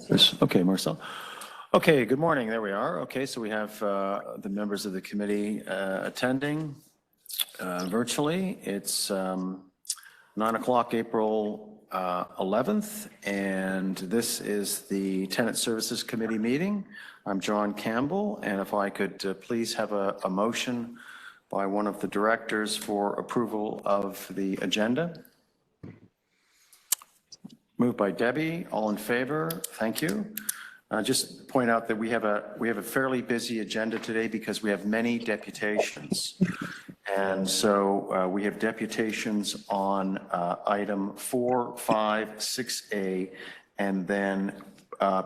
Okay, Marcel. Okay, good morning. There we are. Okay, so we have the members of the committee attending virtually. It's 9 o'clock, April 11th, and this is the Tenant Services Committee meeting. I'm John Campbell, and if I could please have a motion by one of the directors for approval of the agenda. Moved by Debbie. All in favor? Thank you. Just point out that we have a fairly busy agenda today because we have many deputations. And so we have deputations on item 4, 5, 6A, and then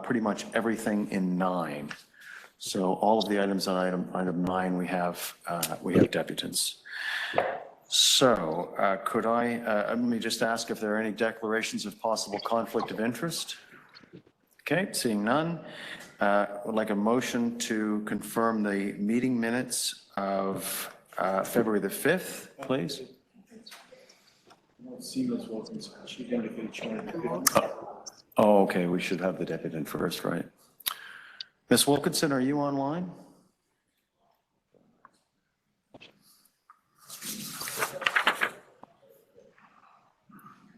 pretty much everything in 9. So all of the items on item 9 we have deputants. So could let me just ask if there are any declarations of possible conflict of interest. Okay, seeing none. Would like a motion to confirm the meeting minutes of February the 5th, please. Oh, okay, we should have the deputant first, right? Ms. Wilkinson, are you online?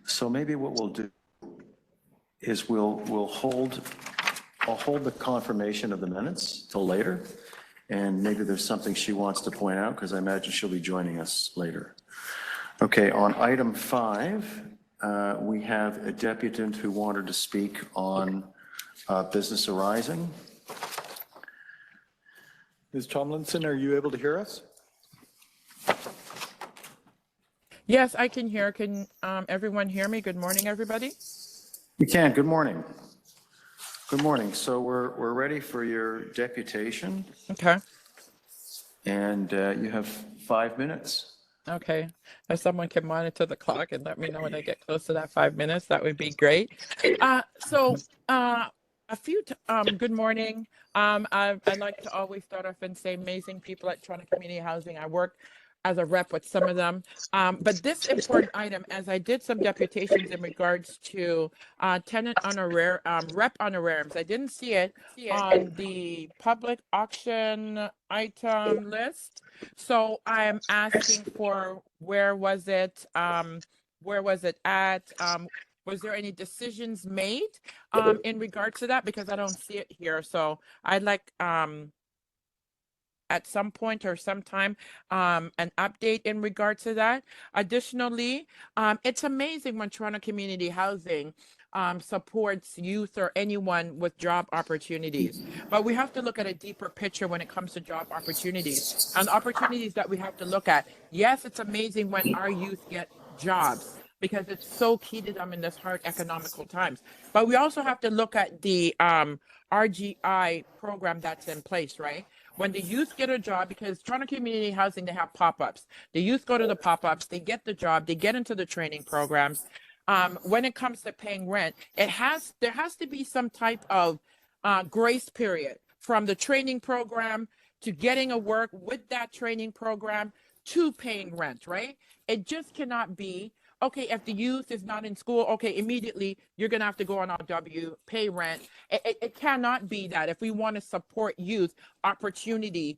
So maybe what we'll do is I'll hold the confirmation of the minutes till later, and maybe there's something she wants to point out because I imagine she'll be joining us later. Okay, on item 5, we have a deputant who wanted to speak on business arising. Ms. Tomlinson, are you able to hear us? Yes, I can hear. Can everyone hear me? Good morning, everybody. You can. Good morning. Good morning. So we're ready for your deputation. Okay. And you have 5 minutes. Okay. If someone can monitor the clock and let me know when I get close to that 5 minutes, that would be great. Good morning. I'd like to always start off and say amazing people at Toronto Community Housing. I work as a rep with some of them. But this important item, as I did some deputations in regards to tenant rep honorariums, I didn't see it on the public auction item list. So I'm asking for where was it at? Was there any decisions made in regards to that? Because I don't see it here. So I'd like at some point or sometime an update in regards to that. Additionally, it's amazing when Toronto Community Housing supports youth or anyone with job opportunities. But we have to look at a deeper picture when it comes to job opportunities and opportunities that we have to look at. Yes, it's amazing when our youth get jobs because it's so key to them in this hard economical times. But we also have to look at the RGI program that's in place, right? When the youth get a job, because Toronto Community Housing, they have pop-ups. The youth go to the pop-ups, they get the job, they get into the training programs. When it comes to paying rent, there has to be some type of grace period from the training program to getting a work with that training program to paying rent, right? It just cannot be, okay, if the youth is not in school, okay, immediately you're going to have to go on RW, pay rent. It cannot be that if we want to support youth opportunity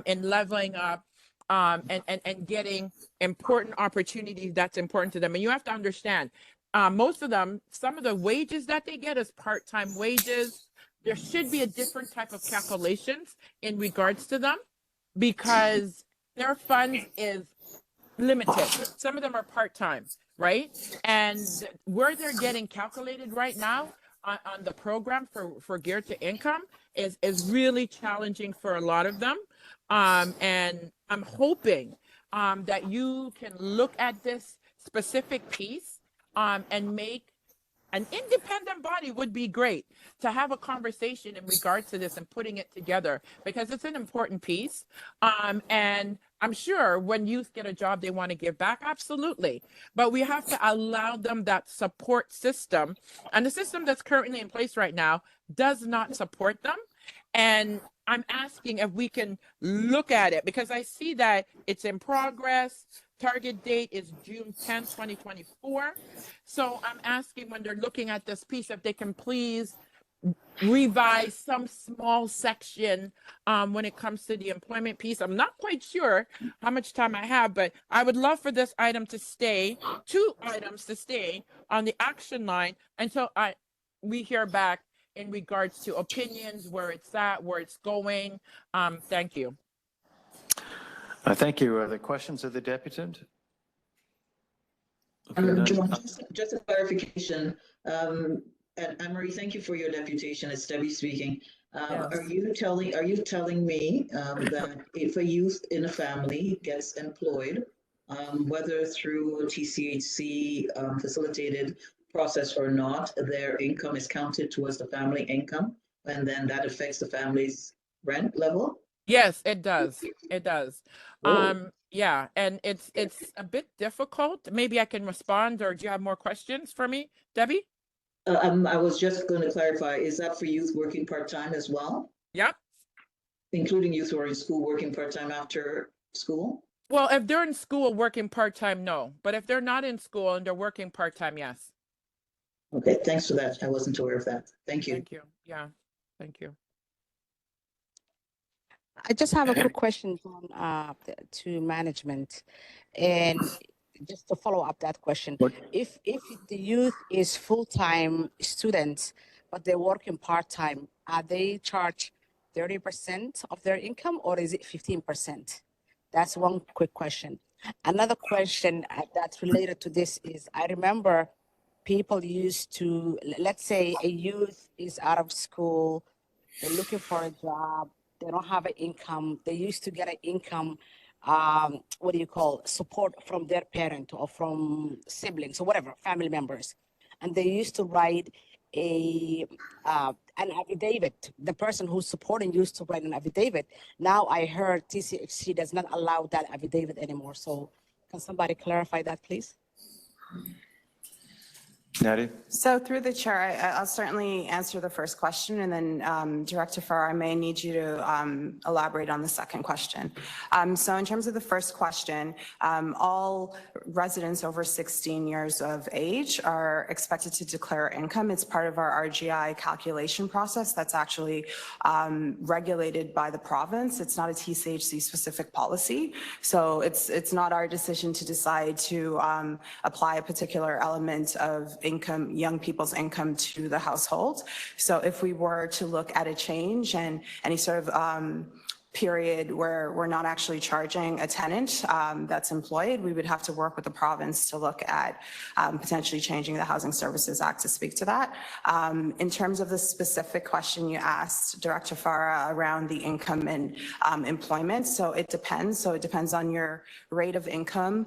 in leveling up and getting important opportunities that's important to them. And you have to understand, most of them, some of the wages that they get is part-time wages. There should be a different type of calculations in regards to them because their funds is limited. Some of them are part-time, right? And where they're getting calculated right now on the program for geared to income is really challenging for a lot of them. And I'm hoping that you can look at this specific piece and make an independent body would be great to have a conversation in regards to this and putting it together because it's an important piece. And I'm sure when youth get a job, they want to give back. Absolutely. But we have to allow them that support system. And the system that's currently in place right now does not support them. And I'm asking if we can look at it because I see that it's in progress. Target date is June 10th, 2024. So I'm asking when they're looking at this piece, if they can please revise some small section when it comes to the employment piece. I'm not quite sure how much time I have, but I would love for this item to stay, 2 items to stay on the action line until we hear back in regards to opinions, where it's at, where it's going. Thank you. Thank you. The questions of the deputant? John, just a clarification. And Anne-Marie, thank you for your deputation. It's Debbie speaking. Yes. Are you telling me that if a youth in a family gets employed, whether through a TCHC facilitated process or not, their income is counted towards the family income, and then that affects the family's rent level? Yes, it does. It does. Oh. Yeah, and it's a bit difficult. Maybe I can respond, or do you have more questions for me, Debbie? I was just going to clarify, is that for youth working part-time as well? Yep. Including youth who are in school working part-time after school? Well, if they're in school working part-time, no. But if they're not in school and they're working part-time, yes. Okay, thanks for that. I wasn't aware of that. Thank you. Thank you. Yeah, thank you. I just have a quick question to management, and just to follow up that question. If the youth is full-time students, but they're working part-time, are they charged 30% of their income, or is it 15%? That's one quick question. Another question that's related to this is, I remember people used to, let's say a youth is out of school, they're looking for a job, they don't have an income. They used to get an income, support from their parent or from siblings or whatever, family members. And they used to write an affidavit. The person who's supporting used to write an affidavit. Now I heard TCHC does not allow that affidavit anymore. So can somebody clarify that, please? Nadia? So through the chair, I'll certainly answer the first question, and then Director Farr, I may need you to elaborate on the second question. So in terms of the first question, all residents over 16 years of age are expected to declare income. It's part of our RGI calculation process that's actually regulated by the province. It's not a TCHC specific policy. So it's not our decision to decide to apply a particular element of income, young people's income to the household. So if we were to look at a change and any sort of period where we're not actually charging a tenant that's employed, we would have to work with the province to look at potentially changing the Housing Services Act to speak to that. In terms of the specific question you asked, Director Farah, around the income and employment, so it depends. So it depends on your rate of income.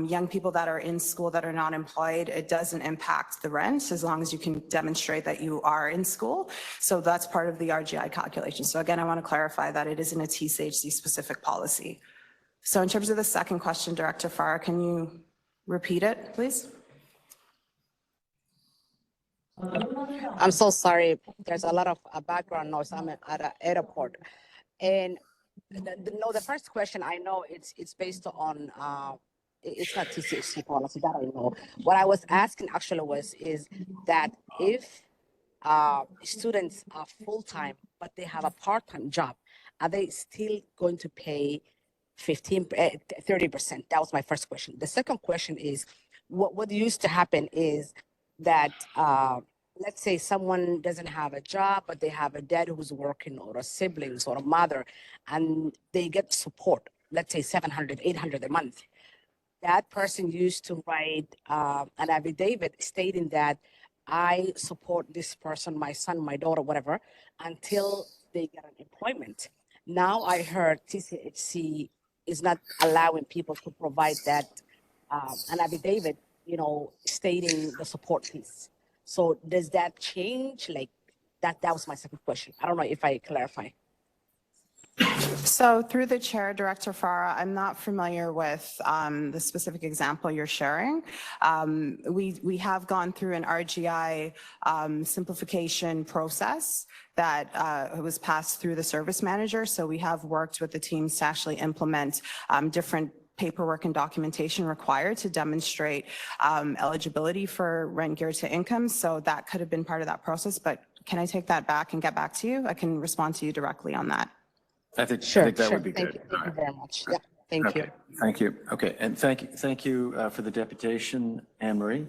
Young people that are in school that are not employed, it doesn't impact the rent as long as you can demonstrate that you are in school. So that's part of the RGI calculation. So again, I want to clarify that it isn't a TCHC specific policy. So in terms of the second question, Director Farr, can you repeat it, please? I'm so sorry. There's a lot of background noise. I'm at an airport. And the first question, I know it's based on, it's not TCHC policy, that I know. What I was asking actually is that if students are full-time, but they have a part-time job, are they still going to pay 30%? That was my first question. The second question is, what used to happen is that, let's say someone doesn't have a job, but they have a dad who's working, or a siblings, or a mother, and they get support, let's say 700, 800 a month. That person used to write an affidavit stating that I support this person, my son, my daughter, whatever, until they get an employment. Now I heard TCHC is not allowing people to provide that an affidavit, stating the support piece. So does that change? Like that was my second question. I don't know if I clarify. So through the chair, Director Farah, I'm not familiar with the specific example you're sharing. We have gone through an RGI simplification process that was passed through the service manager. So we have worked with the teams to actually implement different paperwork and documentation required to demonstrate eligibility for rent geared to income. So that could have been part of that process, but can I take that back and get back to you? I can respond to you directly on that. I think Sure, that sure. would be Thank good. you. Thank you very much. Yeah, thank you. Okay, thank you. Okay, and thank you for the deputation, Anne Marie.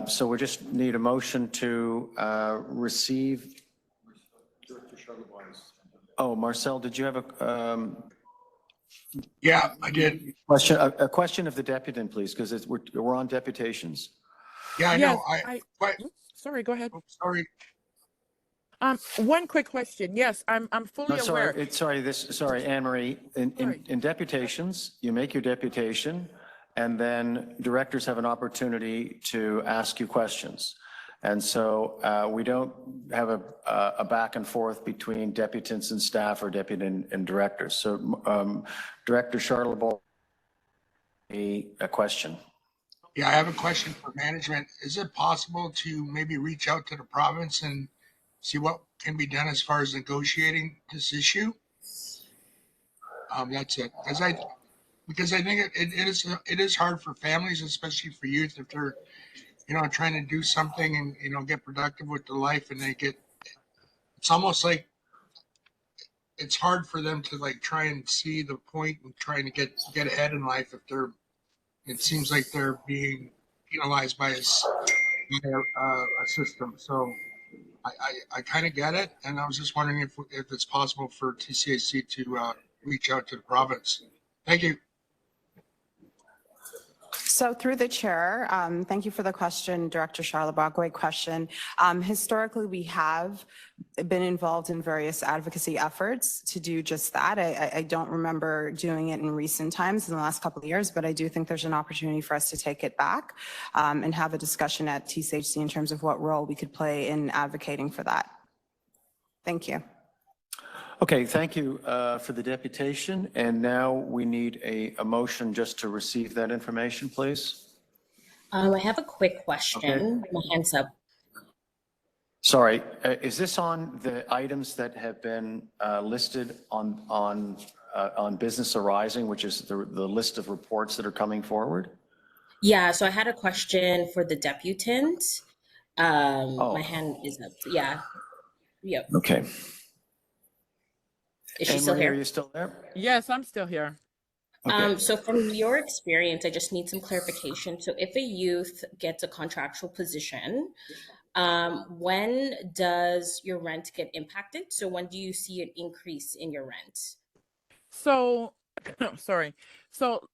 So we just need a motion to receive. Oh, Marcel, did you have Yeah, I did. a question of the deputant, please, because we're on deputations. Yeah, I Yes, know. What? sorry, go ahead. Oh, sorry. One quick question. Yes, I'm No, fully aware. sorry, Anne Marie. Sorry. In deputations, you make your deputation, and then directors have an opportunity to ask you questions. And so we don't have a back and forth between deputants and staff or deputy and directors. So Director Charlebois, a question. Yeah, I have a question for management. Is it possible to maybe reach out to the province and see what can be done as far as negotiating this issue? That's it. Because I think it is hard for families, especially for youth, if they're, trying to do something and, get productive with their life, and it's almost like it's hard for them to like try and see the point and trying to get ahead in life if it seems like they're being penalized by a system. So I kind of get it, and I was just wondering if it's possible for TCHC to reach out to the province. Thank you. So through the chair, thank you for the question, Director Charlebois. Great question. Historically, we have been involved in various advocacy efforts to do just that. I don't remember doing it in recent times in the last couple of years, but I do think there's an opportunity for us to take it back and have a discussion at TCHC in terms of what role we could play in advocating for that. Thank you. Okay, thank you for the deputation. And now we need a motion just to receive that information, please. I have a quick question. Okay. My hand's up. Sorry, is this on the items that have been listed on Business Arising, which is the list of reports that are coming forward? Yeah, so I had a question for the deputant. My hand is up. Yeah. Yep. Okay. Is she Anne still Marie, are here? you still there? Yes, I'm still here. Okay. So from your experience, I just need some clarification. So if a youth gets a contractual position, when does your rent get impacted? So when do you see an increase in your rent? So, sorry. So,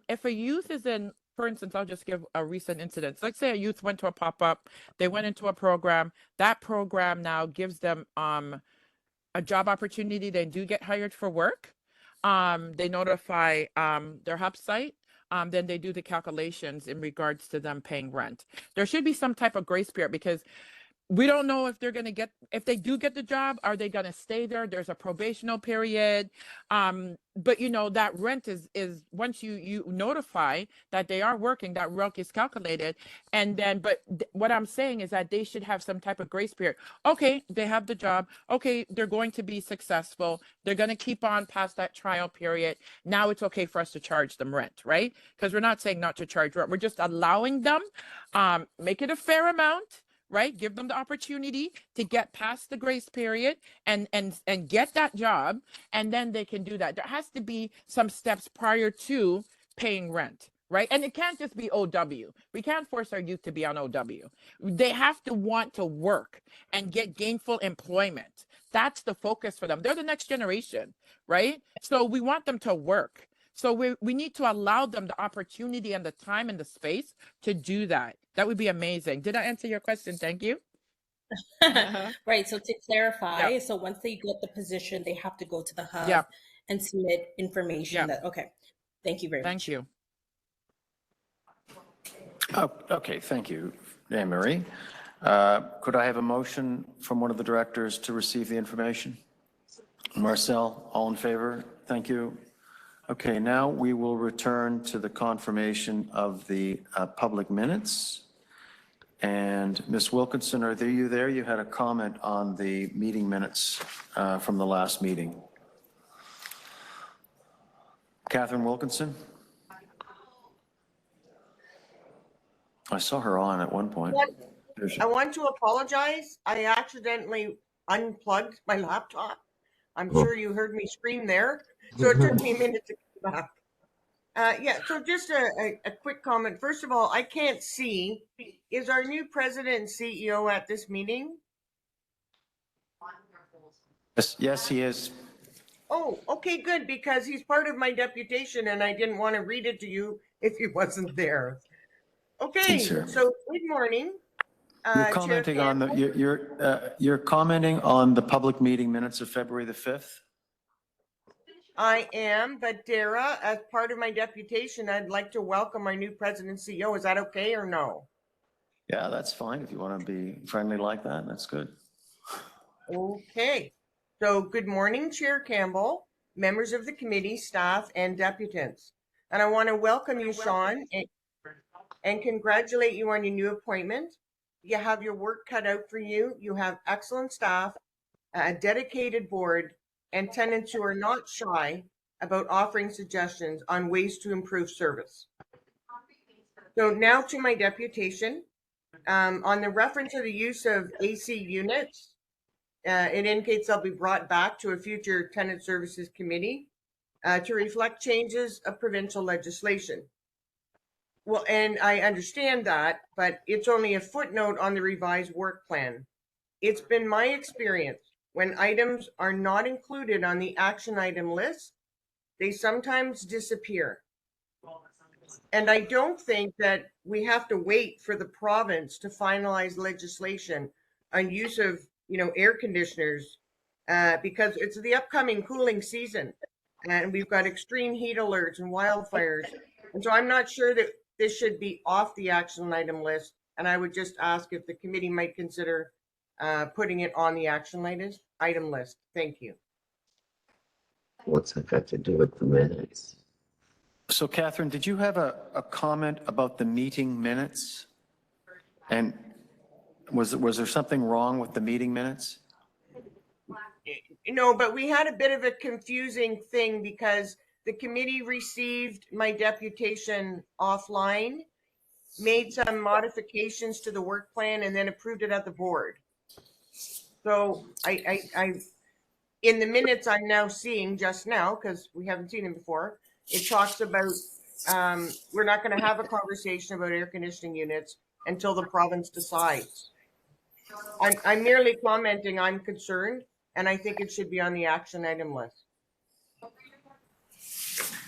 if a youth is in, for instance, I'll just give a recent incident. So let's say a youth went to a pop-up, they went into a program. That program now gives them a job opportunity. They do get hired for work. They notify their hub site. Then they do the calculations in regards to them paying rent. There should be some type of grace period because we don't know if they're going to if they do get the job, are they going to stay there? There's a probational period. But that rent is once you notify that they are working, that rent is calculated. And then, but what I'm saying is that they should have some type of grace period. Okay, they have the job. Okay, they're going to be successful. They're going to keep on past that trial period. Now it's okay for us to charge them rent, right? Because we're not saying not to charge rent. We're just allowing them, make it a fair amount. Right? Give them the opportunity to get past the grace period and get that job, and then they can do that. There has to be some steps prior to paying rent, right? And it can't just be OW. We can't force our youth to be on OW. They have to want to work and get gainful employment. That's the focus for them. They're the next generation, right? So we want them to work. So we need to allow them the opportunity and the time and the space to do that. That would be amazing. Did I answer your question? Thank you. Right. So to clarify, Yeah. so once they get the position, they have to go to the hub Yeah. and submit information Yeah. okay. Thank you very much. Thank you. Oh, okay, thank you, Anne Marie. Could I have a motion from one of the directors to receive the information? Marcel, all in favor? Thank you. Okay, now we will return to the confirmation of the public minutes. And Ms. Wilkinson, are you there? You had a comment on the meeting minutes from the last meeting. Catherine Wilkinson? I saw her on at one point. I want to apologize. I accidentally unplugged my laptop. I'm sure you heard me scream there. So it took me a minute to come back. Yeah, so just a quick comment. First of all, I can't see. Is our new president and CEO at this meeting? Yes, he is. Oh, okay, good, because he's part of my deputation and I didn't want to read it to you if he wasn't there. Okay, Sure. so good morning. You're Chair commenting on the, Campbell. you're commenting on the public meeting minutes of February the 5th? I am, but Dara, as part of my deputation, I'd like to welcome our new president and CEO. Is that okay or no? Yeah, that's fine. If you want to be friendly like that, that's good. Okay. So good morning, Chair Campbell, members of the committee, staff, and deputants. And I want to welcome you, Sean, and congratulate you on your new appointment. You have your work cut out for you. You have excellent staff, a dedicated board, and tenants who are not shy about offering suggestions on ways to improve service. So now to my deputation. On the reference of the use of AC units, it indicates they'll be brought back to a future tenant services committee to reflect changes of provincial legislation. Well, and I understand that, but it's only a footnote on the revised work plan. It's been my experience when items are not included on the action item list, they sometimes disappear. And I don't think that we have to wait for the province to finalize legislation on use of, air conditioners, because it's the upcoming cooling season and we've got extreme heat alerts and wildfires. And so I'm not sure that this should be off the action item list. And I would just ask if the committee might consider putting it on the action item list. Thank you. What's that got to do with the minutes? So Catherine, did you have a comment about the meeting minutes? And was there something wrong with the meeting minutes? No, but we had a bit of a confusing thing because the committee received my deputation offline, made some modifications to the work plan, and then approved it at the board. So I in the minutes I'm now seeing just now, because we haven't seen them before, it talks about we're not going to have a conversation about air conditioning units until the province decides. I'm merely commenting, I'm concerned, and I think it should be on the action item list.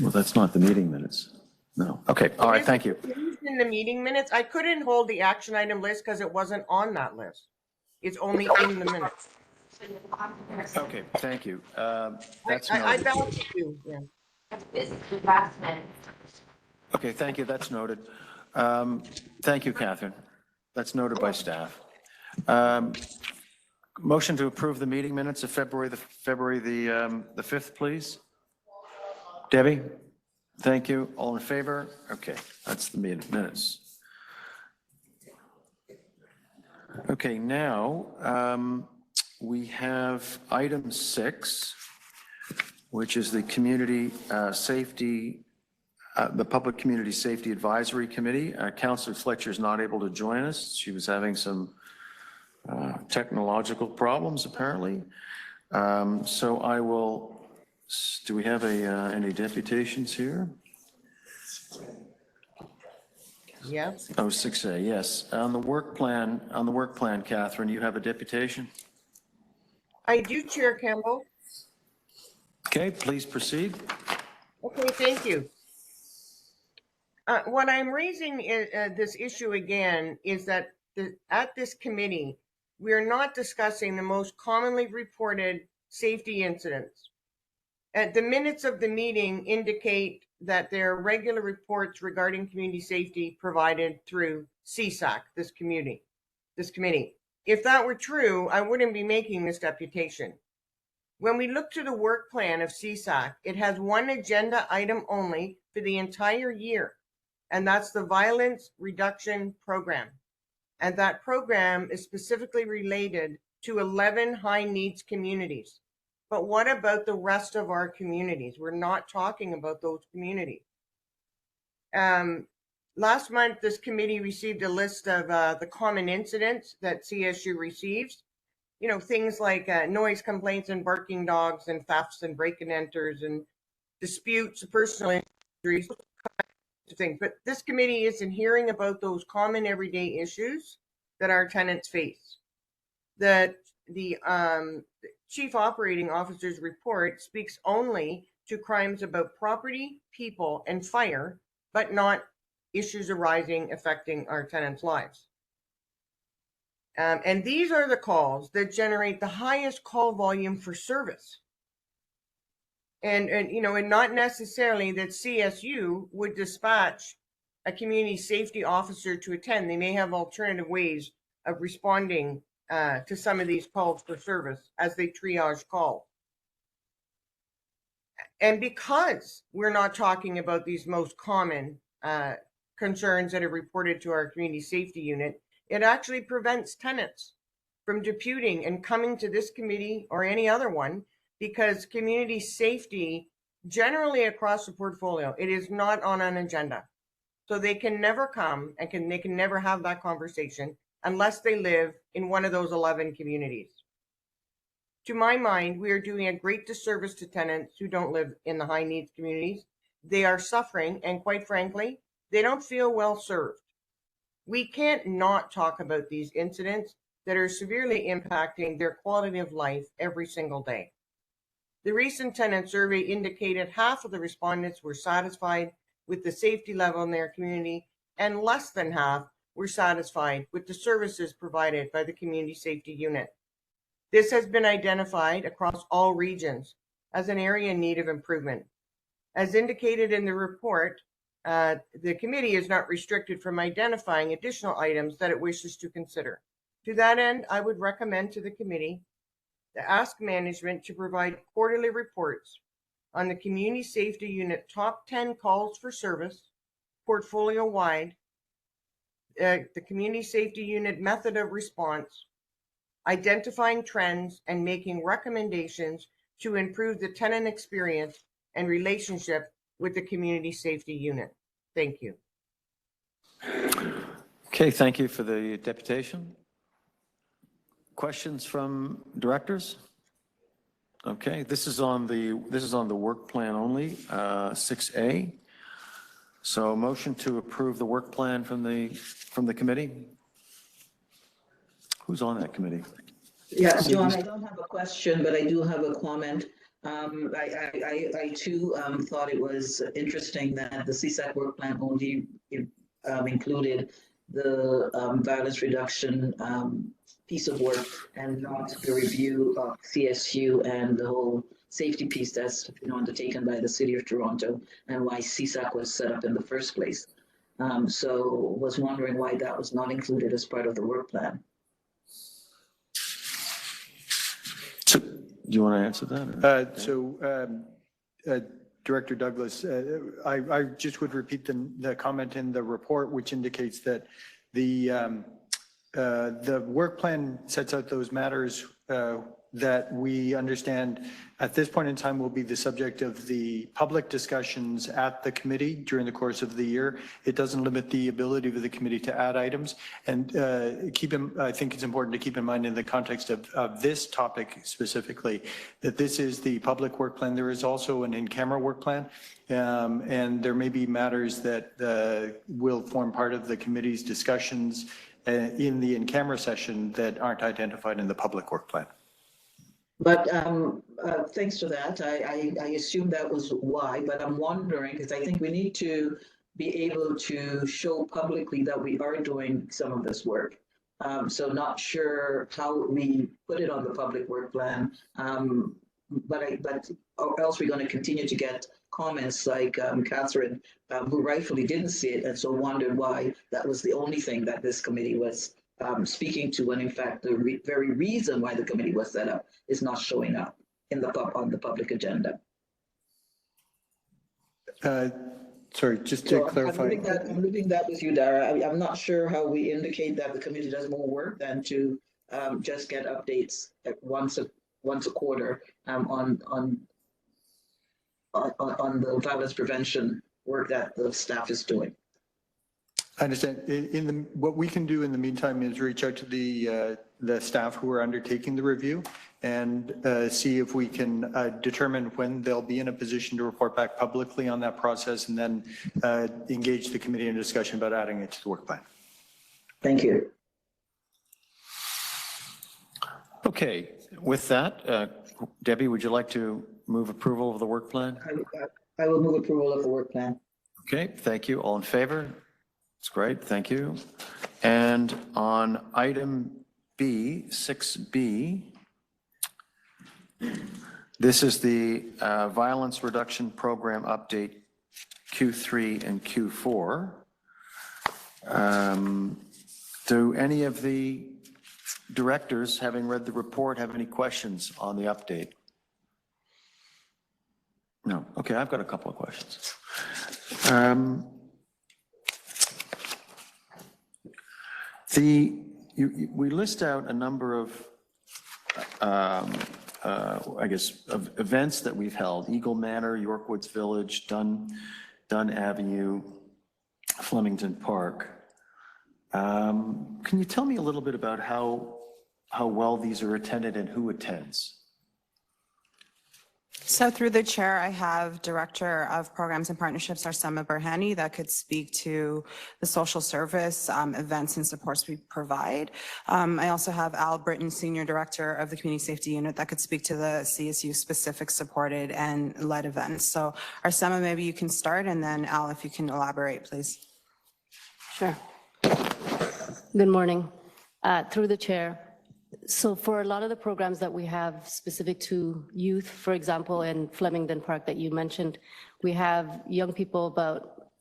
Well, that's not the meeting minutes. No. Okay. All right. Thank you. In the meeting minutes, I couldn't hold the action item list because it wasn't on that list. It's only in the minutes. Okay. Thank you. That's I noted. balance you. Yeah. Okay. Thank you. That's noted. Thank you, Catherine. That's noted by staff. Motion to approve the meeting minutes of February the 5th, please. Debbie, thank you. All in favor? Okay, that's the minutes. Okay, now we have item 6, which is the community safety, the Public Community Safety Advisory Committee. Councillor Fletcher is not able to join us. She was having some technological problems, apparently. So I will, do we have any deputations here? Yes. Oh, 6A, yes. On the work plan, Catherine, you have a deputation? I do, Chair Campbell. Okay, please proceed. Okay, thank you. What I'm raising this issue again is that at this committee, we are not discussing the most commonly reported safety incidents. The minutes of the meeting indicate that there are regular reports regarding community safety provided through CSAC, this committee. If that were true, I wouldn't be making this deputation. When we look to the work plan of CSAC, it has one agenda item only for the entire year, and that's the Violence Reduction Program. And that program is specifically related to 11 high needs communities. But what about the rest of our communities? We're not talking about those communities. last month, this committee received a list of the common incidents that CSU receives. You know, things like noise complaints and barking dogs and thefts and break-and enters and disputes, personal injuries, things. But this committee isn't hearing about those common everyday issues that our tenants face. The Chief Operating Officer's report speaks only to crimes about property, people, and fire, but not issues arising affecting our tenants' lives. And these are the calls that generate the highest call volume for service. And you know, and not necessarily that CSU would dispatch a community safety officer to attend. They may have alternative ways of responding to some of these calls for service as they triage calls. And because we're not talking about these most common concerns that are reported to our community safety unit, it actually prevents tenants from deputing and coming to this committee or any other one, because community safety generally across the portfolio, it is not on an agenda. So they can never come and they can never have that conversation unless they live in one of those 11 communities. To my mind, we are doing a great disservice to tenants who don't live in the high needs communities. They are suffering, and quite frankly, they don't feel well served. We can't not talk about these incidents that are severely impacting their quality of life every single day. The recent tenant survey indicated half of the respondents were satisfied with the safety level in their community, and less than half were satisfied with the services provided by the community safety unit. This has been identified across all regions as an area in need of improvement. As indicated in the report, the committee is not restricted from identifying additional items that it wishes to consider. To that end, I would recommend to the committee to ask management to provide quarterly reports on the community safety unit top 10 calls for service, portfolio-wide, the community safety unit method of response, identifying trends, and making recommendations to improve the tenant experience and relationship with the community safety unit. Thank you. Okay, thank you for the deputation. Questions from directors? Okay, this is on the work plan only, 6A. So motion to approve the work plan from the committee. Who's on that committee? Yeah, John, I don't have a question, but I do have a comment. I too thought it was interesting that the CSAC work plan only included the violence reduction piece of work and not the review of CSU and the whole safety piece that's undertaken by the City of Toronto, and why CSAC was set up in the first place. So was wondering why that was not included as part of the work plan. So, do you want to answer that? Director Douglas, I just would repeat the comment in the report, which indicates that the work plan sets out those matters that we understand at this point in time will be the subject of the public discussions at the committee during the course of the year. It doesn't limit the ability of the committee to add items. And I think it's important to keep in mind in the context of this topic specifically, that this is the public work plan. There is also an in-camera work plan. And there may be matters that will form part of the committee's discussions in the in-camera session that aren't identified in the public work plan. But thanks for that. I assume that was why, but I'm wondering, because I think we need to be able to show publicly that we are doing some of this work. So not sure how we put it on the public work plan, but or else we're going to continue to get comments like Catherine, who rightfully didn't see it and so wondered why that was the only thing that this committee was speaking to, when in fact the very reason why the committee was set up is not showing up in on the public agenda. Sorry, just to clarify. I'm leaving that with you, Dara. I'm not sure how we indicate that the committee does more work than to just get updates at once a quarter on the violence prevention work that the staff is doing. I understand. What we can do in the meantime is reach out to the staff who are undertaking the review and see if we can determine when they'll be in a position to report back publicly on that process, and then engage the committee in discussion about adding it to the work plan. Thank you. Okay, with that, Debbie, would you like to move approval of the work plan? I will move approval of the work plan. Okay, thank you. All in favor? That's great, thank you. And on item B, 6B, this is the Violence Reduction Program update Q3 and Q4. Do any of the directors, having read the report, have any questions on the update? No. Okay, I've got a couple of questions. We list out a number of, I guess, of events that we've held: Eagle Manor, York Woods Village, Dunn Avenue, Flemington Park. Can you tell me a little bit about how well these are attended and who attends? So through the chair, I have Director of Programs and Partnerships, Arsema Berhani, that could speak to the social service events and supports we provide. I also have Al Britton, Senior Director of the Community Safety Unit, that could speak to the CSU specific supported and led events. So Arsema, maybe you can start, and then Al, if you can elaborate, please. Sure. Good morning. Through the chair. So for a lot of the programs that we have specific to youth, for example, in Flemington Park that you mentioned, we have young people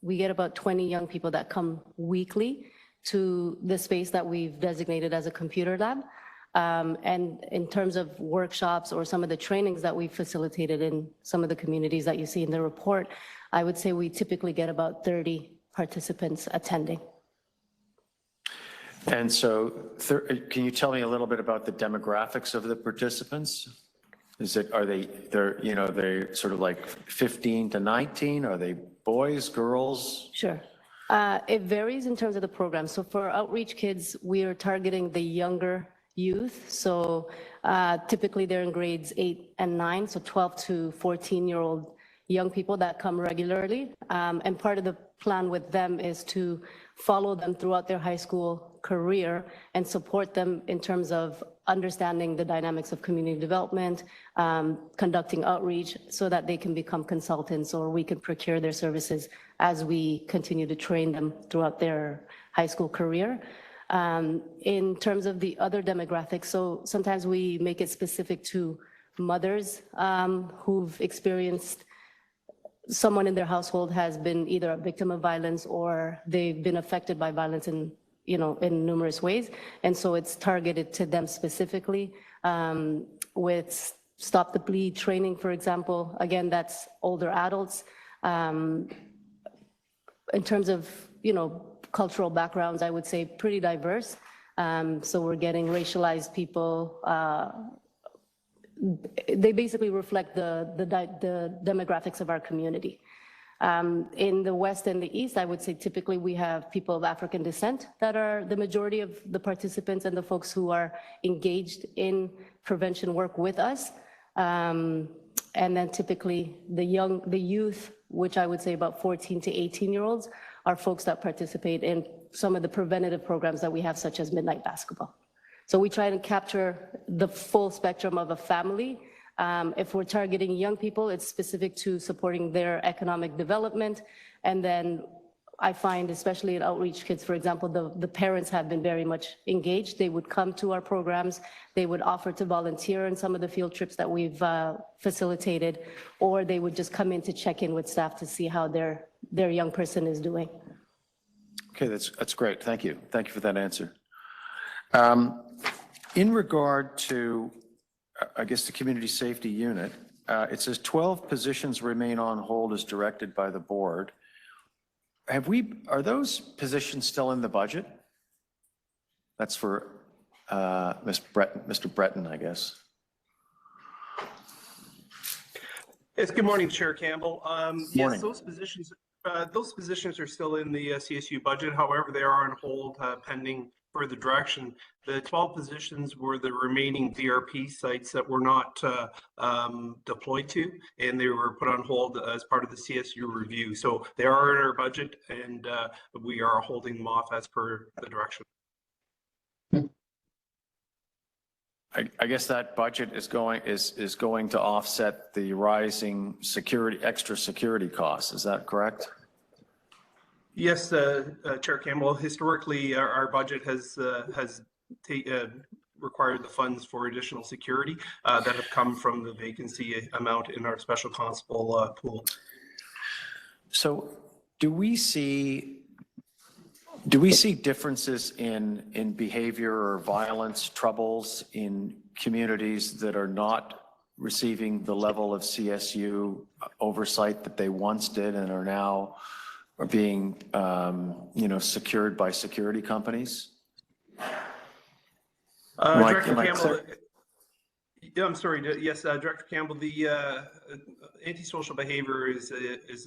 we get about 20 young people that come weekly to the space that we've designated as a computer lab. And in terms of workshops or some of the trainings that we've facilitated in some of the communities that you see in the report, I would say we typically get about 30 participants attending. And so, can you tell me a little bit about the demographics of the participants? They're sort of like 15 to 19? Are they boys, girls? Sure. It varies in terms of the program. So for Outreach Kids, we are targeting the younger youth. So typically they're in grades 8 and 9, so 12 to 14-year-old young people that come regularly. And part of the plan with them is to follow them throughout their high school career and support them in terms of understanding the dynamics of community development, conducting outreach so that they can become consultants, or we can procure their services as we continue to train them throughout their high school career. In terms of the other demographics, so sometimes we make it specific to mothers who've experienced someone in their household has been either a victim of violence or they've been affected by violence in numerous ways. And so it's targeted to them specifically with Stop the Bleed training, for example. Again, that's older adults. In terms of, cultural backgrounds, I would say pretty diverse. So we're getting racialized people. They basically reflect the demographics of our community. In the West and the East, I would say typically we have people of African descent that are the majority of the participants and the folks who are engaged in prevention work with us. And then typically the youth, which I would say about 14 to 18-year-olds, are folks that participate in some of the preventative programs that we have, such as Midnight Basketball. So we try to capture the full spectrum of a family. If we're targeting young people, it's specific to supporting their economic development. And then I find, especially in Outreach Kids, for example, the parents have been very much engaged. They would come to our programs. They would offer to volunteer in some of the field trips that we've facilitated, or they would just come in to check in with staff to see how their young person is doing. Okay, that's great. Thank you. Thank you for that answer. In regard to, I guess, the Community Safety Unit, it says 12 positions remain on hold as directed by the board. Are those positions still in the budget? That's for Mr. Breton, I guess. Yes, good morning, Chair Campbell. Morning. Yes, those positions Those positions are still in the CSU budget. However, they are on hold pending further direction. The 12 positions were the remaining VRP sites that were not deployed to, and they were put on hold as part of the CSU review. So they are in our budget, and we are holding them off as per the direction. I guess that budget is going to offset the rising extra security costs. Is that correct? Yes, Chair Campbell. Historically, our budget has required the funds for additional security that have come from the vacancy amount in our special constable pool. So, do we see differences in behavior or violence troubles in communities that are not receiving the level of CSU oversight that they once did and are now being, secured by security companies? Director Campbell, I'm sorry. Yes, Director Campbell, the antisocial behavior is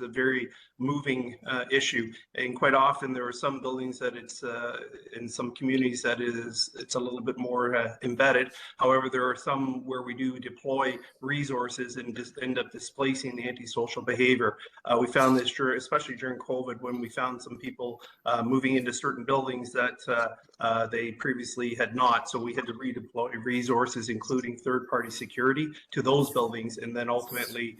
a very moving issue, and quite often there are some buildings that it's in some communities that it's a little bit more embedded. However, there are some where we do deploy resources and just end up displacing the antisocial behavior. We found this especially during COVID, when we found some people moving into certain buildings that they previously had not. So we had to redeploy resources, including third-party security, to those buildings, and then ultimately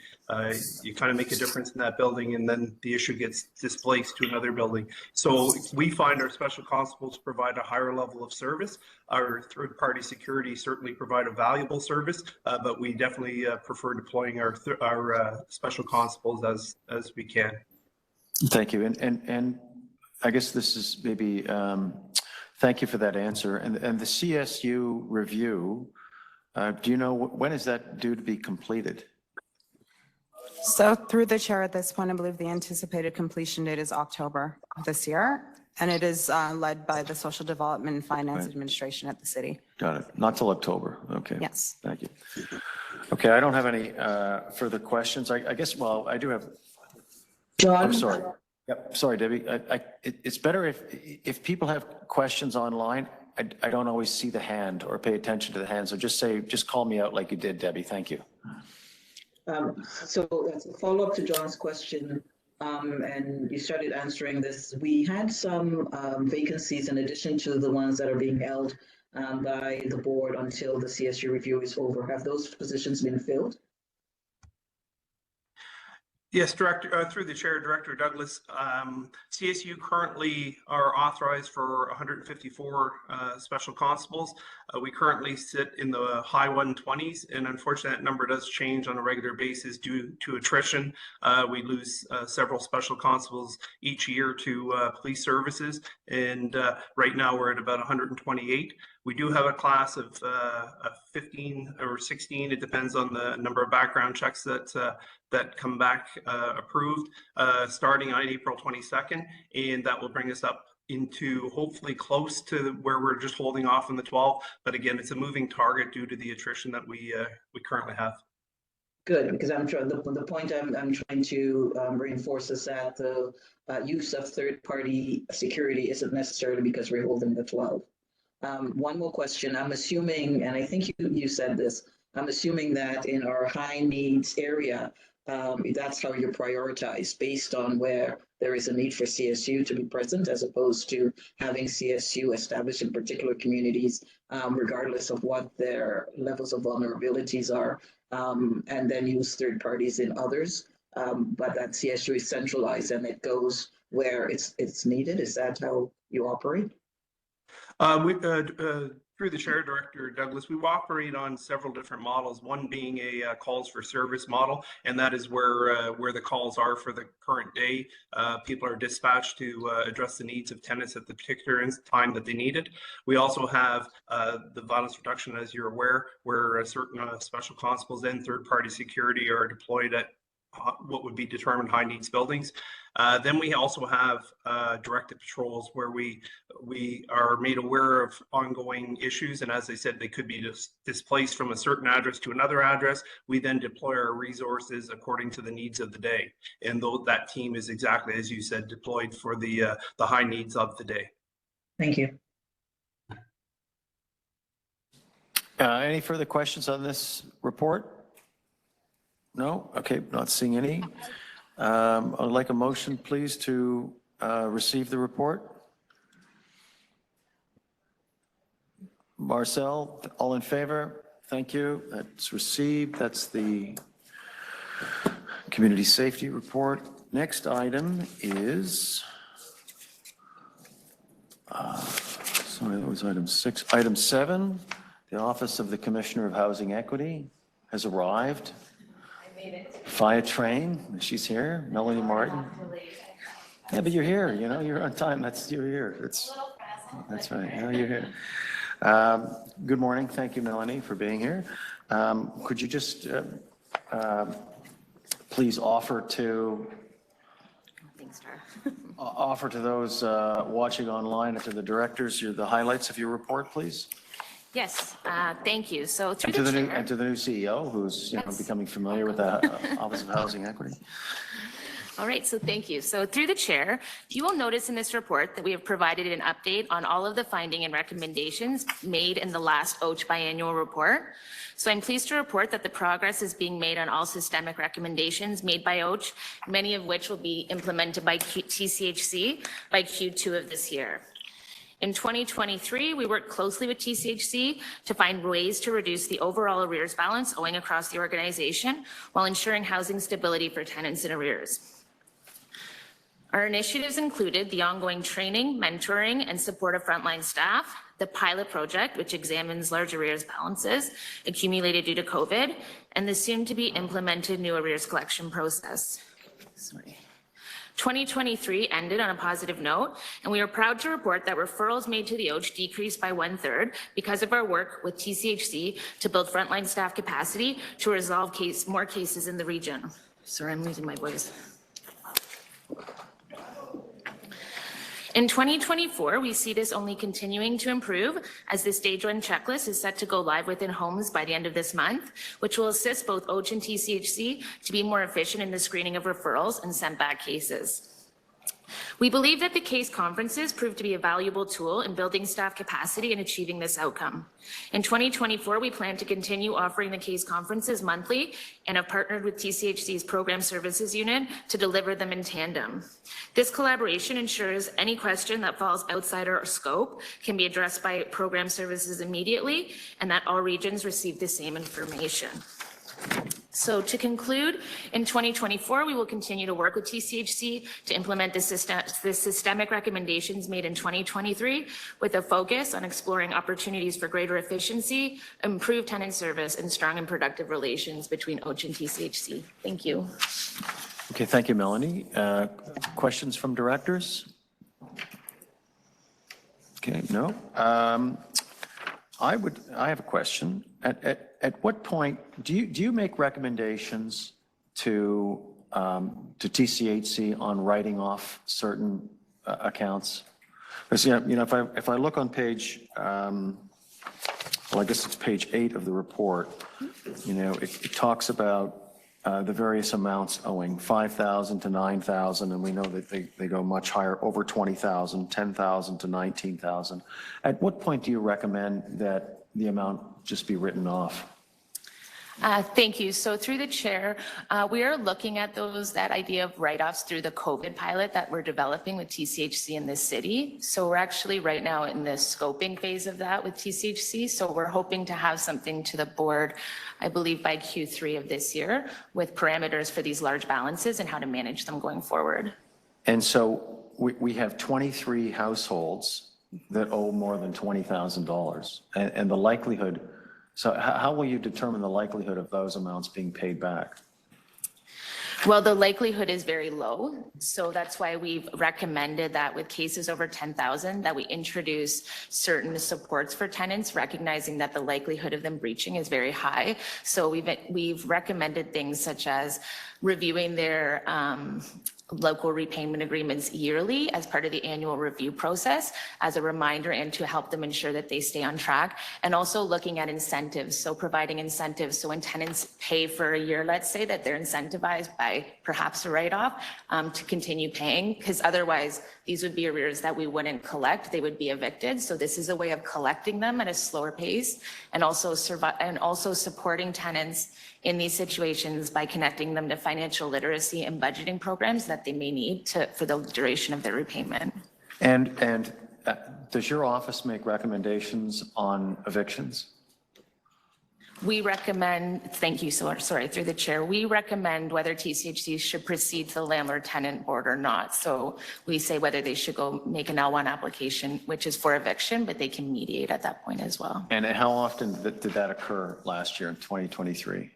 you kind of make a difference in that building, and then the issue gets displaced to another building. So we find our special constables provide a higher level of service. Our third-party security certainly provide a valuable service, but we definitely prefer deploying our special constables as we can. Thank you. And I guess this is maybe, thank you for that answer. And the CSU review, do you know, when is that due to be completed? So through the chair at this point, I believe the anticipated completion date is October of this year, and it is led by the Social Development and Finance Administration at the city. Got it. Not till October. Okay. Yes. Thank you. Okay, I don't have any further questions. I guess, well, I do have. John? I'm sorry. Yep. Sorry, Debbie. It's better if people have questions online. I don't always see the hand or pay attention to the hand. So just call me out like you did, Debbie. Thank you. So as a follow-up to John's question, and you started answering this, we had some vacancies in addition to the ones that are being held by the board until the CSU review is over. Have those positions been filled? Yes, Director, through the chair, Director Douglas, CSU currently are authorized for 154 special constables. We currently sit in the high 120s, and unfortunately that number does change on a regular basis due to attrition. We lose several special constables each year to police services, and right now we're at about 128. We do have a class of 15 or 16. It depends on the number of background checks that come back approved starting on April 22nd, and that will bring us up into hopefully close to where we're just holding off on the 12. But again, it's a moving target due to the attrition that we currently have. Good, because I'm trying. The point I'm trying to reinforce is that the use of third-party security isn't necessarily because we're holding the 12. One more question. I'm assuming, and I think you said this, I'm assuming that in our high needs area, that's how you prioritize based on where there is a need for CSU to be present, as opposed to having CSU established in particular communities, regardless of what their levels of vulnerabilities are, and then use third parties in others. But that CSU is centralized and it goes where it's needed. Is that how you operate? Through the chair, Director Douglas, we operate on several different models, one being a calls for service model, and that is where the calls are for the current day. People are dispatched to address the needs of tenants at the particular time that they need it. We also have the violence reduction, as you're aware, where certain special constables and third-party security are deployed at what would be determined high needs buildings. Then we also have directed patrols where we are made aware of ongoing issues. And as I said, they could be displaced from a certain address to another address. We then deploy our resources according to the needs of the day. And that team is exactly, as you said, deployed for the high needs of the day. Thank you. Any further questions on this report? No? Okay, not seeing any. I'd like a motion, please, to receive the report. Marcel, all in favor? Thank you. That's received. That's the community safety report. Next item is, sorry, that was item 6. Item 7, the Office of the Commissioner of Housing Equity has arrived. Via train, she's here, Melanie Martin. Yeah, but you're here, you know, you're on time, you're here. That's right, yeah, you're here. Good morning, thank you, Melanie, for being here. Could you just please offer to those watching online and to the directors the highlights of your report, please? Yes, thank you. So through And to the the new, chair, and to the new CEO, who's becoming familiar with the Office of Housing Equity. all right, so thank you. So through the chair, you will notice in this report that we have provided an update on all of the finding and recommendations made in the last OACH biannual report. So I'm pleased to report that the progress is being made on all systemic recommendations made by OACH, many of which will be implemented by TCHC by Q2 of this year. In 2023, we worked closely with TCHC to find ways to reduce the overall arrears balance owing across the organization while ensuring housing stability for tenants in arrears. Our initiatives included the ongoing training, mentoring, and support of frontline staff, the pilot project, which examines large arrears balances accumulated due to COVID, and the soon-to-be implemented new arrears collection process. 2023 ended on a positive note, and we are proud to report that referrals made to the OACH decreased by 1/3 because of our work with TCHC to build frontline staff capacity to resolve more cases in the region. Sorry, I'm losing my voice. In 2024, we see this only continuing to improve as the stage 1 checklist is set to go live within homes by the end of this month, which will assist both OACH and TCHC to be more efficient in the screening of referrals and sent back cases. We believe that the case conferences proved to be a valuable tool in building staff capacity and achieving this outcome. In 2024, we plan to continue offering the case conferences monthly and have partnered with TCHC's Program Services Unit to deliver them in tandem. This collaboration ensures any question that falls outside our scope can be addressed by Program Services immediately and that all regions receive the same information. So to conclude, in 2024, we will continue to work with TCHC to implement the systemic recommendations made in 2023 with a focus on exploring opportunities for greater efficiency, improved tenant service, and strong and productive relations between OACH and TCHC. Thank you. Okay, thank you, Melanie. Questions from directors? Okay, no. I have a question. At what point do you make recommendations to TCHC on writing off certain accounts? Because if I look on page, well, I guess it's page 8 of the report. It talks about the various amounts owing, 5,000 to 9,000, and we know that they go much higher, over 20,000, 10,000 to 19,000. At what point do you recommend that the amount just be written off? Thank you. So through the chair, we are looking at that idea of write-offs through the COVID pilot that we're developing with TCHC in this city. So we're actually right now in the scoping phase of that with TCHC. So we're hoping to have something to the board, I believe by Q3 of this year, with parameters for these large balances and how to manage them going forward. And so we have 23 households that owe more than $20,000, and the likelihood. So how will you determine the likelihood of those amounts being paid back? Well, the likelihood is very low. So that's why we've recommended that with cases over 10,000, that we introduce certain supports for tenants, recognizing that the likelihood of them breaching is very high. So we've recommended things such as reviewing their local repayment agreements yearly as part of the annual review process as a reminder and to help them ensure that they stay on track, and also looking at incentives. So providing incentives. So when tenants pay for a year, let's say, that they're incentivized by perhaps a write-off to continue paying, because otherwise these would be arrears that we wouldn't collect. They would be evicted. So this is a way of collecting them at a slower pace and also supporting tenants in these situations by connecting them to financial literacy and budgeting programs that they may need for the duration of their repayment. And does your office make recommendations on evictions? We recommend, thank you, sorry, through the chair, we recommend whether TCHC should proceed to the landlord-tenant board or not. So we say whether they should go make an L1 application, which is for eviction, but they can mediate at that point as well. And how often did that occur last year in 2023?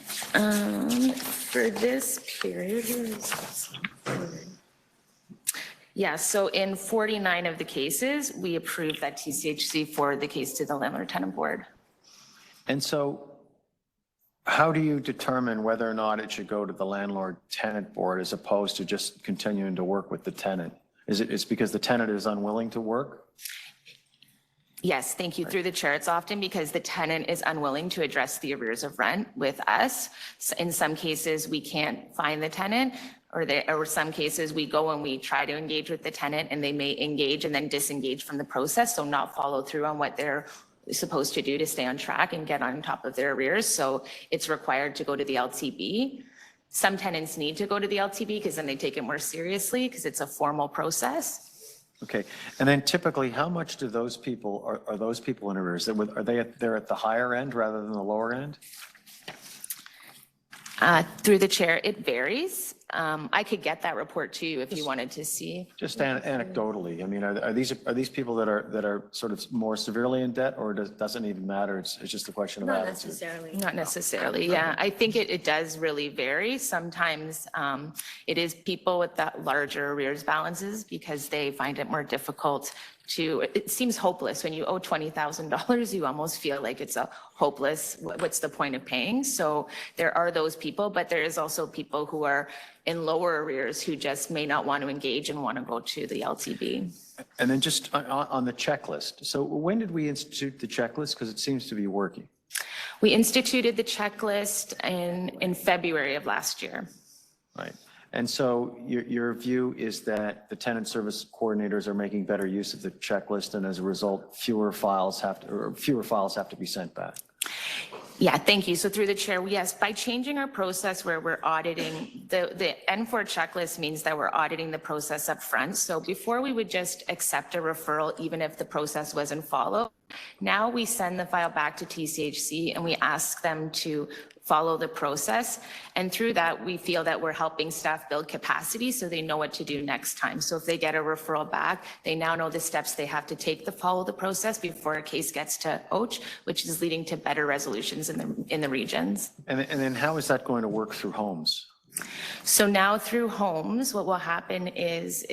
For this period, yeah, so in 49 of the cases, we approved that TCHC forward the case to the landlord-tenant board. And so how do you determine whether or not it should go to the landlord-tenant board as opposed to just continuing to work with the tenant? It's because the tenant is unwilling to work? Yes, thank you. Through the chair, it's often because the tenant is unwilling to address the arrears of rent with us. In some cases, we can't find the tenant, or some cases we go and we try to engage with the tenant and they may engage and then disengage from the process, so not follow through on what they're supposed to do to stay on track and get on top of their arrears. So it's required to go to the LTB. Some tenants need to go to the LTB because then they take it more seriously because it's a formal process. Okay, and then typically, how much do those people, are those people in arrears? Are they they're at the higher end rather than the lower end? Through the chair, it varies. I could get that report to you if you wanted to see. Just anecdotally, I mean, are these people that are sort of more severely in debt, or doesn't even matter? It's just a question of Not attitude. necessarily. Not necessarily, yeah. I think it does really vary. Sometimes it is people with that larger arrears balances because they find it more difficult it seems hopeless. When you owe $20,000, you almost feel like it's a hopeless, what's the point of paying? So there are those people, but there is also people who are in lower arrears who just may not want to engage and want to go to the LTB. And then just on the checklist. So when did we institute the checklist? Because it seems to be working. We instituted the checklist in February of last year. Right. And so your view is that the tenant service coordinators are making better use of the checklist, and as a result, fewer files have to be sent back. Yeah, thank you. So through the chair, yes, by changing our process where we're auditing, the N4 checklist means that we're auditing the process up front. So before we would just accept a referral, even if the process wasn't followed. Now we send the file back to TCHC and we ask them to follow the process. And through that, we feel that we're helping staff build capacity so they know what to do next time. So if they get a referral back, they now know the steps they have to take to follow the process before a case gets to OACH, which is leading to better resolutions in the regions. And then how is that going to work through homes? So now through homes, what will happen is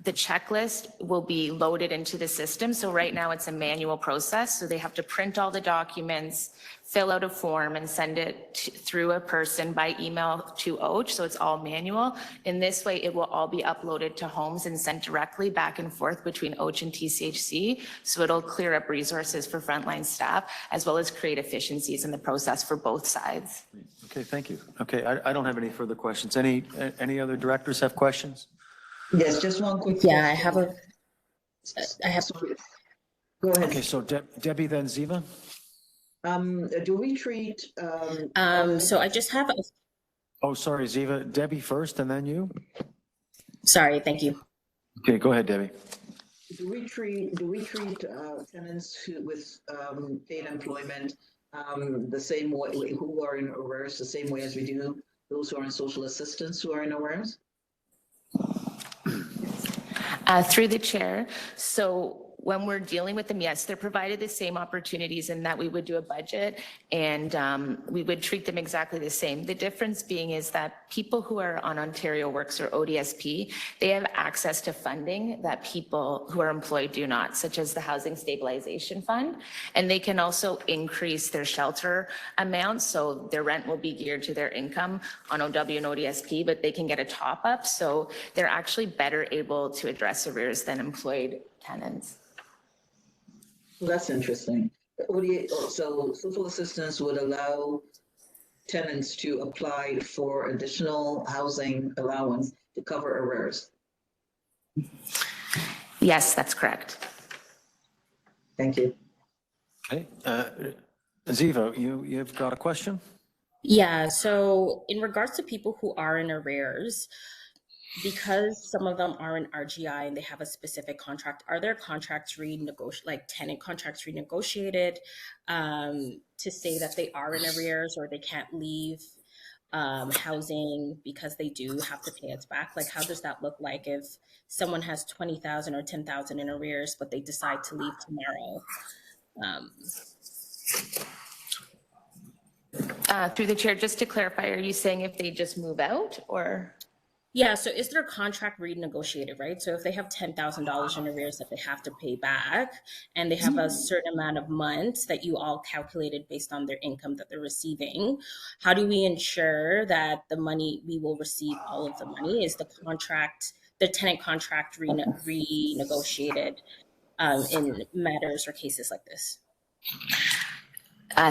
the checklist will be loaded into the system. So right now it's a manual process. So they have to print all the documents, fill out a form and send it through a person by email to OACH. So it's all manual. In this way, it will all be uploaded to homes and sent directly back and forth between OACH and TCHC. So it'll clear up resources for frontline staff, as well as create efficiencies in the process for both sides. Okay, thank you. Okay, I don't have any further questions. Any other directors have questions? Yes, just one quick. Yeah, I have. Go ahead. Okay, so Debbie, then Ziva? Do we treat? So I just have. Oh, sorry, Ziva. Debbie first, and then you. Sorry, thank you. Okay, go ahead, Debbie. Do we treat tenants with paid employment the same way, who are in arrears, the same way as we do those who are in social assistance who are in arrears? Through the chair. So when we're dealing with them, yes, they're provided the same opportunities in that we would do a budget and we would treat them exactly the same. The difference being is that people who are on Ontario Works or ODSP, they have access to funding that people who are employed do not, such as the Housing Stabilization Fund. And they can also increase their shelter amount, so their rent will be geared to their income on OW and ODSP, but they can get a top up. So they're actually better able to address arrears than employed tenants. Well, that's interesting. So social assistance would allow tenants to apply for additional housing allowance to cover arrears. Yes, that's correct. Thank you. Okay. Ziva, you've got a question? Yeah, so in regards to people who are in arrears, because some of them are in RGI and they have a specific contract, are their contracts renegotiated, like tenant contracts renegotiated, to say that they are in arrears or they can't leave housing because they do have to pay it back? Like, how does that look like if someone has 20,000 or 10,000 in arrears, but they decide to leave tomorrow? Through the chair, just to clarify, are you saying if they just move out or? Yeah, so is their contract renegotiated, right? So if they have $10,000 in arrears that they have to pay back, and they have a certain amount of months that you all calculated based on their income that they're receiving, how do we ensure that the money we will receive, all of the money, is the tenant contract renegotiated in matters or cases like this?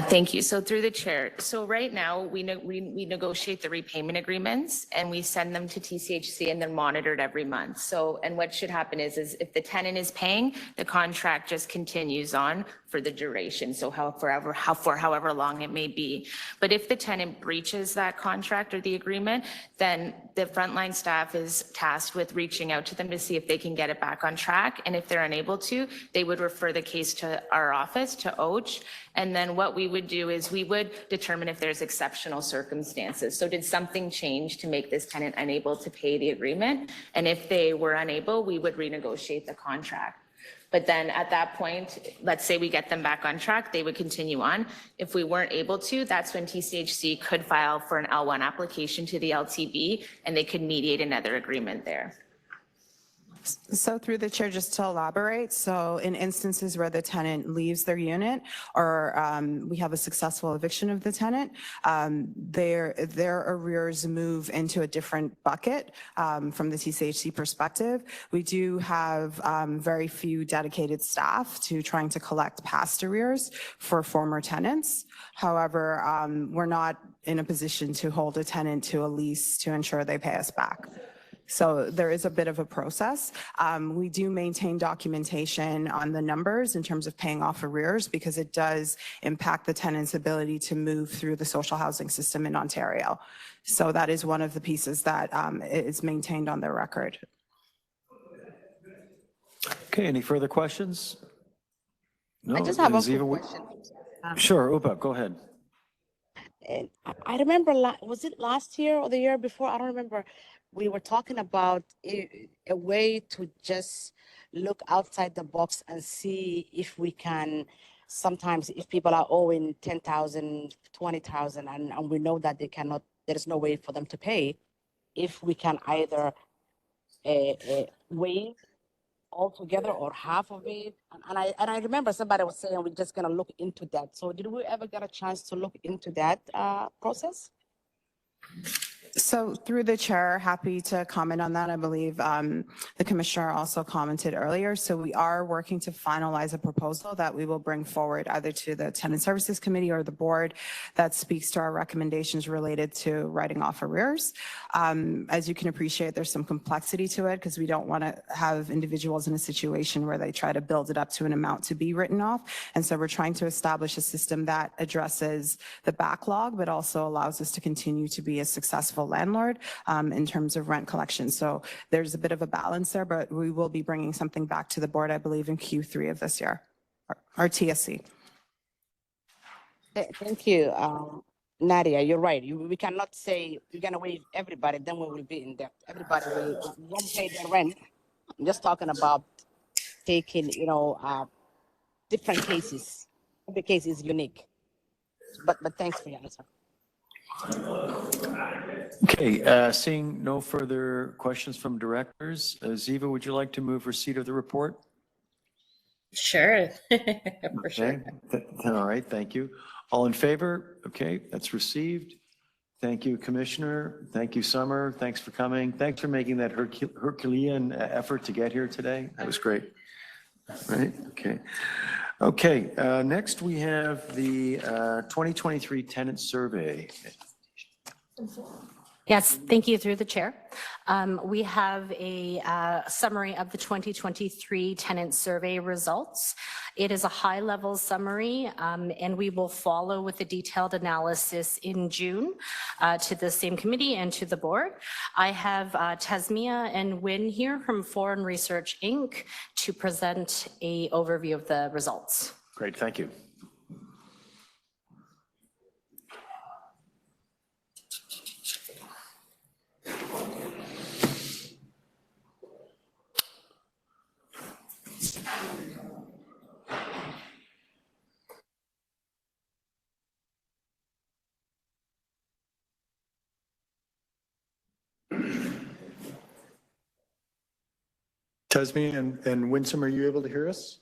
Thank you. So through the chair. So right now we negotiate the repayment agreements and we send them to TCHC and they're monitored every month. So, and what should happen is if the tenant is paying, the contract just continues on for the duration. So for however long it may be. But if the tenant breaches that contract or the agreement, then the frontline staff is tasked with reaching out to them to see if they can get it back on track. And if they're unable to, they would refer the case to our office, to OACH. And then what we would do is we would determine if there's exceptional circumstances. So did something change to make this tenant unable to pay the agreement? And if they were unable, we would renegotiate the contract. But then at that point, let's say we get them back on track, they would continue on. If we weren't able to, that's when TCHC could file for an L1 application to the LTB and they could mediate another agreement there. So through the chair, just to elaborate, so in instances where the tenant leaves their unit or we have a successful eviction of the tenant, their arrears move into a different bucket from the TCHC perspective. We do have very few dedicated staff to trying to collect past arrears for former tenants. However, we're not in a position to hold a tenant to a lease to ensure they pay us back. So there is a bit of a process. We do maintain documentation on the numbers in terms of paying off arrears because it does impact the tenant's ability to move through the social housing system in Ontario. So that is one of the pieces that is maintained on their record. Okay, any further questions? No, I just have a Ziva, quick question. Sure, Upa, go ahead. And I remember, was it last year or the year before? I don't remember. We were talking about a way to just look outside the box and see if we can, sometimes if people are owing 10,000, 20,000, and we know that they cannot, there's no way for them to pay, if we can either waive altogether or half of it. And I remember somebody was saying we're just gonna look into that. So did we ever get a chance to look into that process? So through the chair, happy to comment on that. I believe the commissioner also commented earlier. So we are working to finalize a proposal that we will bring forward either to the Tenant Services Committee or the board that speaks to our recommendations related to writing off arrears. As you can appreciate, there's some complexity to it because we don't want to have individuals in a situation where they try to build it up to an amount to be written off. And so we're trying to establish a system that addresses the backlog, but also allows us to continue to be a successful landlord in terms of rent collection. So there's a bit of a balance there, but we will be bringing something back to the board, I believe, in Q3 of this year, or TSC. Thank you. Nadia, you're right. We cannot say we're going to waive everybody, then we will be in debt. Everybody won't pay their rent. I'm just talking about taking, different cases. Every case is unique. But thanks for your answer. Okay, seeing no further questions from directors, Ziva, would you like to move receipt of the report? Sure, for sure. Okay, all right, thank you. All in favor? Okay, that's received. Thank you, Commissioner. Thank you, Summer. Thanks for coming. Thanks for making that Herculean effort to get here today. That was great. Right, okay. Okay, next we have the 2023 tenant survey. Yes, thank you through the chair. We have a summary of the 2023 tenant survey results. It is a high-level summary, and we will follow with a detailed analysis in June to the same committee and to the board. I have Tasmia and Wynn here from Foreign Research, Inc. to present an overview of the results. Great, thank you. Tasmia and Winsome, are you able to hear us?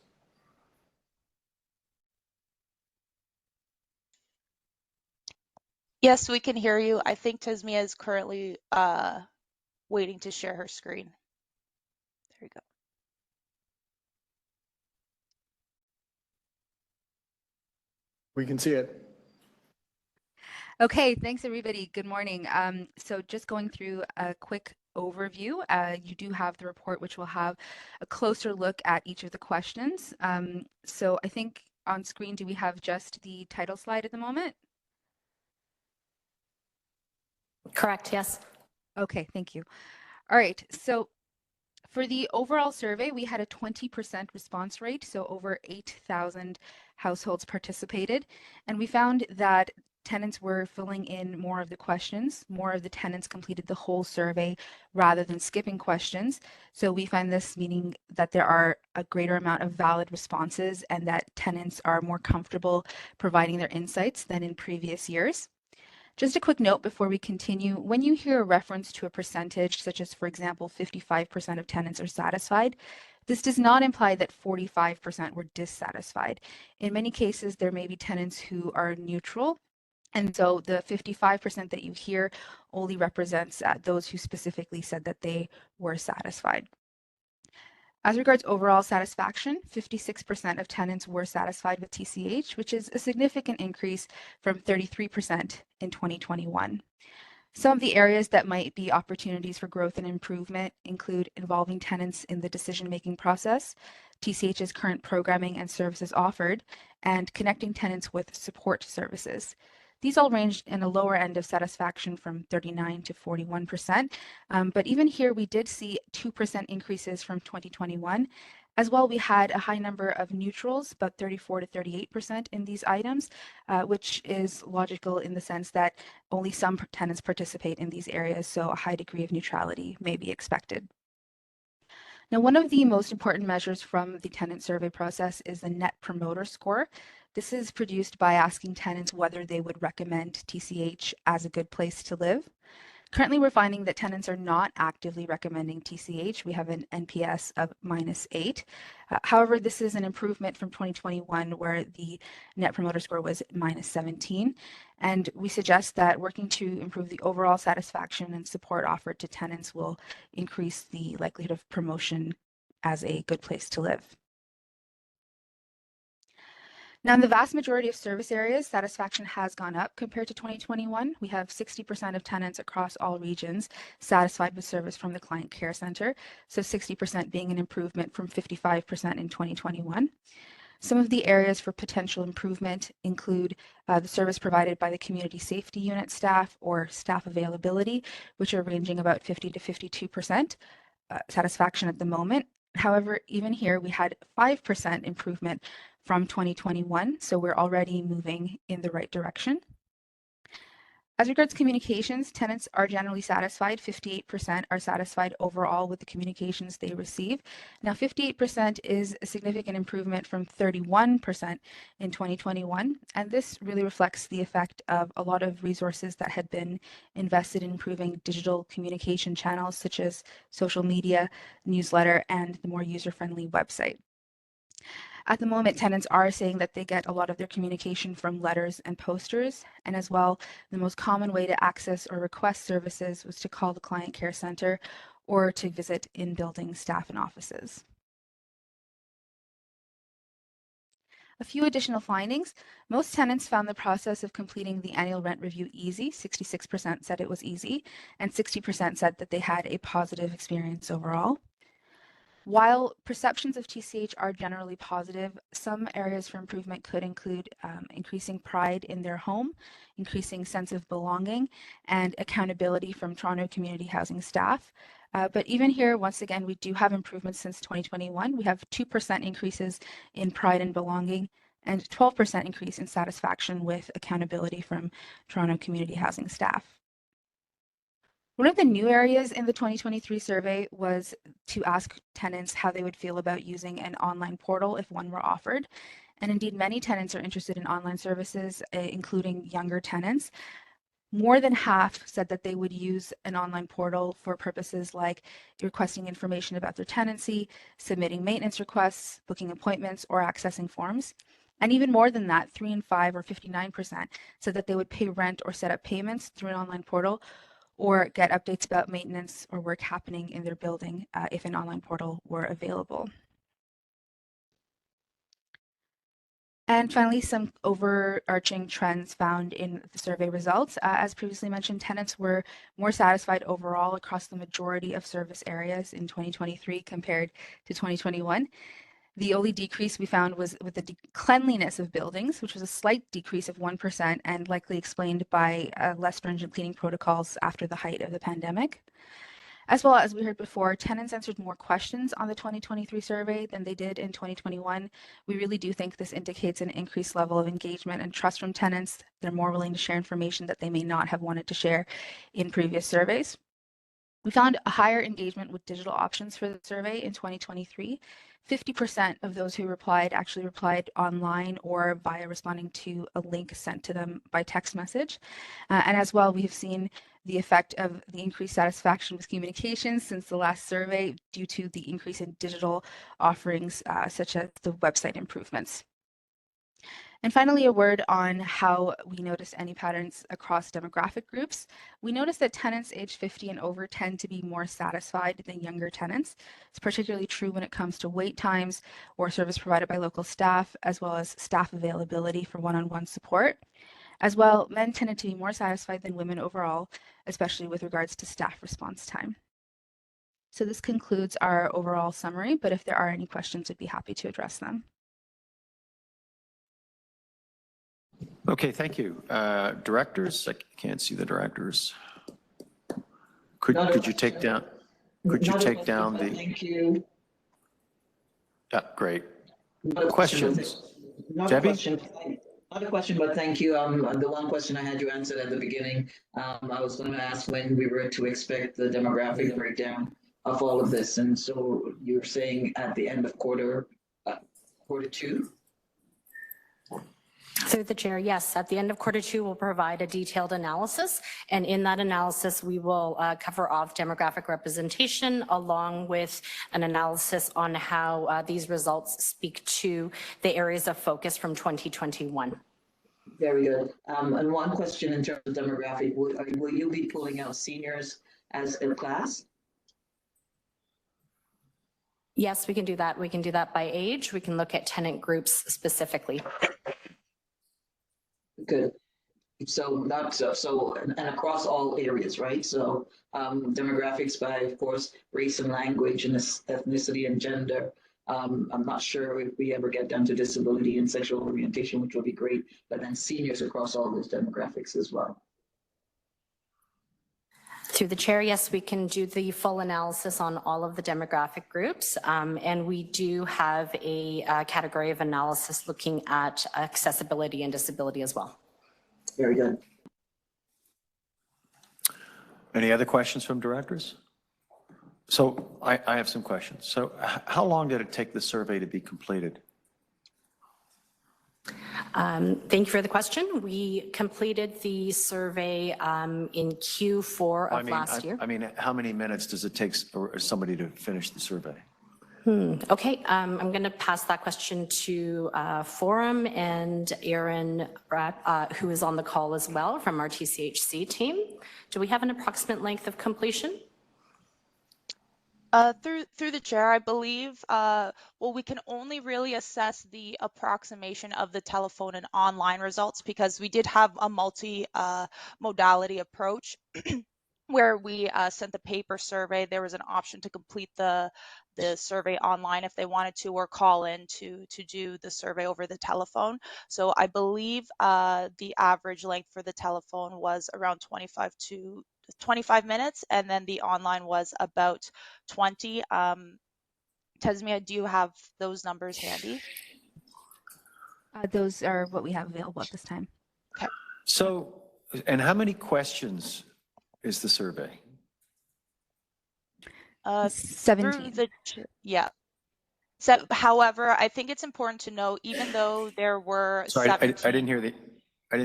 Yes, we can hear you. I think Tasmia is currently waiting to share her screen. There you go. We can see it. Okay, thanks everybody. Good morning. So just going through a quick overview, you do have the report which will have a closer look at each of the questions. So I think on screen, do we have just the title slide at the moment? Correct, yes. Okay, thank you. All right, so for the overall survey, we had a 20% response rate, so over 8,000 households participated, and we found that tenants were filling in more of the questions. More of the tenants completed the whole survey rather than skipping questions. So we find this meaning that there are a greater amount of valid responses and that tenants are more comfortable providing their insights than in previous years. Just a quick note before we continue, when you hear a reference to a percentage, such as, for example, 55% of tenants are satisfied, this does not imply that 45% were dissatisfied. In many cases, there may be tenants who are neutral, and so the 55% that you hear only represents those who specifically said that they were satisfied. As regards overall satisfaction, 56% of tenants were satisfied with TCH, which is a significant increase from 33% in 2021. Some of the areas that might be opportunities for growth and improvement include involving tenants in the decision-making process, TCH's current programming and services offered, and connecting tenants with support services. These all ranged in a lower end of satisfaction from 39 to 41%, but even here we did see 2% increases from 2021. As well, we had a high number of neutrals, about 34 to 38% in these items, which is logical in the sense that only some tenants participate in these areas, so a high degree of neutrality may be expected. Now, one of the most important measures from the tenant survey process is the Net Promoter Score. This is produced by asking tenants whether they would recommend TCH as a good place to live. Currently, we're finding that tenants are not actively recommending TCH. We have an NPS of -8. However, this is an improvement from 2021 where the Net Promoter Score was -17. And we suggest that working to improve the overall satisfaction and support offered to tenants will increase the likelihood of promotion as a good place to live. Now, in the vast majority of service areas, satisfaction has gone up compared to 2021. We have 60% of tenants across all regions satisfied with service from the Client Care Center, so 60% being an improvement from 55% in 2021. Some of the areas for potential improvement include the service provided by the Community Safety Unit staff or staff availability, which are ranging about 50 to 52% satisfaction at the moment. However, even here, we had 5% improvement from 2021, so we're already moving in the right direction. As regards communications, tenants are generally satisfied. 58% are satisfied overall with the communications they receive. Now, 58% is a significant improvement from 31% in 2021, and this really reflects the effect of a lot of resources that had been invested in improving digital communication channels such as social media, newsletter, and the more user-friendly website. At the moment, tenants are saying that they get a lot of their communication from letters and posters, and as well, the most common way to access or request services was to call the client care center or to visit in-building staff and offices. A few additional findings. Most tenants found the process of completing the annual rent review easy. 66% said it was easy, and 60% said that they had a positive experience overall. While perceptions of TCH are generally positive, some areas for improvement could include increasing pride in their home, increasing sense of belonging, and accountability from Toronto Community Housing staff. But even here, once again, we do have improvements since 2021. We have 2% increases in pride and belonging and 12% increase in satisfaction with accountability from Toronto Community Housing staff. One of the new areas in the 2023 survey was to ask tenants how they would feel about using an online portal if one were offered. And indeed, many tenants are interested in online services, including younger tenants. More than half said that they would use an online portal for purposes like requesting information about their tenancy, submitting maintenance requests, booking appointments, or accessing forms. And even more than that, 3 in 5 or 59% said that they would pay rent or set up payments through an online portal or get updates about maintenance or work happening in their building if an online portal were available. And finally, some overarching trends found in the survey results. As previously mentioned, tenants were more satisfied overall across the majority of service areas in 2023 compared to 2021. The only decrease we found was with the cleanliness of buildings, which was a slight decrease of 1% and likely explained by less stringent cleaning protocols after the height of the pandemic. As well as we heard before, tenants answered more questions on the 2023 survey than they did in 2021. We really do think this indicates an increased level of engagement and trust from tenants. They're more willing to share information that they may not have wanted to share in previous surveys. We found a higher engagement with digital options for the survey in 2023. 50% of those who replied actually replied online or via responding to a link sent to them by text message. And as well, we have seen the effect of the increased satisfaction with communications since the last survey due to the increase in digital offerings such as the website improvements. And finally, a word on how we notice any patterns across demographic groups. We notice that tenants aged 50 and over tend to be more satisfied than younger tenants. It's particularly true when it comes to wait times or service provided by local staff, as well as staff availability for one-on-one support. As well, men tended to be more satisfied than women overall, especially with regards to staff response time. So this concludes our overall summary, but if there are any questions, I'd be happy to address them. Okay, thank you. Directors, I can't see the directors. Could you take down, the? Thank you. Yeah, great. Not a Questions? Not Debbie? a question. Not a question, but thank you. The one question I had you answered at the beginning, I was going to ask when we were to expect the demographic breakdown of all of this. And so you're saying at the end of quarter two? Through the chair, yes. At the end of quarter two, we'll provide a detailed analysis. And in that analysis, we will cover off demographic representation along with an analysis on how these results speak to the areas of focus from 2021. Very good. And one question in terms of demographic, will you be pulling out seniors as a class? Yes, we can do that. We can do that by age. We can look at tenant groups specifically. Good. So that's and across all areas, right? So demographics by, of course, race and language and ethnicity and gender. I'm not sure if we ever get down to disability and sexual orientation, which will be great, but then seniors across all those demographics as well. Through the chair, yes, we can do the full analysis on all of the demographic groups. And we do have a category of analysis looking at accessibility and disability as well. Very good. Any other questions from directors? So I have some questions. So how long did it take the survey to be completed? Thank you for the question. We completed the survey in Q4 of last year. I mean, how many minutes does it take somebody to finish the survey? Okay, I'm going to pass that question to Forum and Aaron, who is on the call as well from our TCHC team. Do we have an approximate length of completion? Through the chair, I believe, well, we can only really assess the approximation of the telephone and online results because we did have a multi-modality approach where we sent the paper survey. There was an option to complete the survey online if they wanted to, or call in to do the survey over the telephone. So I believe the average length for the telephone was around 25 minutes, and then the online was about 20. Tesmia, do you have those numbers handy? Those are what we have available at this time. Okay. So, and how many questions is the survey? 17. Yeah. So, however, I think it's important to know, even though there were Sorry, 17, I didn't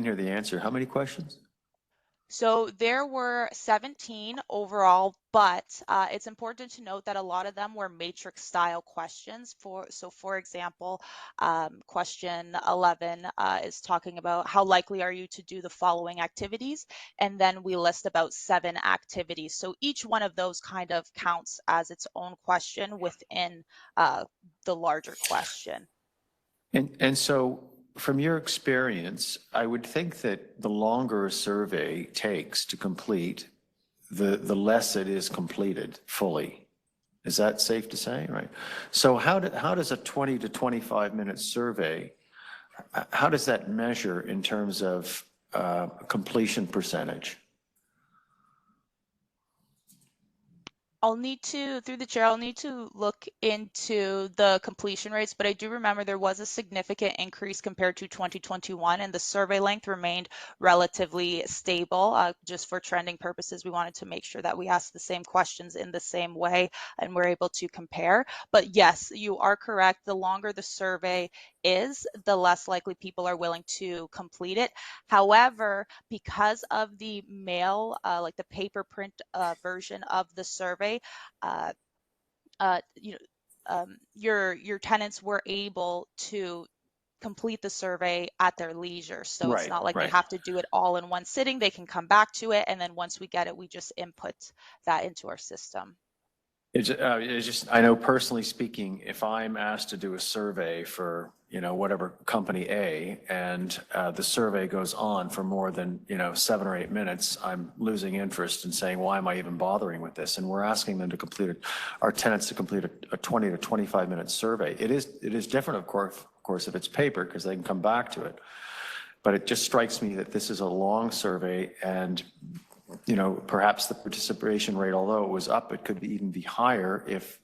hear the answer. How many questions? so there were 17 overall, but it's important to note that a lot of them were matrix style questions. For example, question 11 is talking about how likely are you to do the following activities, and then we list about 7 activities. So each one of those kind of counts as its own question within the larger question. And so, from your experience, I would think that the longer a survey takes to complete, the less it is completed fully. Is that safe to say? Right. So how does a 20 to 25 minute survey, how does that measure in terms of completion percentage? Through the chair, I'll need to look into the completion rates, but I do remember there was a significant increase compared to 2021, and the survey length remained relatively stable. Just for trending purposes, we wanted to make sure that we asked the same questions in the same way and we're able to compare. But yes, you are correct. The longer the survey is, the less likely people are willing to complete it. However, because of the mail, like the paper print version of the survey, your tenants were able to complete the survey at their leisure. So it's not like they have to do it all in one sitting. They can come back to it, and then once we get it, we just input that into our system. It's just, I know personally speaking, if I'm asked to do a survey for, whatever company A, and the survey goes on for more than, 7 or 8 minutes, I'm losing interest and saying, why am I even bothering with this? And we're asking them to complete it, our tenants to complete a 20 to 25 minute survey. It is different, of course, if it's paper, because they can come back to it. But it just strikes me that this is a long survey, and perhaps the participation rate, although it was up, it could even be higher if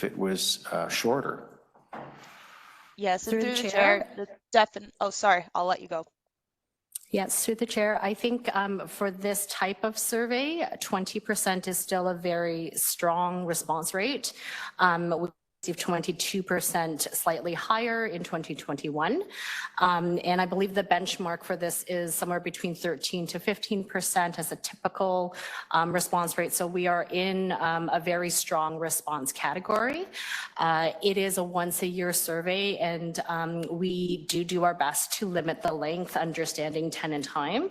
it was shorter. Yes, and through the chair, oh, sorry, I'll let you go. Yes, through the chair, I think for this type of survey, 20% is still a very strong response rate. We received 22%, slightly higher in 2021. And I believe the benchmark for this is somewhere between 13 to 15% as a typical response rate. So we are in a very strong response category. It is a once a year survey, and we do our best to limit the length, understanding tenant time.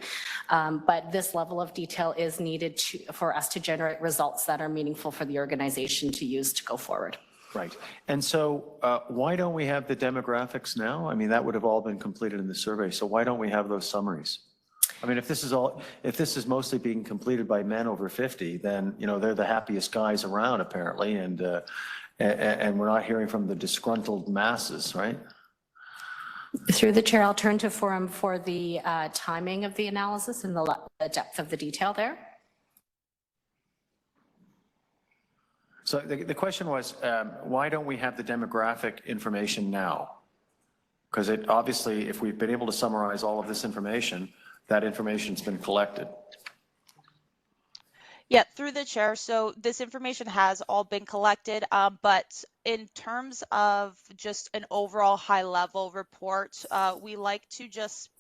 But this level of detail is needed for us to generate results that are meaningful for the organization to use to go forward. Right. And so why don't we have the demographics now? I mean, that would have all been completed in the survey. So why don't we have those summaries? I mean, if this is mostly being completed by men over 50, then, they're the happiest guys around apparently. And we're not hearing from the disgruntled masses, right? Through the chair, I'll turn to Forum for the timing of the analysis and the depth of the detail there. So the question was, why don't we have the demographic information now? Because obviously, if we've been able to summarize all of this information, that information's been collected. Yeah, through the chair. So this information has all been collected, but in terms of just an overall high level report, we like to just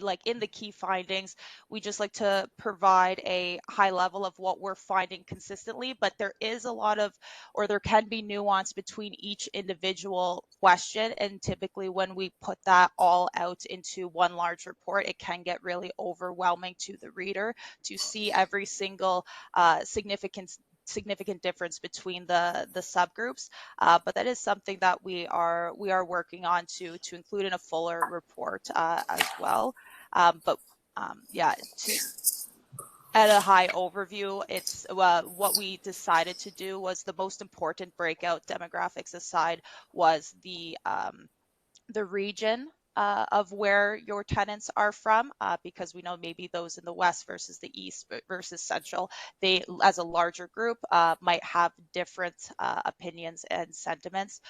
like in the key findings, we just like to provide a high level of what we're finding consistently, but there is a lot of, or there can be nuance between each individual question. And typically when we put that all out into one large report, it can get really overwhelming to the reader to see every single significant difference between the subgroups, but that is something that we are working on to include in a fuller report as well. Yeah, at a high overview, it's what we decided to do was the most important breakout demographics aside was the region of where your tenants are from, because we know maybe those in the west versus the east versus central, they as a larger group might have different opinions and sentiments.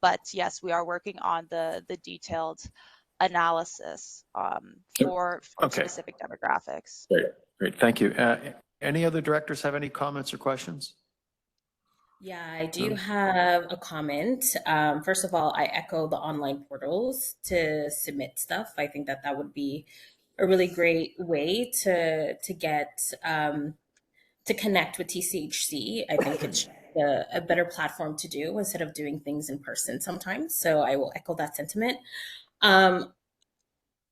But yes, we are working on the detailed analysis for Okay. specific demographics. Great. Thank you. Any other directors have any comments or questions? Yeah, I do have a comment. First of all, I echo the online portals to submit stuff. I think that would be a really great way to get to connect with TCHC. I think it's a better platform to do instead of doing things in person sometimes. So I will echo that sentiment.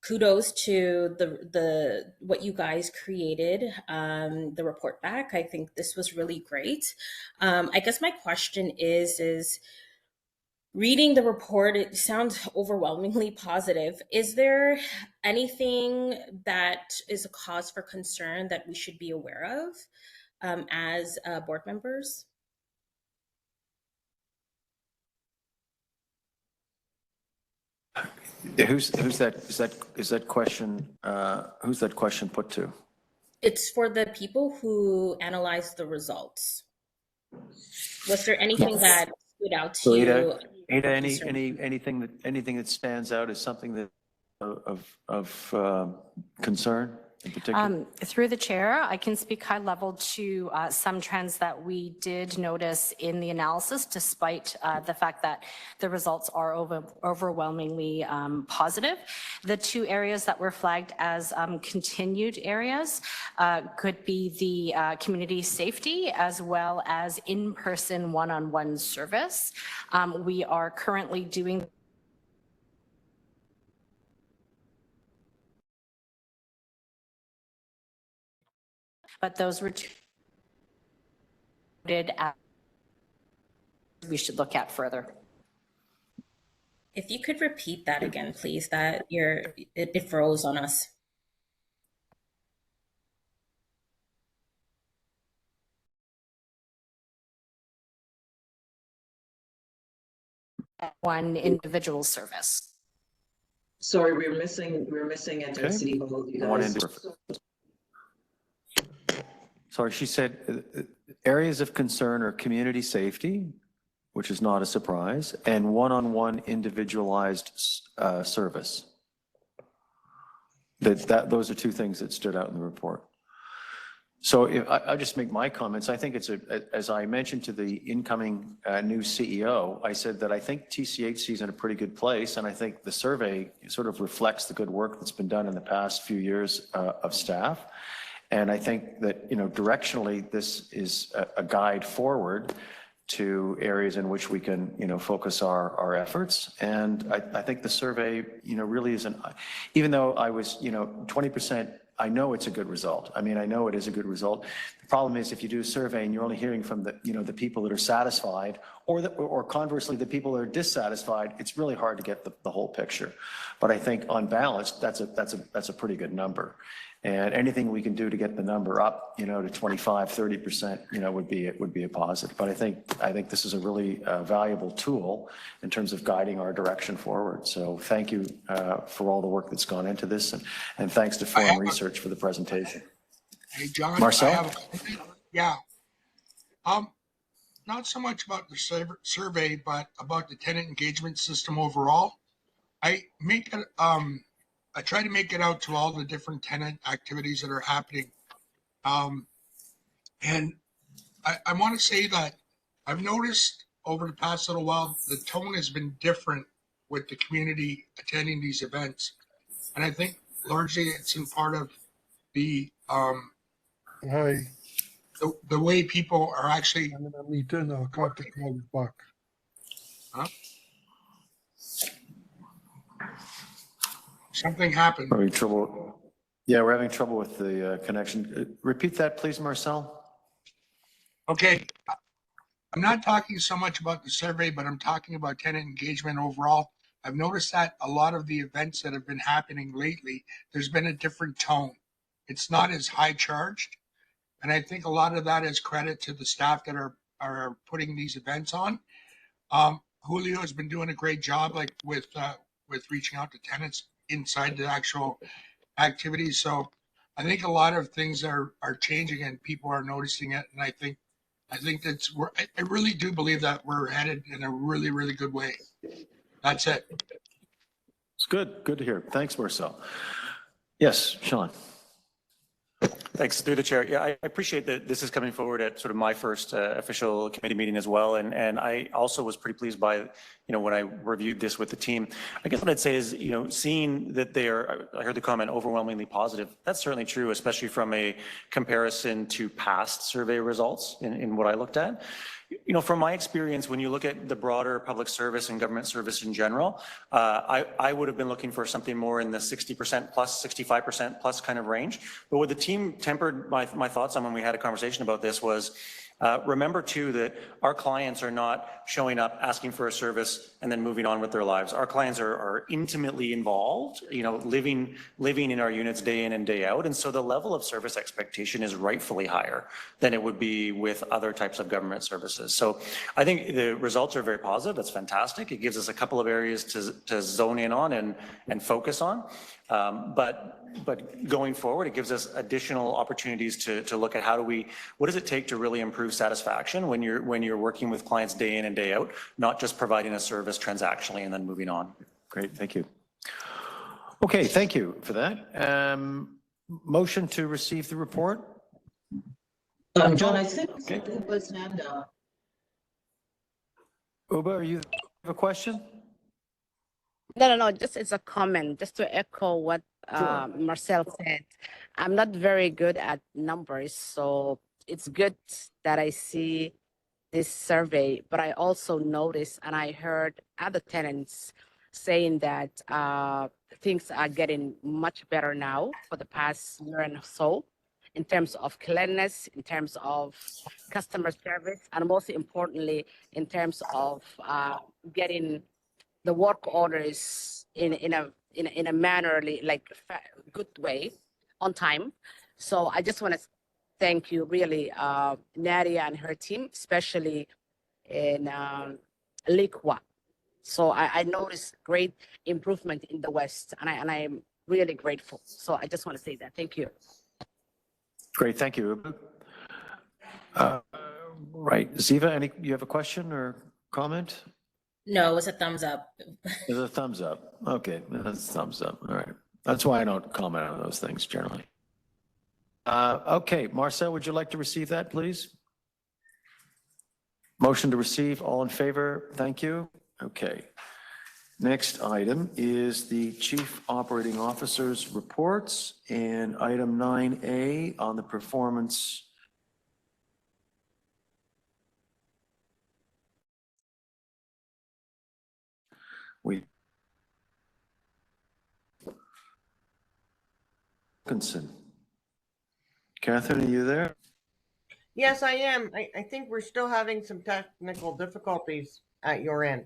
Kudos to the what you guys created, the report back. I think this was really great. I guess my question is reading the report, it sounds overwhelmingly positive. Is there anything that is a cause for concern that we should be aware of as board members? Who's that question put to? It's for the people who analyzed the results. Was there anything that stood out to you? Ada, anything that stands out as something that of concern in particular? Through the chair, I can speak high level to some trends that we did notice in the analysis, despite the fact that the results are overwhelmingly positive. The two areas that were flagged as continued areas could be the community safety as well as in-person one-on-one service. We are currently doing but those were noted as we should look at further. If you could repeat that again, please, that it froze on us. One individual service. Sorry, we're missing it at City Hall. You guys. Sorry, she said areas of concern are community safety, which is not a surprise, and one-on-one individualized service. Those are two things that stood out in the report. So I'll just make my comments. I think as I mentioned to the incoming new CEO, I said that I think TCHC is in a pretty good place, and I think the survey sort of reflects the good work that's been done in the past few years of staff. And I think that, directionally, this is a guide forward to areas in which we can, focus our efforts. And I think the survey, really isn't, even though I was, 20%, I know it's a good result. I mean, I know it is a good result. The problem is if you do a survey and you're only hearing from the people that are satisfied, or conversely, the people that are dissatisfied, it's really hard to get the whole picture. But I think on balance, that's a pretty good number. And anything we can do to get the number up, to 25, 30%, would be a positive. But I think this is a really valuable tool in terms of guiding our direction forward. So thank you for all the work that's gone into this, and thanks to Forum Research for the presentation. Hey, John. Marcel? Yeah. Not so much about the survey, but about the tenant engagement system overall. I try to make it out to all the different tenant activities that are happening. And I want to say that I've noticed over the past little while, the tone has been different with the community attending these events. And I think largely it's in part of the the way people are actually. I'm gonna meet in. I'll call you back. Huh? Something happened. Having trouble. Yeah, we're having trouble with the connection. Repeat that, please, Marcel. Okay. I'm not talking so much about the survey, but I'm talking about tenant engagement overall. I've noticed that a lot of the events that have been happening lately, there's been a different tone. It's not as high charged. And I think a lot of that is credit to the staff that are putting these events on. Julio has been doing a great job, like with reaching out to tenants inside the actual activities. So I think a lot of things are changing and people are noticing it. And I think I really do believe that we're headed in a really, really good way. That's it. It's good. Good to hear. Thanks, Marcel. Yes, Sean. Thanks, through the chair. Yeah, I appreciate that this is coming forward at sort of my first official committee meeting as well. And I also was pretty pleased by, when I reviewed this with the team. I guess what I'd say is, seeing that I heard the comment overwhelmingly positive. That's certainly true, especially from a comparison to past survey results in what I looked at. From my experience, when you look at the broader public service and government service in general, I would have been looking for something more in the 60% plus, 65% plus kind of range. But what the team tempered my thoughts on when we had a conversation about this was, remember too that our clients are not showing up, asking for a service, and then moving on with their lives. Our clients are intimately involved, living in our units day in and day out. And so the level of service expectation is rightfully higher than it would be with other types of government services. So I think the results are very positive. That's fantastic. It gives us a couple of areas to zone in on and focus on. But going forward, it gives us additional opportunities to look at what does it take to really improve satisfaction when you're working with clients day in and day out, not just providing a service transactionally and then moving on. Great, thank you. Okay, thank you for that. Motion to receive the report? John, I think Okay. Uber's hand up. Uba, you have a question? No, just as a comment, just to echo what Marcel said. I'm not very good at numbers, so it's good that I see this survey, but I also noticed and I heard other tenants saying that things are getting much better now for the past year and so in terms of cleanliness, in terms of customer service, and most importantly, in terms of getting the work orders in a mannerly, good way, on time. So I just want to thank you, really, Nadia and her team, especially in Liqua. So I noticed great improvement in the West, and I'm really grateful. So I just want to say that. Thank you. Great, thank you. Right, Ziva, you have a question or comment? No, it was a thumbs up. It's a thumbs up. Okay, that's a thumbs up. All right. That's why I don't comment on those things generally. Okay, Marcel, would you like to receive that, please? Motion to receive, all in favor? Thank you. Okay. Next item is the Chief Operating Officer's reports, and item 9A on the performance. Catherine, are you there? Yes, I am. I think we're still having some technical difficulties at your end.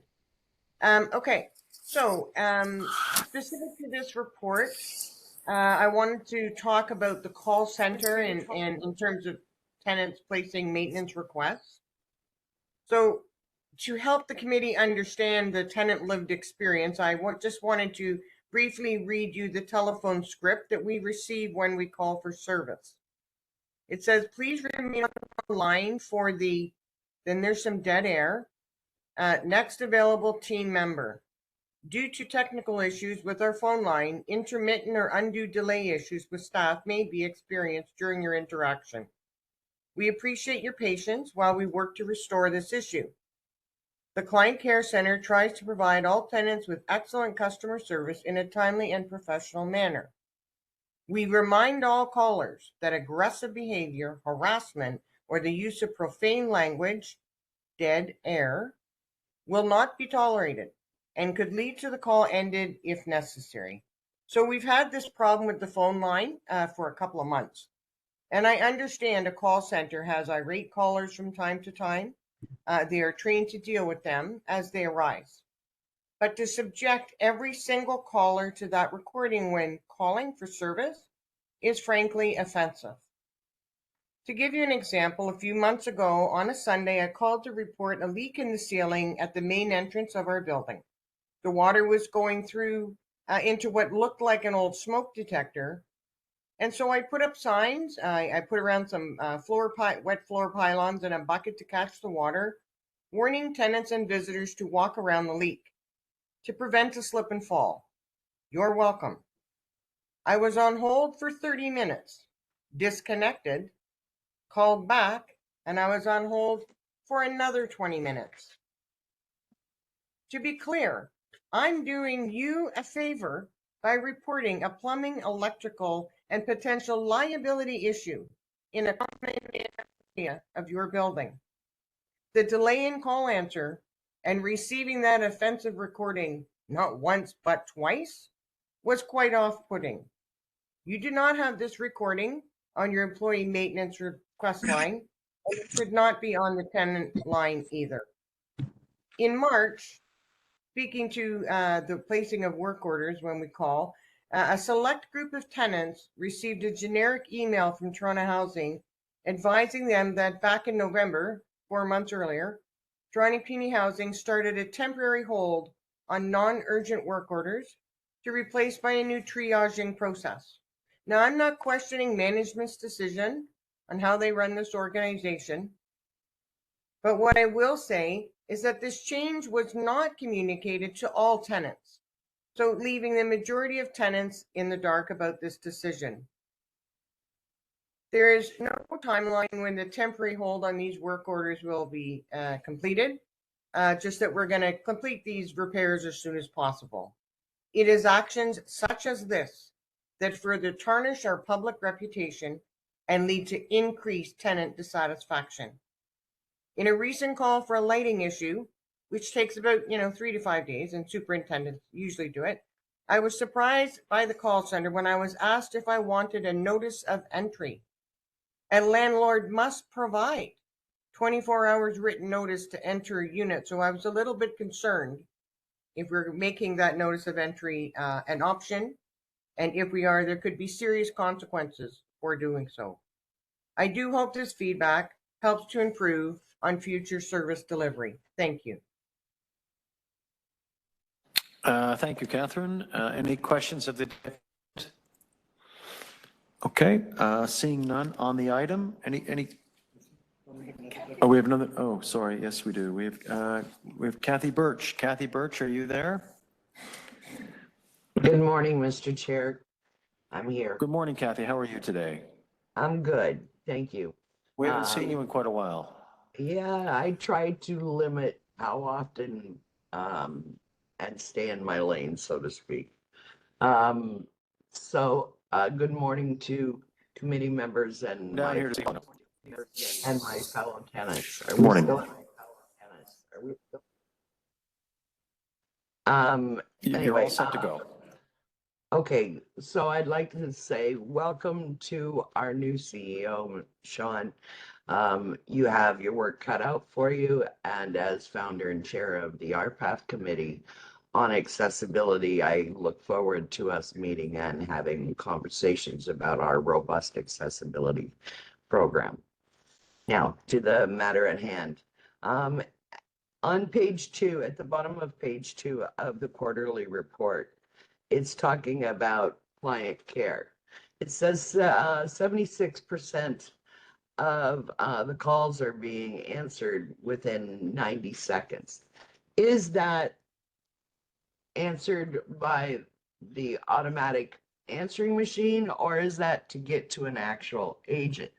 Okay, so specific to this report, I wanted to talk about the call center and in terms of tenants placing maintenance requests. So to help the committee understand the tenant lived experience, I just wanted to briefly read you the telephone script that we receive when we call for service. It says, please remain on the line for then there's some dead air. Next available team member. Due to technical issues with our phone line, intermittent or undue delay issues with staff may be experienced during your interaction. We appreciate your patience while we work to restore this issue. The Client Care Center tries to provide all tenants with excellent customer service in a timely and professional manner. We remind all callers that aggressive behavior, harassment, or the use of profane language, dead air, will not be tolerated and could lead to the call ended if necessary. So we've had this problem with the phone line for a couple of months. And I understand a call center has irate callers from time to time. They are trained to deal with them as they arise. But to subject every single caller to that recording when calling for service is frankly offensive. To give you an example, a few months ago on a Sunday, I called to report a leak in the ceiling at the main entrance of our building. The water was going through into what looked like an old smoke detector. And so I put up signs. I put around some wet floor pylons and a bucket to catch the water, warning tenants and visitors to walk around the leak to prevent a slip and fall. You're welcome. I was on hold for 30 minutes, disconnected, called back, and I was on hold for another 20 minutes. To be clear, I'm doing you a favor by reporting a plumbing, electrical, and potential liability issue in a common area of your building. The delay in call answer and receiving that offensive recording not once but twice was quite off-putting. You do not have this recording on your employee maintenance request line, and it should not be on the tenant line either. In March, speaking to the placing of work orders when we call, a select group of tenants received a generic email from Toronto Housing advising them that back in November, 4 months earlier, Toronto Community Housing started a temporary hold on non-urgent work orders to replace by a new triaging process. Now, I'm not questioning management's decision on how they run this organization, but what I will say is that this change was not communicated to all tenants, so leaving the majority of tenants in the dark about this decision. There is no timeline when the temporary hold on these work orders will be completed, just that we're going to complete these repairs as soon as possible. It is actions such as this that further tarnish our public reputation and lead to increased tenant dissatisfaction. In a recent call for a lighting issue, which takes about 3 to 5 days, and superintendents usually do it, I was surprised by the call center when I was asked if I wanted a notice of entry. A landlord must provide 24 hours written notice to enter a unit, so I was a little bit concerned if we're making that notice of entry an option, and if we are, there could be serious consequences for doing so. I do hope this feedback helps to improve on future service delivery. Thank you. Thank you, Catherine. Any questions of the? Okay, seeing none on the item. Any? Oh, we have another. Oh, sorry. Yes, we do. We have Kathy Birch. Kathy Birch, are you there? Good morning, Mr. Chair. I'm here. Good morning, Kathy. How are you today? I'm good. Thank you. We haven't seen you in quite a while. Yeah, I try to limit how often and stay in my lane, so to speak. Good morning to committee members and Down here and my fellow tenants. Good morning. You're Anyway, all set to go. Okay, so I'd like to say welcome to our new CEO, Sean. You have your work cut out for you, and as founder and chair of the RPATH Committee on Accessibility, I look forward to us meeting and having conversations about our robust accessibility program. Now, to the matter at hand. On page 2, at the bottom of page 2 of the quarterly report, it's talking about client care. It says 76% of the calls are being answered within 90 seconds. Is that answered by the automatic answering machine, or is that to get to an actual agent?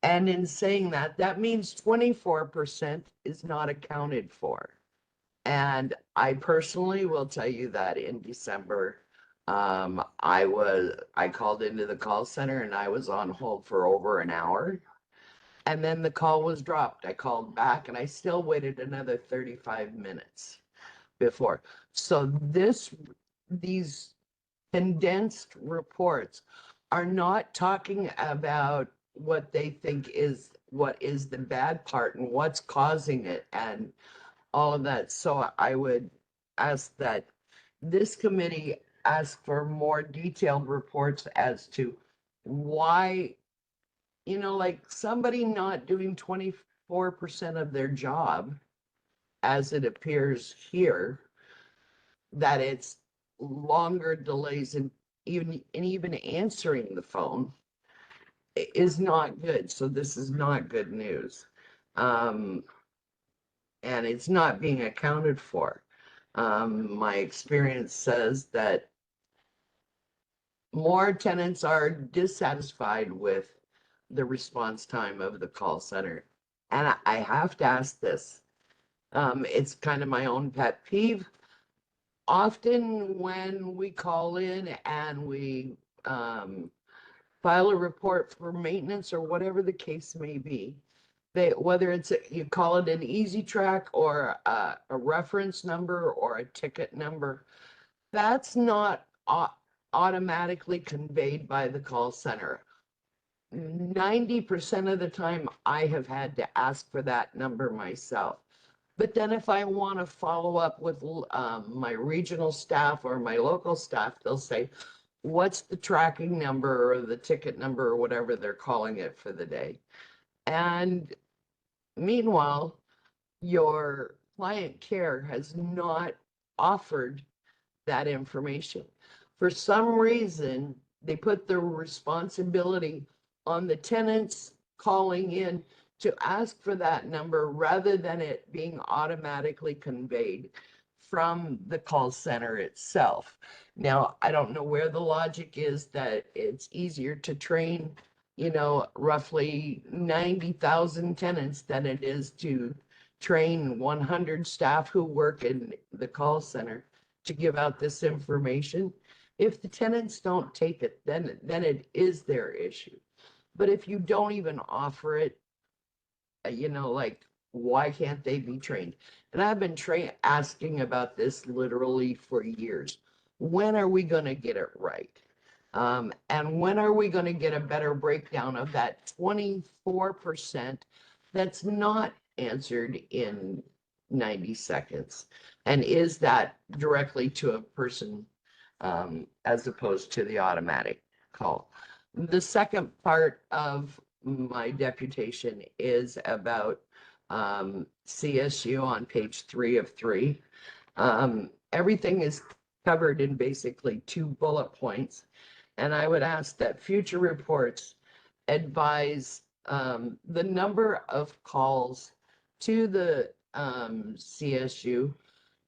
And in saying that, that means 24% is not accounted for. And I personally will tell you that in December, I called into the call center and I was on hold for over an hour. And then the call was dropped. I called back and I still waited another 35 minutes before. So these condensed reports are not talking about what they think is what is the bad part and what's causing it and all of that. So I would ask that this committee ask for more detailed reports as to why, like somebody not doing 24% of their job, as it appears here, that it's longer delays in even answering the phone is not good. So this is not good news. And it's not being accounted for. My experience says that more tenants are dissatisfied with the response time of the call center. And I have to ask this. It's kind of my own pet peeve. Often when we call in and we file a report for maintenance or whatever the case may be, whether it's you call it an easy track or a reference number or a ticket number, that's not automatically conveyed by the call center. 90% of the time I have had to ask for that number myself. But then if I want to follow up with my regional staff or my local staff, they'll say, what's the tracking number or the ticket number or whatever they're calling it for the day. And meanwhile, your client care has not offered that information. For some reason, they put the responsibility on the tenants calling in to ask for that number rather than it being automatically conveyed from the call center itself. Now, I don't know where the logic is that it's easier to train, roughly 90,000 tenants than it is to train 100 staff who work in the call center to give out this information. If the tenants don't take it, then it is their issue. But if you don't even offer it, like, why can't they be trained? And I've been asking about this literally for years. When are we going to get it right? And when are we going to get a better breakdown of that 24% that's not answered in 90 seconds? And is that directly to a person as opposed to the automatic call? The second part of my deputation is about CSU on page 3 of 3. Everything is covered in basically 2 bullet points. And I would ask that future reports advise the number of calls to the CSU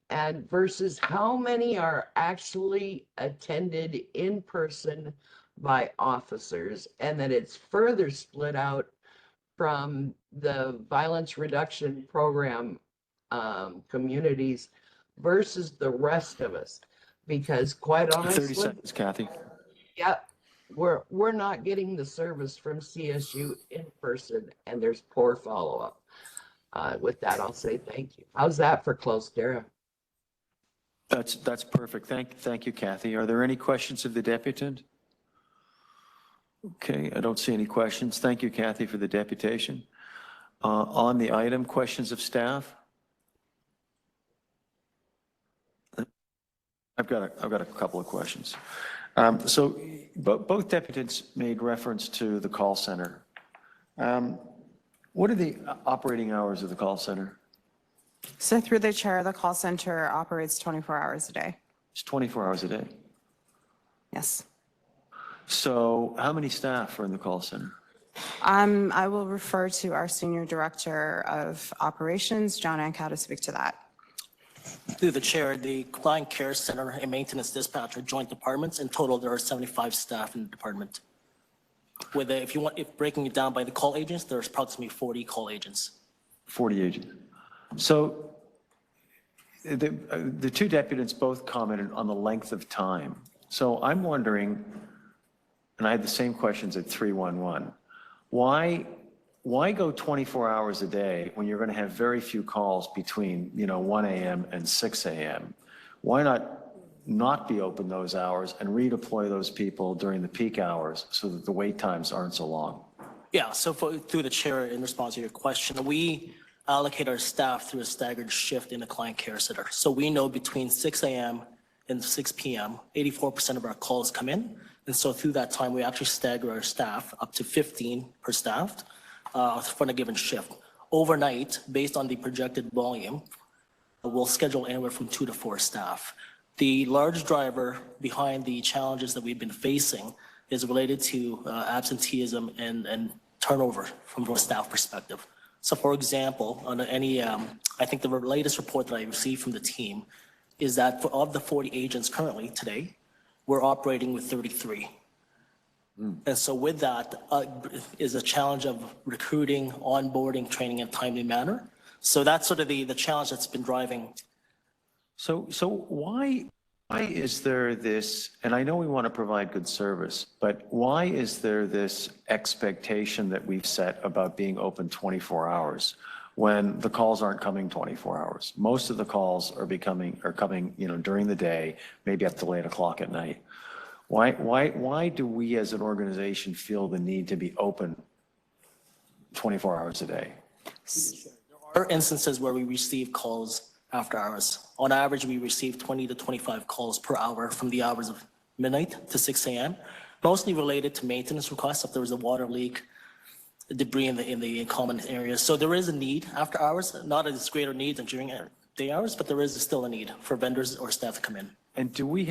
and versus how many are actually attended in person by officers, and that it's further split out from the violence reduction program communities versus the rest of us. Because quite honestly, 30 seconds, Kathy. Yep, we're not getting the service from CSU in person, and there's poor follow-up. With that, I'll say thank you. How's that for close, Dara? That's perfect. Thank you, Kathy. Are there any questions of the deputant? Okay, I don't see any questions. Thank you, Kathy, for the deputation. On the item, questions of staff? I've got a couple of questions. So both deputants made reference to the call center. What are the operating hours of the call center? So through the chair, the call center operates 24 hours a day. It's 24 hours a day. Yes. So how many staff are in the call center? I will refer to our Senior Director of Operations, John Ankow, to speak to that. Through the chair, the Client Care Center and Maintenance Dispatch are joint departments. In total, there are 75 staff in the department. If breaking it down by the call agents, there's approximately 40 call agents. 40 agents. So the two deputies both commented on the length of time. So I'm wondering, and I had the same questions at 311, why go 24 hours a day when you're going to have very few calls between, 1 a.m. and 6 a.m.? Why not be open those hours and redeploy those people during the peak hours so that the wait times aren't so long? Yeah, so through the chair, in response to your question, we allocate our staff through a staggered shift in the client care center. So we know between 6 a.m. and 6 p.m., 84% of our calls come in. And so through that time, we actually stagger our staff up to 15 per staff for a given shift. Overnight, based on the projected volume, we'll schedule anywhere from 2 to 4 staff. The large driver behind the challenges that we've been facing is related to absenteeism and turnover from a staff perspective. So for example, on I think the latest report that I received from the team is that of the 40 agents currently today, we're operating with 33. And so with that is a challenge of recruiting, onboarding, training in a timely manner. So that's sort of the challenge that's been driving. So why is there this, and I know we want to provide good service, but why is there this expectation that we've set about being open 24 hours when the calls aren't coming 24 hours? Most of the calls are coming, during the day, maybe up to 8 o'clock at night. Why do we as an organization feel the need to be open 24 hours a day? There are instances where we receive calls after hours. On average, we receive 20 to 25 calls per hour from the hours of midnight to 6 a.m., mostly related to maintenance requests if there was a water leak, debris in the common areas. So there is a need after hours, not as greater need than during day hours, but there is still a need for vendors or staff to come in. And do we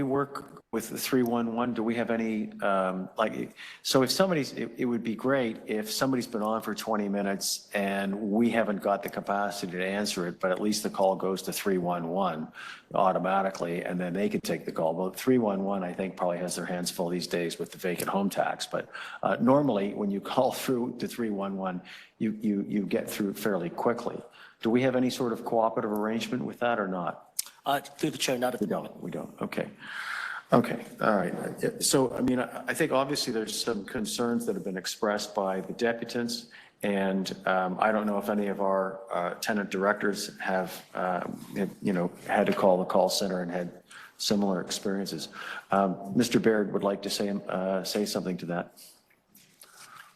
work with the 311? Do we have any, so if it would be great if somebody's been on for 20 minutes and we haven't got the capacity to answer it, but at least the call goes to 311 automatically and then they can take the call. Well, 311, I think, probably has their hands full these days with the vacant home tax. But normally when you call through to 311, you get through fairly quickly. Do we have any sort of cooperative arrangement with that or not? Through the chair, not at the moment. We don't. Okay. Okay. All right. So, I think obviously there's some concerns that have been expressed by the deputants, and I don't know if any of our tenant directors have, had to call the call center and had similar experiences. Mr. Baird would like to say something to that.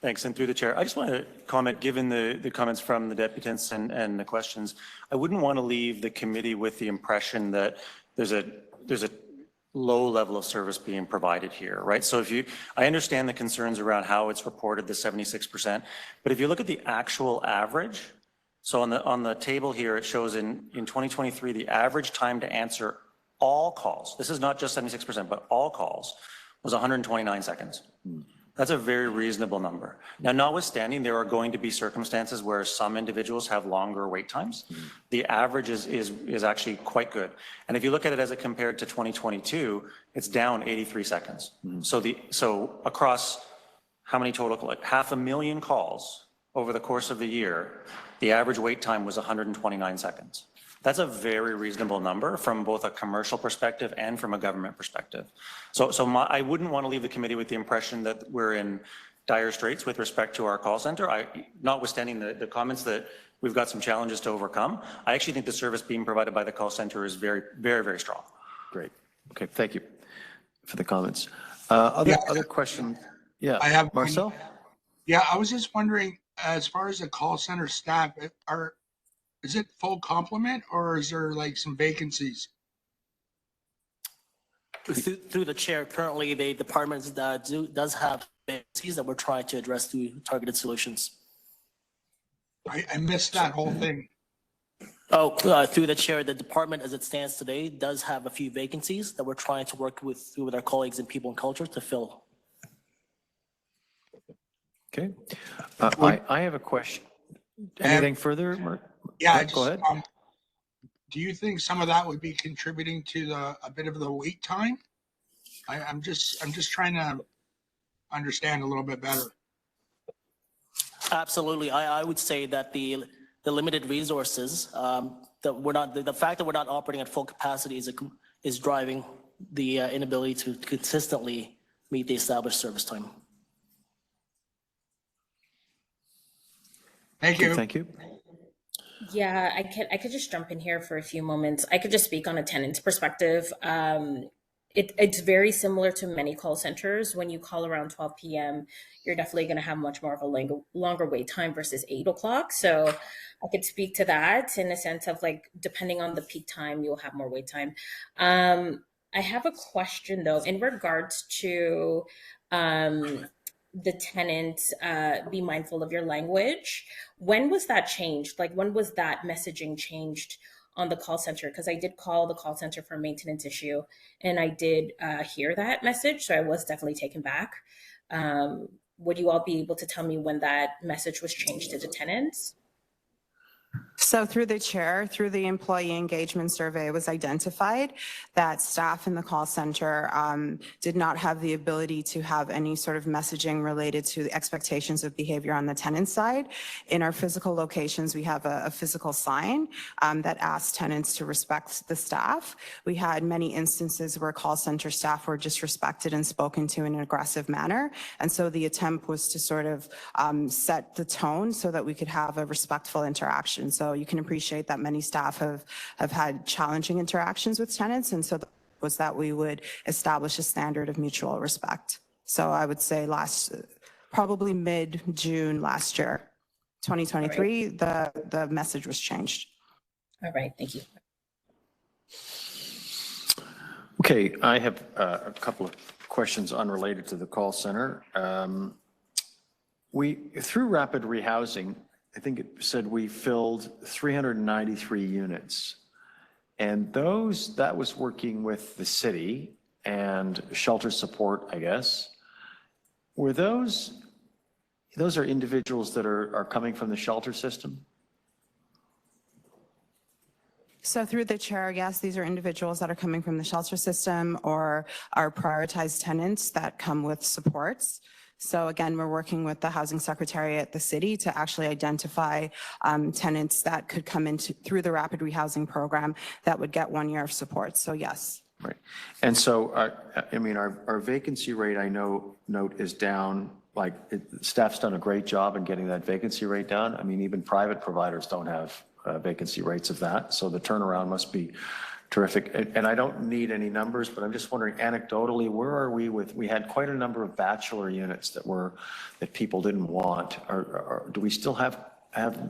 Thanks, and through the chair, I just want to comment, given the comments from the deputants and the questions, I wouldn't want to leave the committee with the impression that there's a low level of service being provided here, right? So I understand the concerns around how it's reported, the 76%, but if you look at the actual average, so on the table here, it shows in 2023, the average time to answer all calls, this is not just 76%, but all calls, was 129 seconds. That's a very reasonable number. Now, notwithstanding, there are going to be circumstances where some individuals have longer wait times. The average is actually quite good. And if you look at it as it compared to 2022, it's down 83 seconds. So across how many total, like 500,000 calls over the course of the year, the average wait time was 129 seconds. That's a very reasonable number from both a commercial perspective and from a government perspective. So I wouldn't want to leave the committee with the impression that we're in dire straits with respect to our call center. Notwithstanding the comments that we've got some challenges to overcome, I actually think the service being provided by the call center is very, very, very strong. Great. Okay, thank you for the comments. Other question? Yeah, I have Marcel? Yeah, I was just wondering, as far as the call center staff, is it full complement or is there like some vacancies? Through the chair, currently the department does have vacancies that we're trying to address through targeted solutions. I missed that whole thing. Through the chair, the department as it stands today does have a few vacancies that we're trying to work with our colleagues in people and culture to fill. Okay. I have a question. Anything further, Mark? Yeah, go ahead. Do you think some of that would be contributing to a bit of the wait time? I'm just trying to understand a little bit better. Absolutely. I would say that the limited resources, that we're not, the fact that we're not operating at full capacity is driving the inability to consistently meet the established service time. Thank you. Thank you. Yeah, I could just jump in here for a few moments. I could just speak on a tenant's perspective. It's very similar to many call centers. When you call around 12 p.m., you're definitely going to have much more of a longer wait time versus 8 o'clock. So I could speak to that in a sense of like, depending on the peak time, you'll have more wait time. I have a question though, in regards to the tenant, be mindful of your language. When was that changed? Like, when was that messaging changed on the call center? Because I did call the call center for a maintenance issue and I did hear that message. So I was definitely taken back. Would you all be able to tell me when that message was changed to the tenants? So through the chair, through the employee engagement survey, it was identified that staff in the call center did not have the ability to have any sort of messaging related to the expectations of behavior on the tenant side. In our physical locations, we have a physical sign that asks tenants to respect the staff. We had many instances where call center staff were disrespected and spoken to in an aggressive manner. And so the attempt was to sort of set the tone so that we could have a respectful interaction. So you can appreciate that many staff have had challenging interactions with tenants. And so was that we would establish a standard of mutual respect. So I would say probably mid-June last year, 2023, the message was changed. All right, thank you. Okay, I have a couple of questions unrelated to the call center. Through rapid rehousing, I think it said we filled 393 units. And that was working with the city and shelter support, I guess. Were those are individuals that are coming from the shelter system? So through the chair, yes, these are individuals that are coming from the shelter system or are prioritized tenants that come with supports. So again, we're working with the Housing Secretary at the city to actually identify tenants that could come into through the rapid rehousing program that would get 1 year of support. So yes. Right. And so, I mean, our vacancy rate, I note is down. Like staff's done a great job in getting that vacancy rate down. I mean, even private providers don't have vacancy rates of that. So the turnaround must be terrific. And I don't need any numbers, but I'm just wondering anecdotally, where are we we had quite a number of bachelor units that people didn't want. Do we still have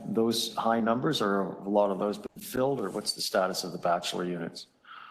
those high numbers, or a lot of those been filled, or what's the status of the bachelor units?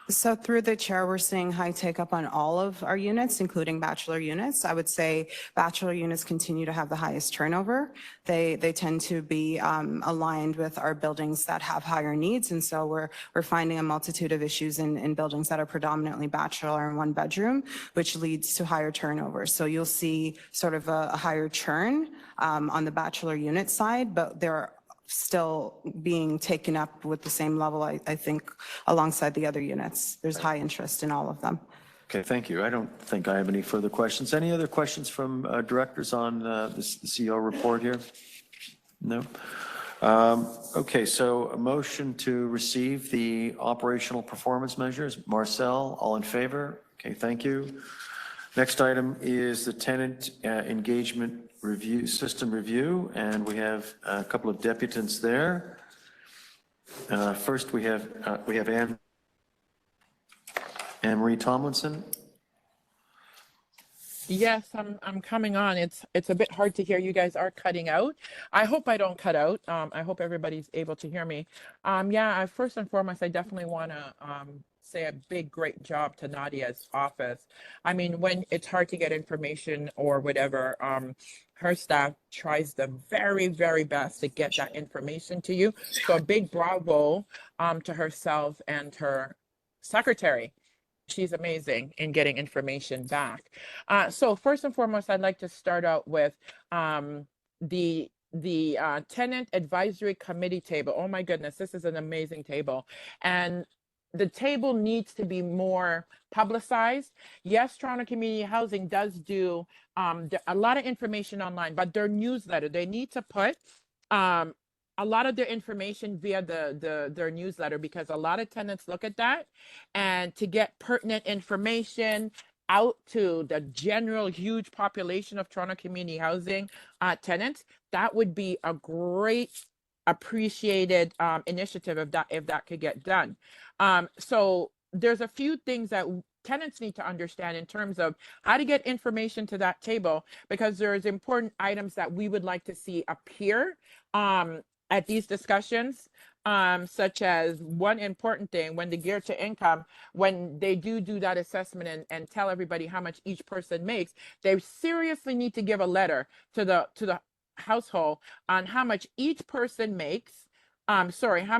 So through the chair, we're seeing high take up on all of our units, including bachelor units. I would say bachelor units continue to have the highest turnover. They tend to be aligned with our buildings that have higher needs. And so we're finding a multitude of issues in buildings that are predominantly bachelor and 1 bedroom, which leads to higher turnover. So you'll see sort of a higher churn on the bachelor unit side, but there are still being taken up with the same level, I think, alongside the other units. There's high interest in all of them. Okay, thank you. I don't think I have any further questions. Any other questions from directors on the CEO report here? No? Okay, so a motion to receive the operational performance measures. Marcel, all in favor? Okay, thank you. Next item is the tenant engagement system review, and we have a couple of deputants there. First, we have Anne-Marie Tomlinson. Yes, I'm coming on. It's a bit hard to hear. You guys are cutting out. I hope I don't cut out. I hope everybody's able to hear me. First and foremost, I definitely want to say a big, great job to Nadia's office. I mean, when it's hard to get information or whatever, her staff tries the very, very best to get that information to you. So a big bravo to herself and her secretary. She's amazing in getting information back. So first and foremost, I'd like to start out with the Tenant Advisory Committee table. Oh my goodness, this is an amazing table. And the table needs to be more publicized. Yes, Toronto Community Housing does do a lot of information online, but their newsletter, they need to put a lot of their information via their newsletter, because a lot of tenants look at that, and to get pertinent information out to the general huge population of Toronto Community Housing tenants, that would be a great appreciated initiative if that could get done. So there's a few things that tenants need to understand in terms of how to get information to that table, because there's important items that we would like to see appear at these discussions, such as one important thing, when the gear to income, when they do that assessment and tell everybody how much each person makes, they seriously need to give a letter to the household on how much each person makes. How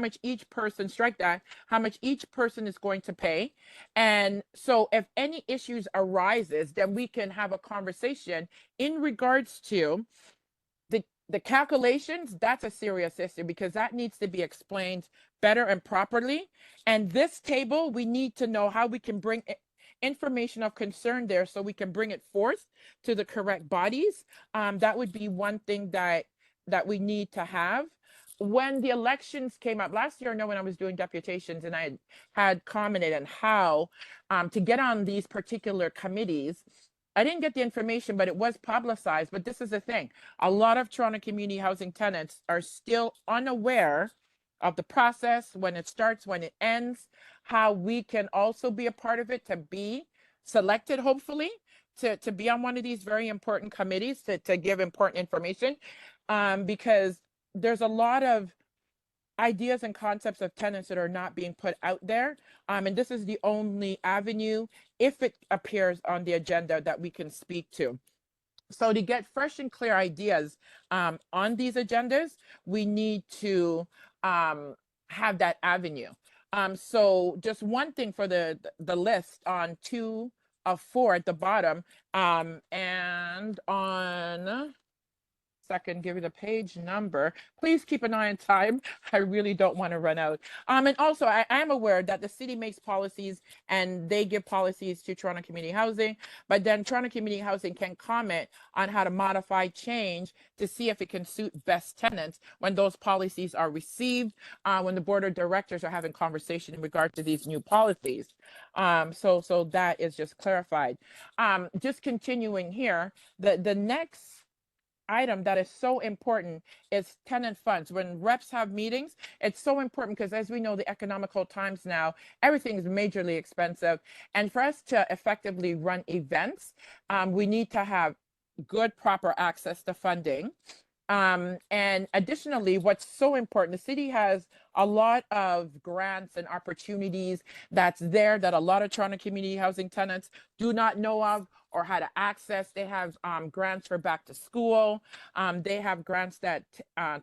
much each person, strike that, how much each person is going to pay. And so if any issues arises, then we can have a conversation in regards to the calculations. That's a serious issue, because that needs to be explained better and properly. And this table, we need to know how we can bring information of concern there so we can bring it forth to the correct bodies. That would be one thing that we need to have. When the elections came up last year, I know when I was doing deputations, and I had commented on how to get on these particular committees, I didn't get the information, but it was publicized. But this is the thing. A lot of Toronto Community Housing tenants are still unaware of the process, when it starts, when it ends, how we can also be a part of it, to be selected, hopefully, to be on one of these very important committees, to give important information, because there's a lot of ideas and concepts of tenants that are not being put out there. And this is the only avenue, if it appears on the agenda, that we can speak to. So to get fresh and clear ideas on these agendas, we need to have that avenue. So just one thing for the list on 2 of 4 at the bottom, and on second, give you the page number. Please keep an eye on time. I really don't want to run out. And also, I am aware that the city makes policies and they give policies to Toronto Community Housing, but then Toronto Community Housing can comment on how to modify, change to see if it can suit best tenants when those policies are received, when the board of directors are having conversation in regard to these new policies. So that is just clarified. Just continuing here, the next item that is so important is tenant funds. When reps have meetings, it's so important, because as we know, the economical times now, everything is majorly expensive. And for us to effectively run events, we need to have good, proper access to funding. And additionally, what's so important, the city has a lot of grants and opportunities that's there that a lot of Toronto Community Housing tenants do not know of or how to access. They have grants for back to school. They have grants that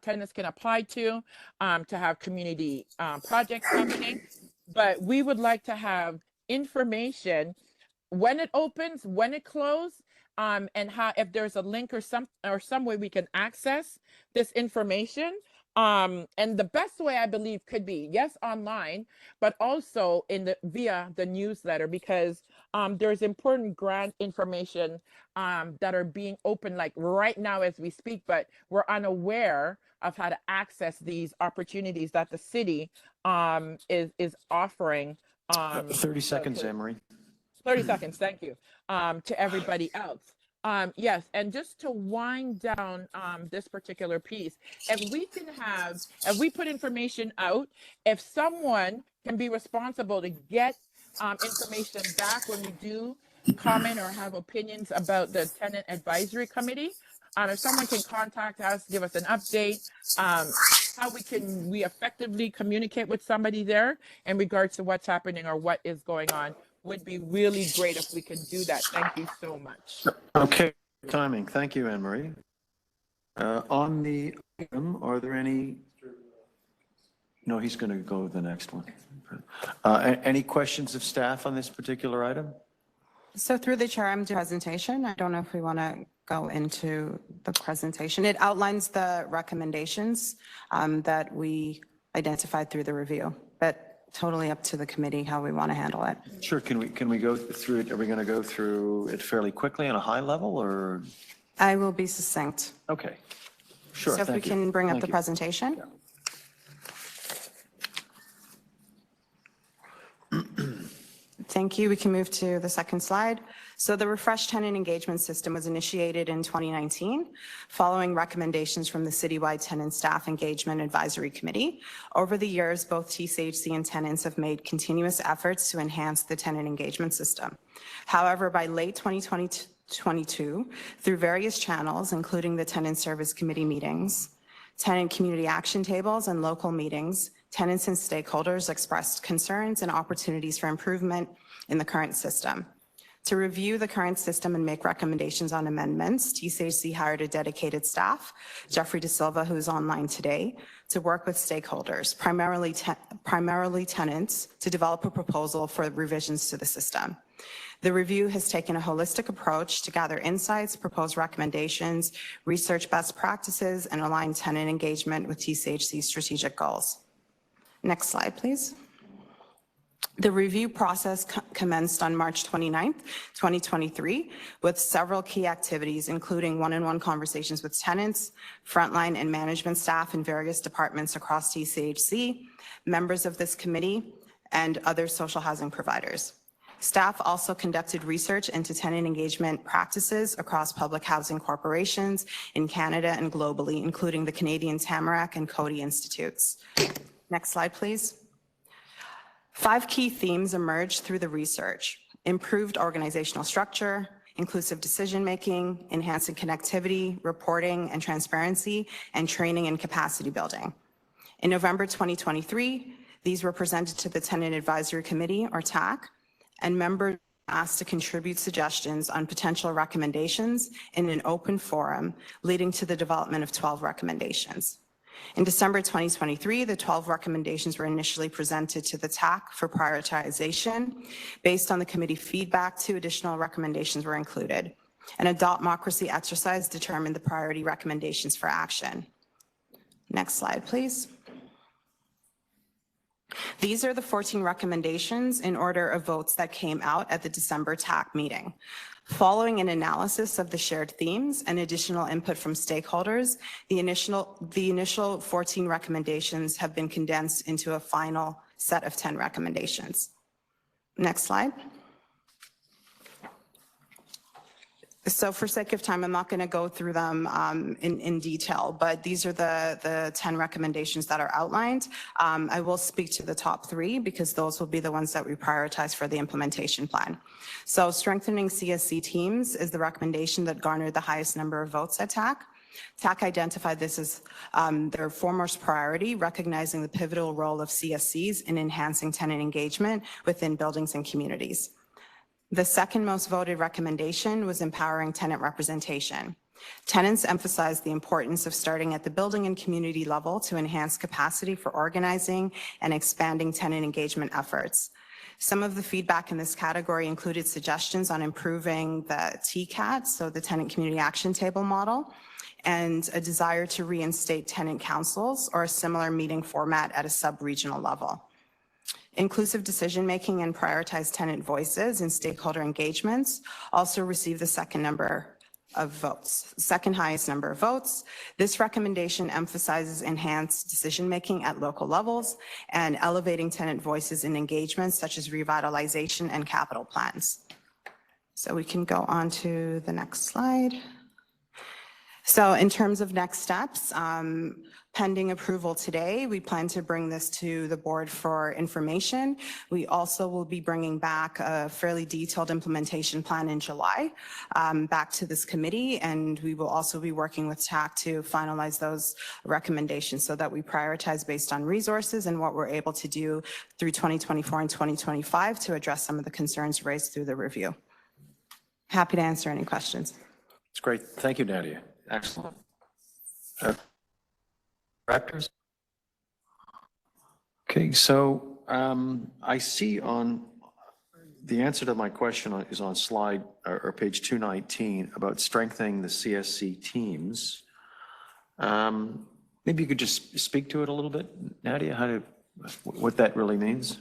tenants can apply to have community projects happening. But we would like to have information when it opens, when it closes, and how, if there's a link or some way we can access this information. And the best way, I believe, could be, yes, online, but also via the newsletter, because there's important grant information that are being opened like right now as we speak, but we're unaware of how to access these opportunities that the city is offering. 30 seconds, Anne-Marie. 30 seconds, thank you, to everybody else. Yes, and just to wind down this particular piece, if we put information out, if someone can be responsible to get information back when we do comment or have opinions about the tenant advisory committee, if someone can contact us, give us an update, how we effectively communicate with somebody there in regards to what's happening or what is going on, would be really great if we can do that. Thank you so much. Okay, timing. Thank you, Anne-Marie. On the item, are there any? No, he's going to go to the next one. Any questions of staff on this particular item? So through the chair, I'm doing a presentation. I don't know if we want to go into the presentation. It outlines the recommendations that we identified through the review. But totally up to the committee how we want to handle it. Sure, can we go through it? Are we going to go through it fairly quickly on a high level, or? I will be succinct. Okay, sure, So if we thank you. can bring up Thank the you. presentation. Thank you. We can move to the second slide. So the refreshed tenant engagement system was initiated in 2019 following recommendations from the Citywide Tenant Staff Engagement Advisory Committee. Over the years, both TCHC and tenants have made continuous efforts to enhance the tenant engagement system. However, by late 2022, through various channels, including the Tenant Service Committee meetings, tenant community action tables, and local meetings, tenants and stakeholders expressed concerns and opportunities for improvement in the current system. To review the current system and make recommendations on amendments, TCHC hired a dedicated staff, Jeffrey De Silva, who's online today, to work with stakeholders, primarily tenants, to develop a proposal for revisions to the system. The review has taken a holistic approach to gather insights, propose recommendations, research best practices, and align tenant engagement with TCHC's strategic goals. Next slide, please. The review process commenced on March 29th, 2023, with several key activities, including one-on-one conversations with tenants, frontline and management staff in various departments across TCHC, members of this committee, and other social housing providers. Staff also conducted research into tenant engagement practices across public housing corporations in Canada and globally, including the Canadian Tamarack and Coady Institutes. Next slide, please. 5 key themes emerged through the research: improved organizational structure, inclusive decision-making, enhancing connectivity, reporting and transparency, and training and capacity building. In November 2023, these were presented to the Tenant Advisory Committee, or TAC, and members asked to contribute suggestions on potential recommendations in an open forum, leading to the development of 12 recommendations. In December 2023, the 12 recommendations were initially presented to the TAC for prioritization. Based on the committee feedback, 2 additional recommendations were included. An adoptmocracy exercise determined the priority recommendations for action. Next slide, please. These are the 14 recommendations in order of votes that came out at the December TAC meeting. Following an analysis of the shared themes and additional input from stakeholders, the initial 14 recommendations have been condensed into a final set of 10 recommendations. Next slide. So for sake of time, I'm not going to go through them in detail, but these are the 10 recommendations that are outlined. I will speak to the top 3 because those will be the ones that we prioritize for the implementation plan. So strengthening CSC teams is the recommendation that garnered the highest number of votes at TAC. TAC identified this as their foremost priority, recognizing the pivotal role of CSCs in enhancing tenant engagement within buildings and communities. The second most voted recommendation was empowering tenant representation. Tenants emphasized the importance of starting at the building and community level to enhance capacity for organizing and expanding tenant engagement efforts. Some of the feedback in this category included suggestions on improving the TCAT, so the Tenant Community Action Table model, and a desire to reinstate tenant councils or a similar meeting format at a sub-regional level. Inclusive decision-making and prioritized tenant voices and stakeholder engagements also received the second highest number of votes. This recommendation emphasizes enhanced decision-making at local levels and elevating tenant voices in engagements such as revitalization and capital plans. So we can go on to the next slide. So in terms of next steps, pending approval today, we plan to bring this to the board for information. We also will be bringing back a fairly detailed implementation plan in July back to this committee, and we will also be working with TAC to finalize those recommendations so that we prioritize based on resources and what we're able to do through 2024 and 2025 to address some of the concerns raised through the review. Happy to answer any questions. It's great. Thank you, Nadia. Excellent. Directors? Okay, so I see on the answer to my question is on slide or page 219 about strengthening the CSC teams. Maybe you could just speak to it a little bit, Nadia, what that really means?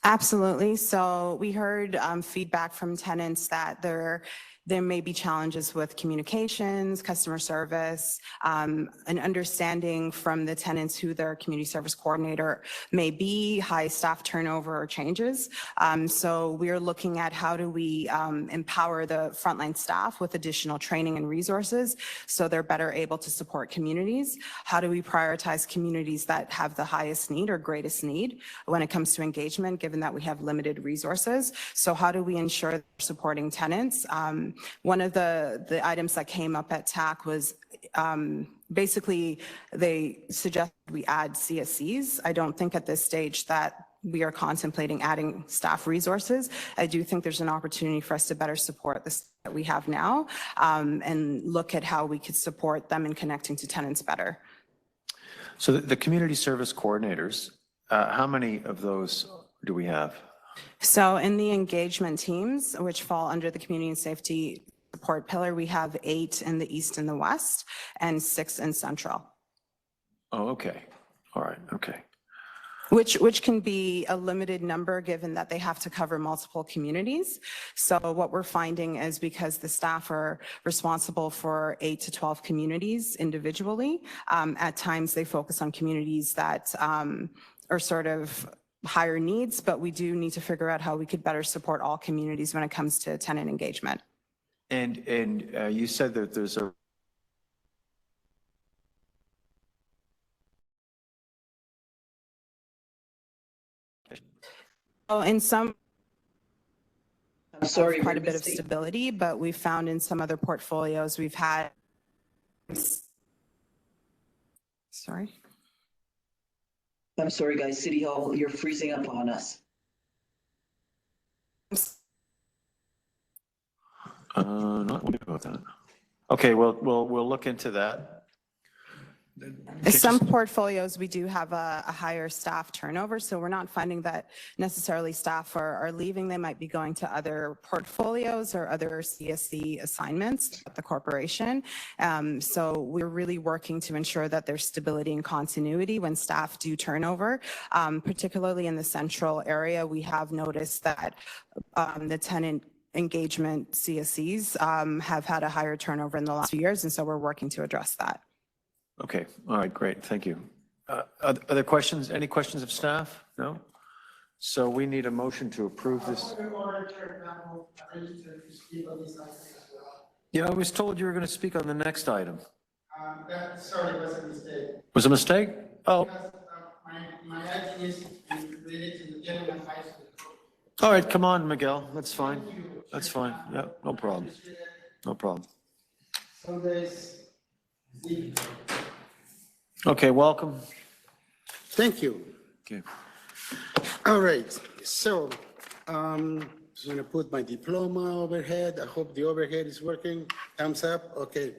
Absolutely. So we heard feedback from tenants that there may be challenges with communications, customer service, an understanding from the tenants who their community service coordinator may be, high staff turnover or changes. So we're looking at how do we empower the frontline staff with additional training and resources so they're better able to support communities. How do we prioritize communities that have the highest need or greatest need when it comes to engagement, given that we have limited resources? So how do we ensure supporting tenants? One of the items that came up at TAC was basically they suggested we add CSCs. I don't think at this stage that we are contemplating adding staff resources. I do think there's an opportunity for us to better support the staff that we have now and look at how we could support them in connecting to tenants better. So the community service coordinators, how many of those do we have? So in the engagement teams, which fall under the community and safety support pillar, we have 8 in the east and the west and 6 in central. Oh, okay. All right. Okay. Which can be a limited number given that they have to cover multiple communities. So what we're finding is because the staff are responsible for 8 to 12 communities individually, at times they focus on communities that are sort of higher needs, but we do need to figure out how we could better support all communities when it comes to tenant engagement. And you said that there's a in some I'm sorry, quite a bit of stability, but we found in some other portfolios we've had I'm sorry, guys. City Hall, you're freezing up on us. not worried about that. Okay, well, we'll look into that. Some portfolios, we do have a higher staff turnover, so we're not finding that necessarily staff are leaving. They might be going to other portfolios or other CSC assignments at the corporation. So we're really working to ensure that there's stability and continuity when staff do turnover. Particularly in the central area, we have noticed that the tenant engagement CSCs have had a higher turnover in the last few years, and so we're working to address that. Okay, all right, great, thank you. Other questions, any questions of staff? No? So we need a motion to approve this. Yeah, I was told you were going to speak on the next item. Sorry, it was a mistake. Was a mistake? Oh. Because, my item is related to the general advisory. All right, come on, Miguel, that's fine. That's fine, yeah, no problem. No problem. So there's Okay, welcome. Thank you. Okay. All right, so I'm just gonna put my diploma overhead. I hope the overhead is working. Thumbs up, okay.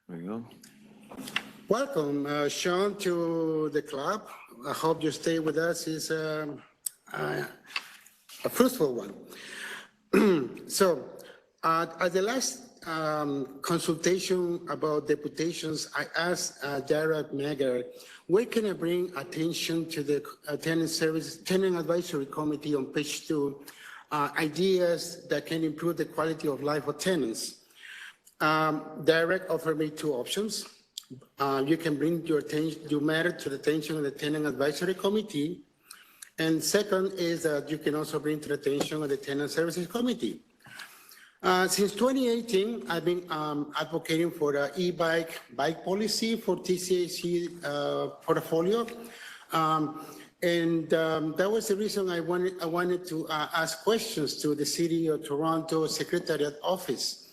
There you go. Welcome, Sean, to the club. I hope you stay with us. It's a fruitful one. So at the last consultation about deputations, I asked Jared Mager, where can I bring attention to the Tenant Advisory Committee on page 2, ideas that can improve the quality of life of tenants. Derek offered me 2 options. You can bring your matter to the attention of the Tenant Advisory Committee. And second is that you can also bring to the attention of the Tenant Services Committee. Since 2018, I've been advocating for the bike policy for TCHC portfolio. That was the reason I wanted to ask questions to the City of Toronto Secretariat Office.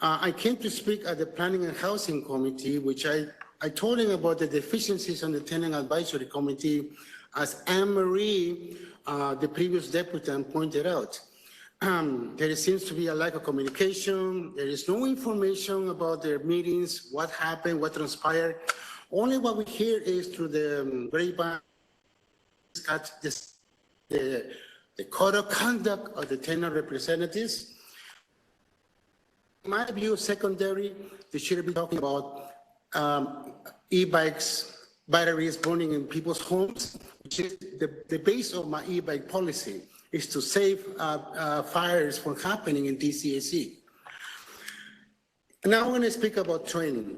I came to speak at the Planning and Housing Committee, which I told him about the deficiencies on the Tenant Advisory Committee, as Anne-Marie, the previous deputy, pointed out. There seems to be a lack of communication. There is no information about their meetings, what happened, what transpired. Only what we hear is through the grapevine, the code of conduct of the tenant representatives. In my view, secondary, they should be talking about e-bikes batteries burning in people's homes, which is the base of my e-bike policy, is to save fires from happening in TCHC. Now I'm going to speak about training.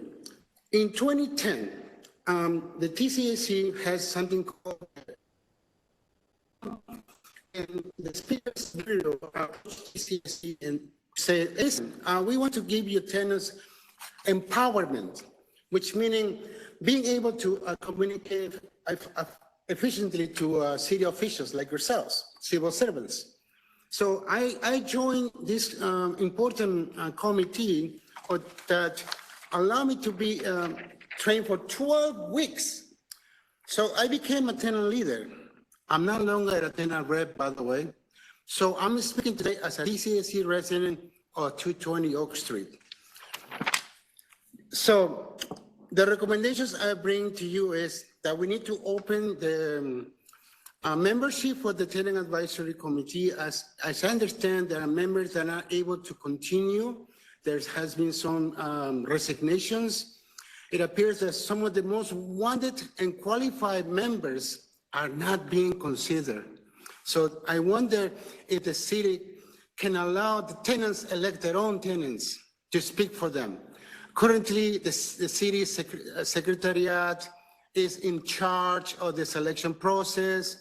In 2010, the TCHC has something called and the Speaker's Bureau approached TCHC and said, listen, we want to give you tenants empowerment, which meaning being able to communicate efficiently to city officials like yourselves, civil servants. So I joined this important committee that allowed me to be trained for 12 weeks. So I became a tenant leader. I'm no longer a tenant rep, by the way. So I'm speaking today as a TCHC resident of 220 Oak Street. So the recommendations I bring to you is that we need to open the membership for the Tenant Advisory Committee. As I understand, there are members that are not able to continue. There has been some resignations. It appears that some of the most wanted and qualified members are not being considered. So I wonder if the city can allow the tenants elect their own tenants to speak for them. Currently, the city secretariat is in charge of the selection process.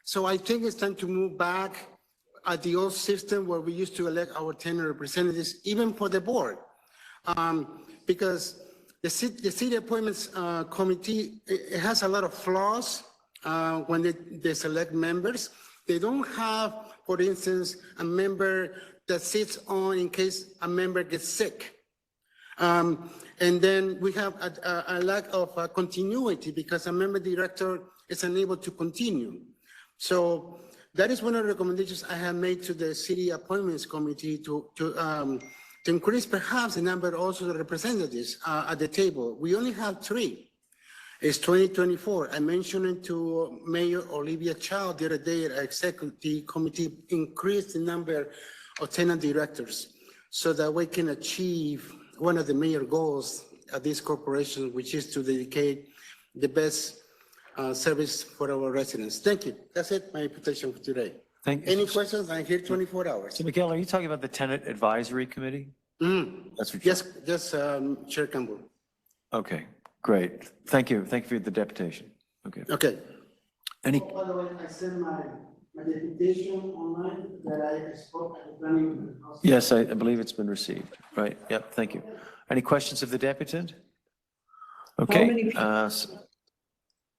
So I think it's time to move back at the old system where we used to elect our tenant representatives, even for the board. Because the city appointments committee, it has a lot of flaws when they select members. They don't have, for instance, a member that sits on in case a member gets sick. And then we have a lack of continuity because a member director is unable to continue. So that is one of the recommendations I have made to the city appointments committee to increase perhaps the number also the representatives at the table. We only have 3. It's 2024. I mentioned it to Mayor Olivia Chow the other day at executive committee, increase the number of tenant directors so that we can achieve one of the major goals of this corporation, which is to dedicate the best service for our residents. Thank you. That's it, my invitation for today. Thank you. Any questions? I'm here 24 hours. So Miguel, are you talking about the Tenant Advisory Committee? That's what Yes, Chair Campbell. Okay, great. Thank you. Thank you for the deputation. Okay. Okay. Any, By the way, I sent my deputation online that I spoke at the planning. yes, I believe it's been received. Right. Yep. Thank you. Any questions of the deputant? Okay. many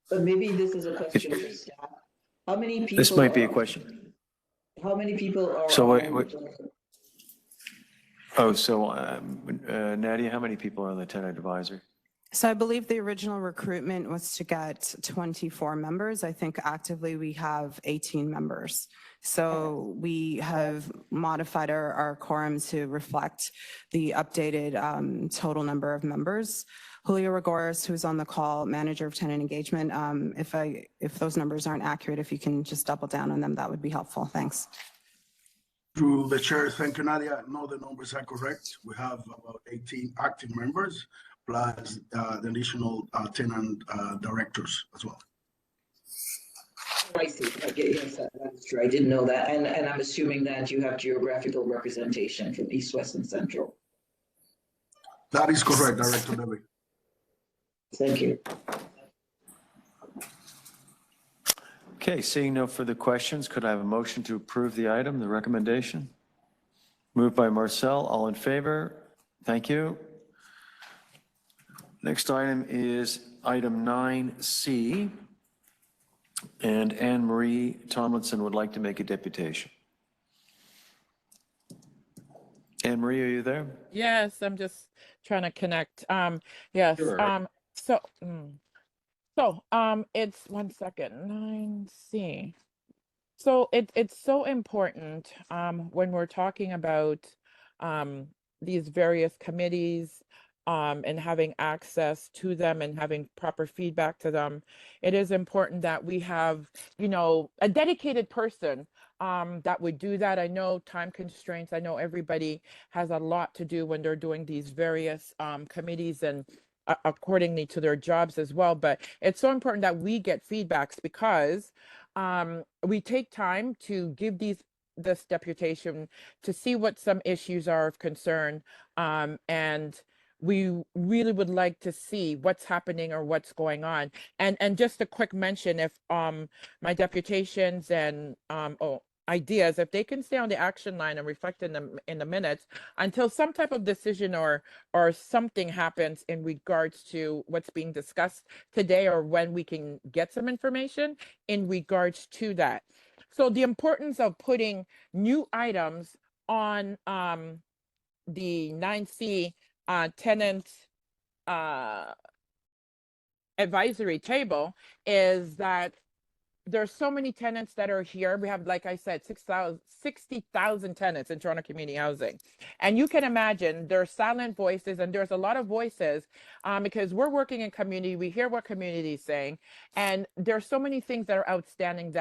But maybe this is a question for staff. How many people? This might be a question. How many people are? So on wait. Oh, so Nadia, how many people are on the tenant advisory? So I believe the original recruitment was to get 24 members. I think actively we have 18 members. So we have modified our quorum to reflect the updated total number of members. Julio Regoris, who's on the call, manager of tenant engagement, if those numbers aren't accurate, if you can just double down on them, that would be helpful. Thanks. Through the chair, thank you, Nadia. No, the numbers are correct. We have about 18 active members, plus the additional tenant directors as well. I see. Okay, yes, that's true. I didn't know that. And I'm assuming that you have geographical representation from East, West, and Central. That is correct, Director Levy. Thank you. Okay, seeing no further questions, could I have a motion to approve the item, the recommendation? Moved by Marcel, all in favor? Thank you. Next item is item 9C. And Anne Marie Tomlinson would like to make a deputation. Anne Marie, are you there? Yes, I'm just trying to connect. Yes. Sure. It's 1 second, 9C. So it's so important when we're talking about these various committees and having access to them and having proper feedback to them. It is important that we have, a dedicated person that would do that. I know time constraints. I know everybody has a lot to do when they're doing these various committees and accordingly to their jobs as well. But it's so important that we get feedbacks because we take time to give this deputation to see what some issues are of concern, and we really would like to see what's happening or what's going on. And just a quick mention, if my deputations and ideas, if they can stay on the action line and reflect in the minutes until some type of decision or something happens in regards to what's being discussed today, or when we can get some information in regards to that. So the importance of putting new items on the 9C tenant advisory table is that there's so many tenants that are here. We have, like I said, 60,000 tenants in Toronto Community Housing. And you can imagine there's silent voices, and there's a lot of voices because we're working in community. We hear what community is saying. And there's so many things that are outstanding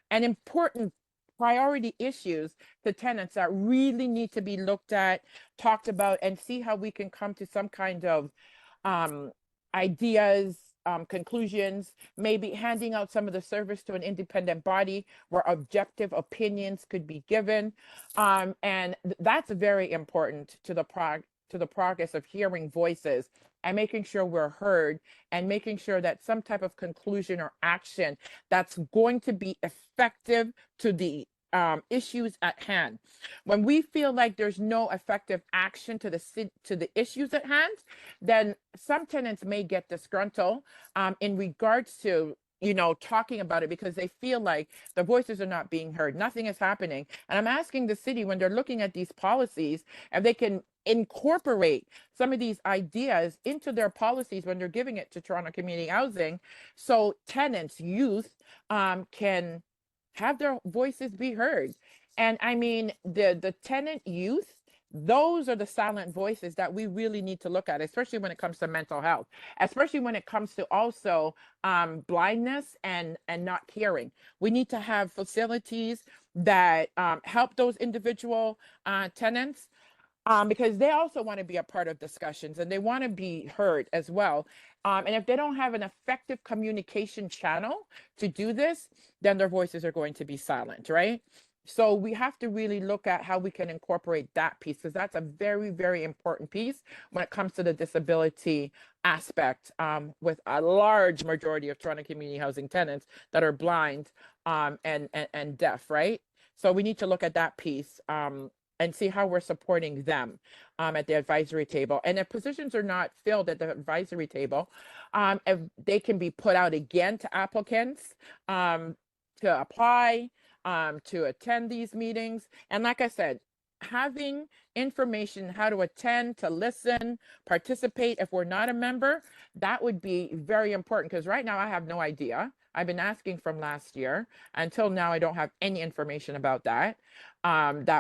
and important priority issues to tenants that really need to be looked at, talked about, and see how we can come to some kind of ideas, conclusions, maybe handing out some of the service to an independent body where objective opinions could be given. And that's very important to the progress of hearing voices and making sure we're heard, and making sure that some type of conclusion or action that's going to be effective to the issues at hand. When we feel like there's no effective action to the issues at hand, then some tenants may get disgruntled in regards to talking about it, because they feel like the voices are not being heard. Nothing is happening. And I'm asking the city, when they're looking at these policies, if they can incorporate some of these ideas into their policies when they're giving it to Toronto Community Housing, so tenants, youth can have their voices be heard. And I mean, the tenant youth, those are the silent voices that we really need to look at, especially when it comes to mental health, especially when it comes to also blindness and not hearing. We need to have facilities that help those individual tenants, because they also want to be a part of discussions and they want to be heard as well. And if they don't have an effective communication channel to do this, then their voices are going to be silent, right? So we have to really look at how we can incorporate that piece, because that's a very, very important piece when it comes to the disability aspect, with a large majority of Toronto Community Housing tenants that are blind and deaf, right? So we need to look at that piece and see how we're supporting them at the advisory table. And if positions are not filled at the advisory table, if they can be put out again to applicants to apply, to attend these meetings. And like I said, having information how to attend, to listen, participate if we're not a member, that would be very important, because right now I have no idea. I've been asking from last year. Until now, I don't have any information about that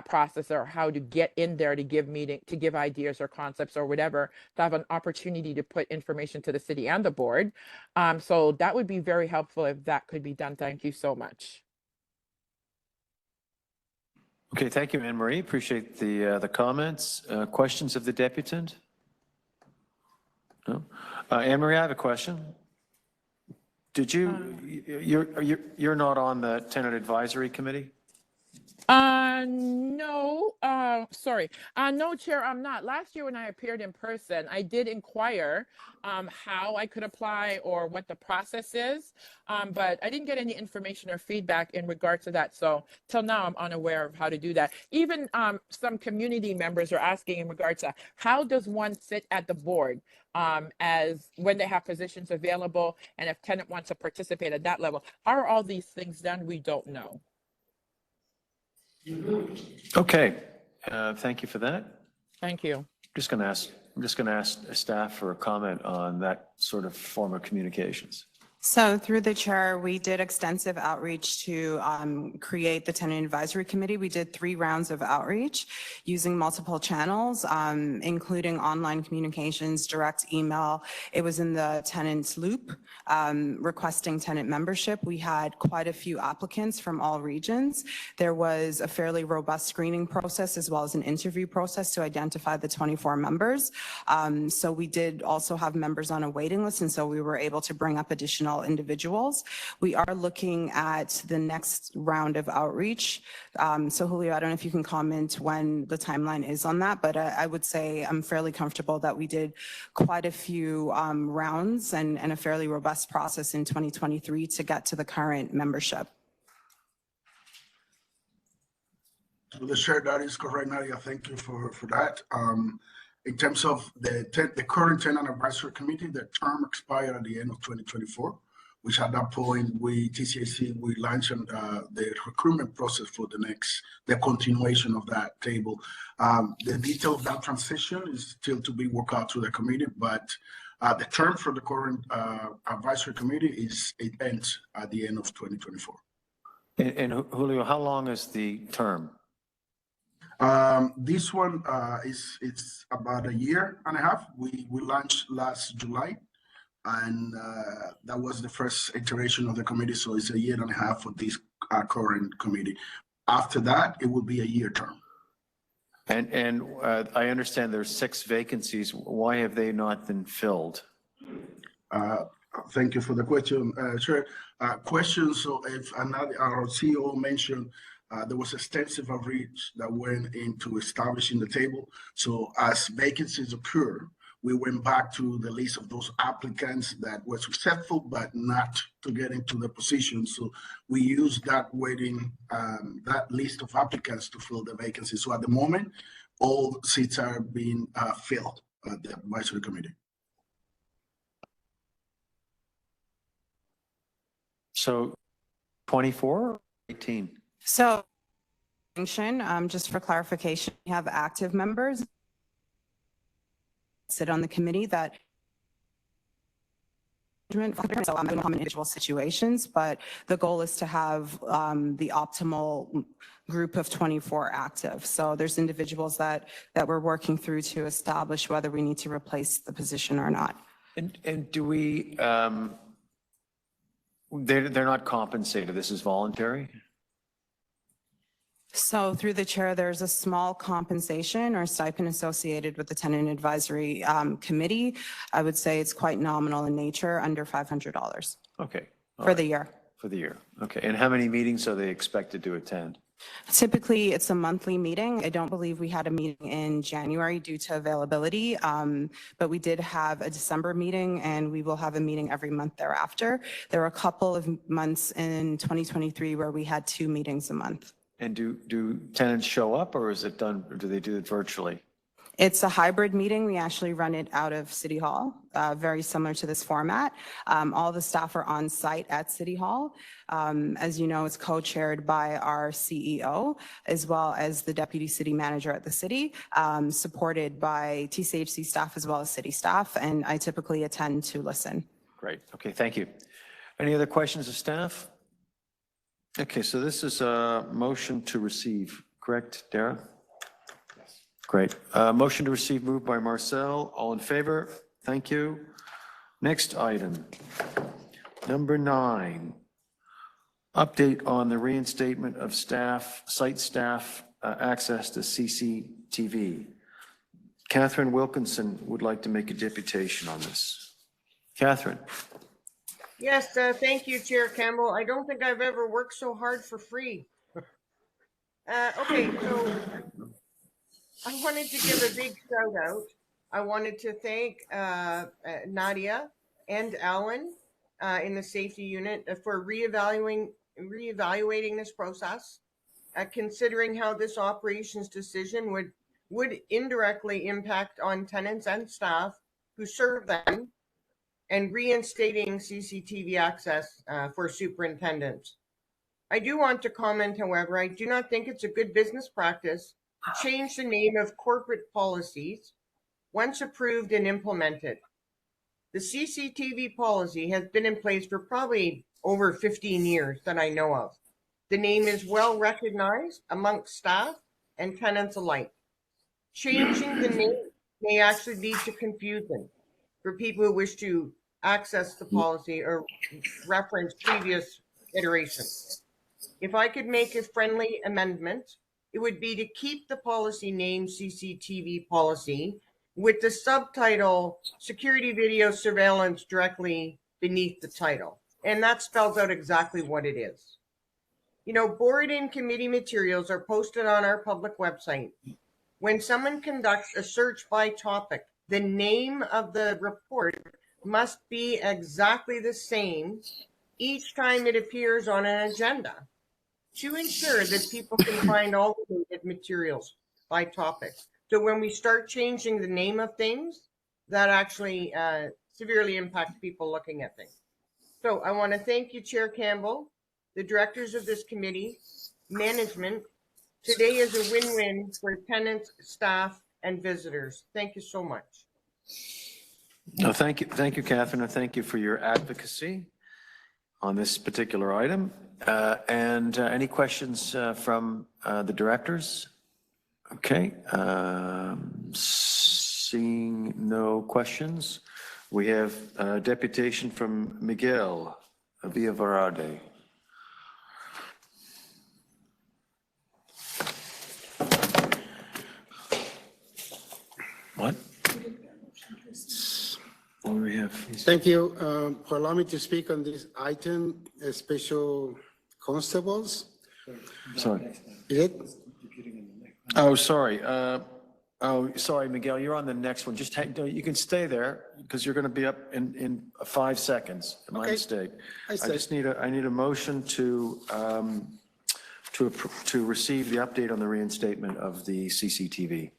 process, or how to get in there to give ideas or concepts or whatever, to have an opportunity to put information to the city and the board. So that would be very helpful if that could be done. Thank you so much. Okay, thank you, Anne Marie. Appreciate the comments. Questions of the deputant? No? Anne Marie, I have a question. Did you're not on the Tenant Advisory Committee? No, sorry. No, Chair, I'm not. Last year when I appeared in person, I did inquire how I could apply or what the process is, but I didn't get any information or feedback in regards to that. So till now, I'm unaware of how to do that. Even some community members are asking in regards to how does one sit at the board as when they have positions available, and if tenant wants to participate at that level. How are all these things done? We don't know. Okay, thank you for that. Thank you. I'm just going to ask staff for a comment on that sort of form of communications. So through the chair, we did extensive outreach to create the Tenant Advisory Committee. We did 3 rounds of outreach using multiple channels, including online communications, direct email. It was in the tenant's loop, requesting tenant membership. We had quite a few applicants from all regions. There was a fairly robust screening process as well as an interview process to identify the 24 members. So we did also have members on a waiting list, and so we were able to bring up additional individuals. We are looking at the next round of outreach. So Julio, I don't know if you can comment when the timeline is on that, but I would say I'm fairly comfortable that we did quite a few rounds and a fairly robust process in 2023 to get to the current membership. To the chair, that is correct, Nadia. Thank you for that. In terms of the current Tenant Advisory Committee, the term expired at the end of 2024, which at that point, TCHC, we launched the recruitment process for the continuation of that table. The detail of that transition is still to be worked out through the committee, but the term for the current advisory committee it ends at the end of 2024. And Julio, how long is the term? This one it's about 1.5 years. We launched last July, and that was the first iteration of the committee. So it's 1.5 years for this current committee. After that, it will be a 1-year term. And I understand there's 6 vacancies. Why have they not been filled? Thank you for the question, Chair. So if our CEO mentioned, there was extensive outreach that went into establishing the table. So as vacancies occur, we went back to the list of those applicants that were successful, but not to get into the position. So we used that that list of applicants to fill the vacancies. So at the moment, all seats are being filled at the advisory committee. So 24 or 18? So, just for clarification, we have active members sit on the committee that so I'm in individual situations, but the goal is to have the optimal group of 24 active. So there's individuals that we're working through to establish whether we need to replace the position or not. And do we, they're not compensated, this is voluntary? So through the chair, there's a small compensation or stipend associated with the Tenant Advisory Committee. I would say it's quite nominal in nature, under $500. Okay. For the year. For the year, okay. And how many meetings are they expected to attend? Typically, it's a monthly meeting. I don't believe we had a meeting in January due to availability, but we did have a December meeting, and we will have a meeting every month thereafter. There were a couple of months in 2023 where we had 2 meetings a month. And do tenants show up, or is it done, or do they do it virtually? It's a hybrid meeting. We actually run it out of City Hall, very similar to this format. All the staff are on site at City Hall. As you know, it's co-chaired by our CEO, as well as the Deputy City Manager at the city, supported by TCHC staff as well as city staff, and I typically attend to listen. Great, okay, thank you. Any other questions of staff? Okay, so this is a motion to receive, correct, Dara? Yes. Great. Motion to receive moved by Marcel. All in favor? Thank you. Next item, number 9. Update on the reinstatement of site staff access to CCTV. Catherine Wilkinson would like to make a deputation on this. Catherine. Yes, thank you, Chair Campbell. I don't think I've ever worked so hard for free. Okay, so I wanted to give a big shout out. I wanted to thank Nadia and Alan in the safety unit for reevaluating this process, considering how this operations decision would indirectly impact on tenants and staff who serve them, and reinstating CCTV access for superintendents. I do want to comment, however, I do not think it's a good business practice to change the name of corporate policies once approved and implemented. The CCTV policy has been in place for probably over 15 years that I know of. The name is well recognized amongst staff and tenants alike. Changing the name may actually lead to confusion for people who wish to access the policy or reference previous iterations. If I could make a friendly amendment, it would be to keep the policy name CCTV policy with the subtitle security video surveillance directly beneath the title. And that spells out exactly what it is. You know, board and committee materials are posted on our public website. When someone conducts a search by topic, the name of the report must be exactly the same each time it appears on an agenda to ensure that people can find all the related materials by topic. So when we start changing the name of things, that actually severely impacts people looking at things. So I want to thank you, Chair Campbell, the directors of this committee, management. Today is a win-win for tenants, staff, and visitors. Thank you so much. No, thank you, Catherine, and thank you for your advocacy on this particular item. And any questions from the directors? Okay, seeing no questions, we have a deputation from Miguel Villaverde. What? What do we have? Thank you for allowing me to speak on this item, special constables. Sorry. Is it? Oh, sorry. Sorry, Miguel, you're on the next one. Just you can stay there because you're going to be up in 5 seconds. My mistake. I need a motion to receive the update on the reinstatement of the CCTV.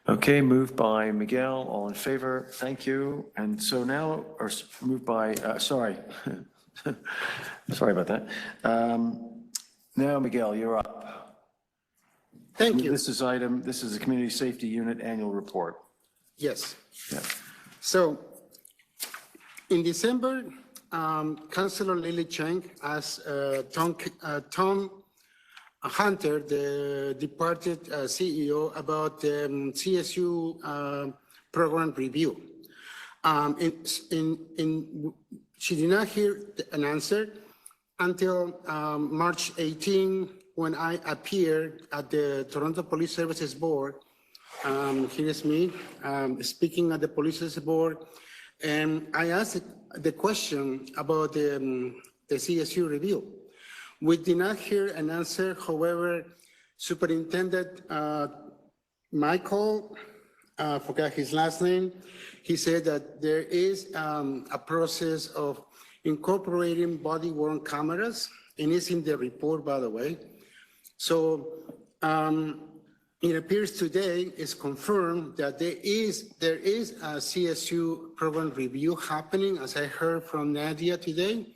Okay, moved by Miguel, all in favor, thank you. And so now, or moved by, sorry, sorry about that. Now, Miguel, you're up. Thank you. This is the Community Safety Unit Annual Report. Yes. Yeah. So in December, Councillor Lily Cheng asked Tom Hunter, the departed CEO, about the CSU program review. She did not hear an answer until March 18, when I appeared at the Toronto Police Services Board. Here is me speaking at the Police Services Board, and I asked the question about the CSU review. We did not hear an answer. However, Superintendent Michael, I forgot his last name, he said that there is a process of incorporating body-worn cameras, and it's in the report, by the way. So it appears today is confirmed that there is a CSU program review happening, as I heard from Nadia today.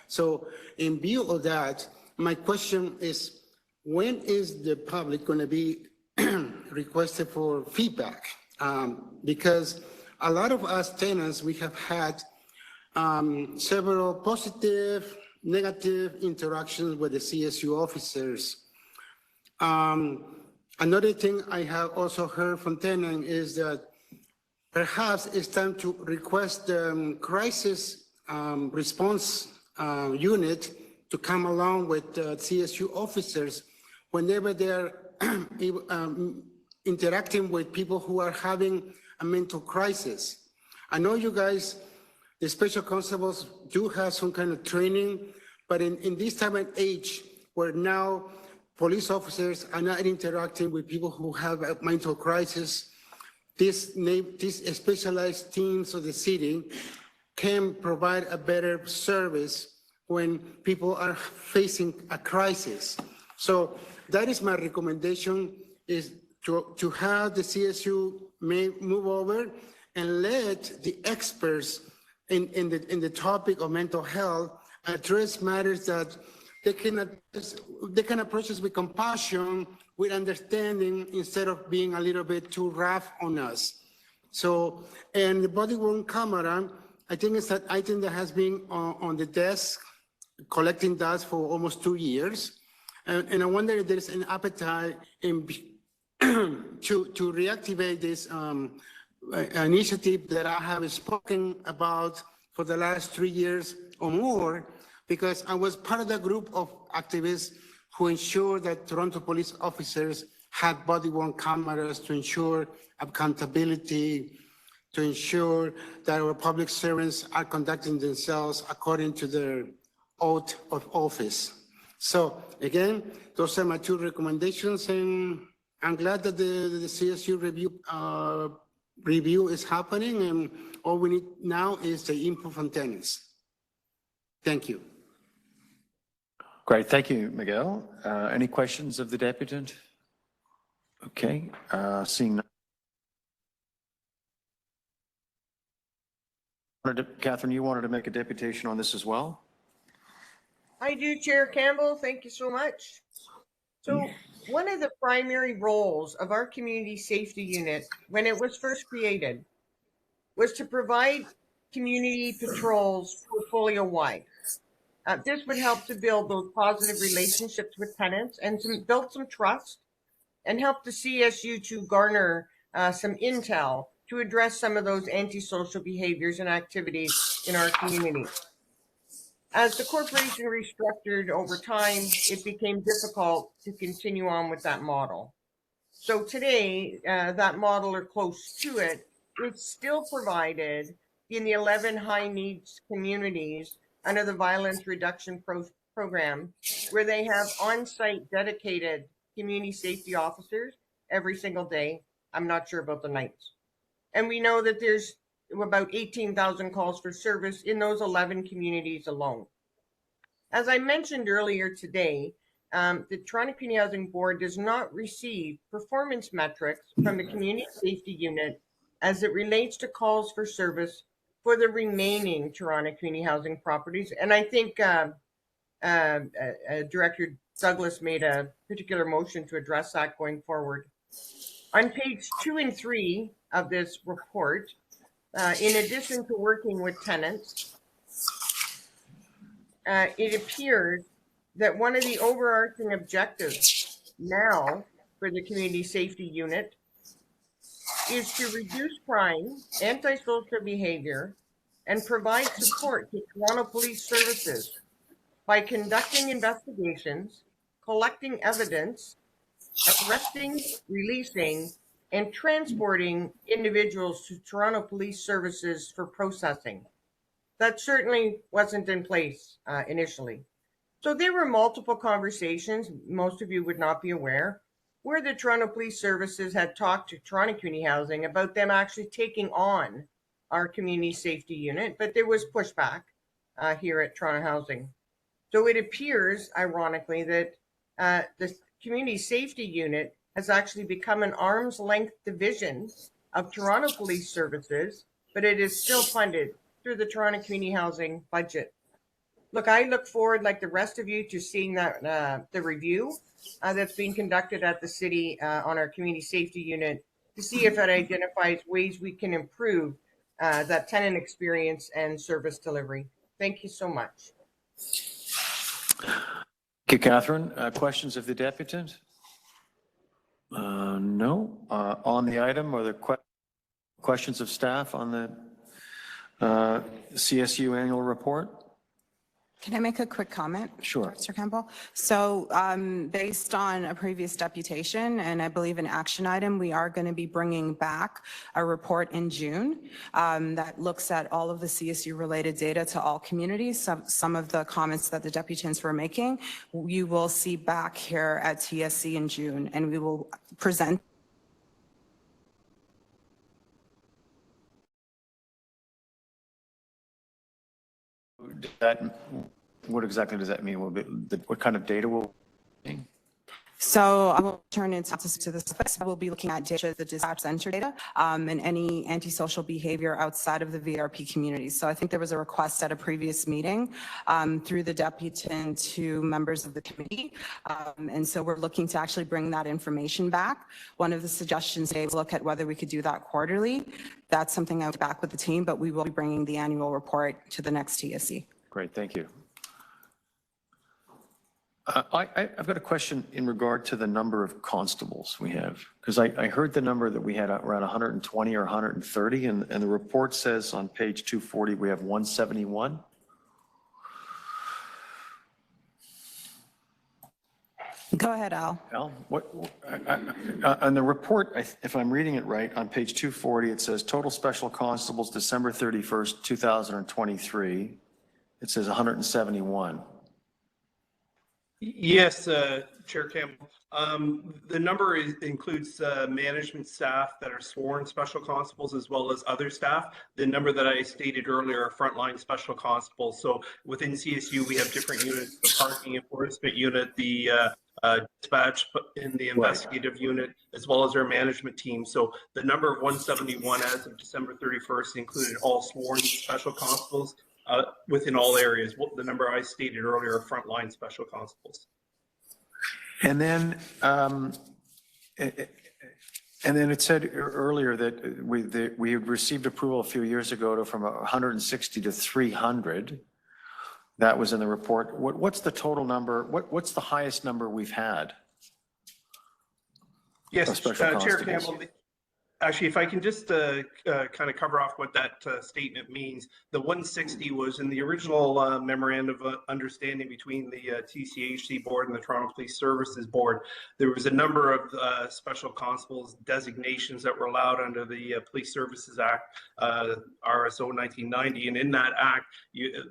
So in view of that, my question is, when is the public going to be requested for feedback? Because a lot of us tenants, we have had several positive, negative interactions with the CSU officers. Another thing I have also heard from tenants is that perhaps it's time to request the crisis response unit to come along with CSU officers whenever they're interacting with people who are having a mental crisis. I know you guys, the special constables, do have some kind of training, but in this time and age where now police officers are not interacting with people who have a mental crisis, these specialized teams of the city can provide a better service when people are facing a crisis. So that is my recommendation, is to have the CSU move over and let the experts in the topic of mental health address matters that they can approach us with compassion, with understanding, instead of being a little bit too rough on us. So, and the body worn camera, I think it's that item that has been on the desk collecting dust for almost 2 years. And I wonder if there's an appetite in, to reactivate this initiative that I have spoken about for the last 3 years or more, because I was part of the group of activists who ensured that Toronto police officers had body-worn cameras to ensure accountability, to ensure that our public servants are conducting themselves according to their oath of office. So again, those are my 2 recommendations, and I'm glad that the CSU review is happening, and all we need now is the input from tenants. Thank you. Great, thank you, Miguel. Any questions of the deputant? Okay, seeing none. Catherine, you wanted to make a deputation on this as well? I do, Chair Campbell. Thank you so much. So one of the primary roles of our community safety unit when it was first created was to provide community patrols portfolio-wide. This would help to build those positive relationships with tenants and to build some trust and help the CSU to garner some intel to address some of those antisocial behaviors and activities in our community. As the corporation restructured over time, it became difficult to continue on with that model. So today, that model, or close to it, is still provided in the 11 high needs communities under the violence reduction program, where they have on-site dedicated community safety officers every single day. I'm not sure about the nights. And we know that there's about 18,000 calls for service in those 11 communities alone. As I mentioned earlier today, the Toronto Community Housing Board does not receive performance metrics from the Community Safety Unit as it relates to calls for service for the remaining Toronto Community Housing properties. And I think Director Douglas made a particular motion to address that going forward. On page 2 and 3 of this report, in addition to working with tenants, it appears that one of the overarching objectives now for the Community Safety Unit is to reduce crime, antisocial behavior, and provide support to Toronto Police Services by conducting investigations, collecting evidence, arresting, releasing, and transporting individuals to Toronto Police Services for processing. That certainly wasn't in place initially. So there were multiple conversations, most of you would not be aware, where the Toronto Police Services had talked to Toronto Community Housing about them actually taking on our Community Safety Unit, but there was pushback here at Toronto Housing. So it appears, ironically, that the Community Safety Unit has actually become an arm's length division of Toronto Police Services, but it is still funded through the Toronto Community Housing budget. Look, I look forward, like the rest of you, to seeing that the review that's being conducted at the city on our Community Safety Unit to see if it identifies ways we can improve that tenant experience and service delivery. Thank you so much. Okay, Catherine, questions of the deputant? No. On the item, are there questions of staff on the CSU annual report? Can I make a quick comment? Sure. Mr. Campbell? So based on a previous deputation, and I believe an action item, we are going to be bringing back a report in June that looks at all of the CSU related data to all communities. Some of the comments that the deputants were making, you will see back here at TSC in June, and we will present. What exactly does that mean? What kind of data will be? So I will turn it to the surface. I will be looking at data, the dispatch center data, and any antisocial behavior outside of the VRP community. So I think there was a request at a previous meeting through the deputant to members of the committee. And so we're looking to actually bring that information back. One of the suggestions today was look at whether we could do that quarterly. That's something I'll back with the team, but we will be bringing the annual report to the next TSC. Great, thank you. I've got a question in regard to the number of constables we have, because I heard the number that we had around 120 or 130, and the report says on page 240 we have 171. Go ahead, Al. Al, on the report, if I'm reading it right, on page 240 it says total special constables December 31st, 2023. It says 171. Yes, Chair Campbell. The number includes management staff that are sworn special constables as well as other staff. The number that I stated earlier are frontline special constables. So within CSU, we have different units, the parking enforcement unit, the dispatch in the investigative unit, as well as our management team. So the number of 171 as of December 31st included all sworn special constables within all areas. The number I stated earlier are frontline special constables. And then it said earlier that we received approval a few years ago from 160 to 300. That was in the report. What's the total number? What's the highest number we've had? Yes, Chair Campbell. Actually, if I can just kind of cover off what that statement means. The 160 was in the original memorandum of understanding between the TCHC board and the Toronto Police Services Board. There was a number of special constables designations that were allowed under the Police Services Act, RSO 1990. And in that act,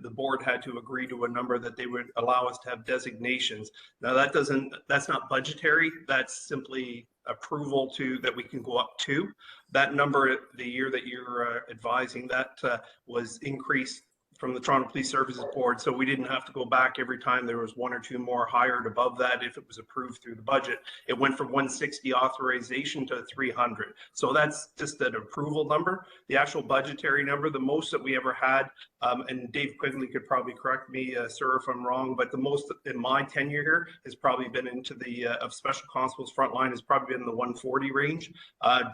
the board had to agree to a number that they would allow us to have designations. Now that's not budgetary. That's simply approval that we can go up to. That number, the year that you're advising, that was increased from the Toronto Police Services Board, so we didn't have to go back every time there was one or two more hired above that if it was approved through the budget. It went from 160 authorization to 300. So that's just an approval number. The actual budgetary number, the most that we ever had, and Dave Quigley could probably correct me, sir, if I'm wrong, but the most in my tenure here has probably been into the, of special constables frontline has probably been in the 140 range.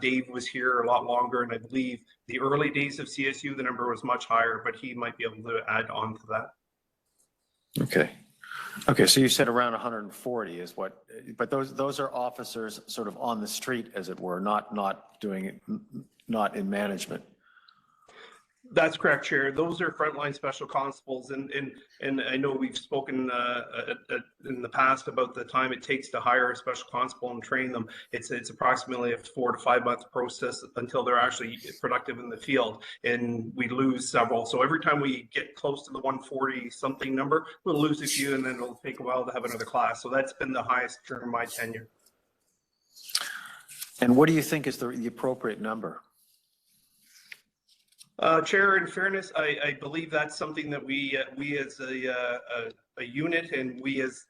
Dave was here a lot longer, and I believe the early days of CSU, the number was much higher, but he might be able to add on to that. Okay, so you said around 140 is what, but those are officers sort of on the street, as it were, not doing it, not in management. That's correct, Chair. Those are frontline special constables, and I know we've spoken in the past about the time it takes to hire a special constable and train them. It's approximately a 4 to 5 month process until they're actually productive in the field, and we lose several. So every time we get close to the 140 something number, we'll lose a few, and then it'll take a while to have another class. So that's been the highest during my tenure. And what do you think is the appropriate number? Chair, in fairness, I believe that's something that we as a unit and we as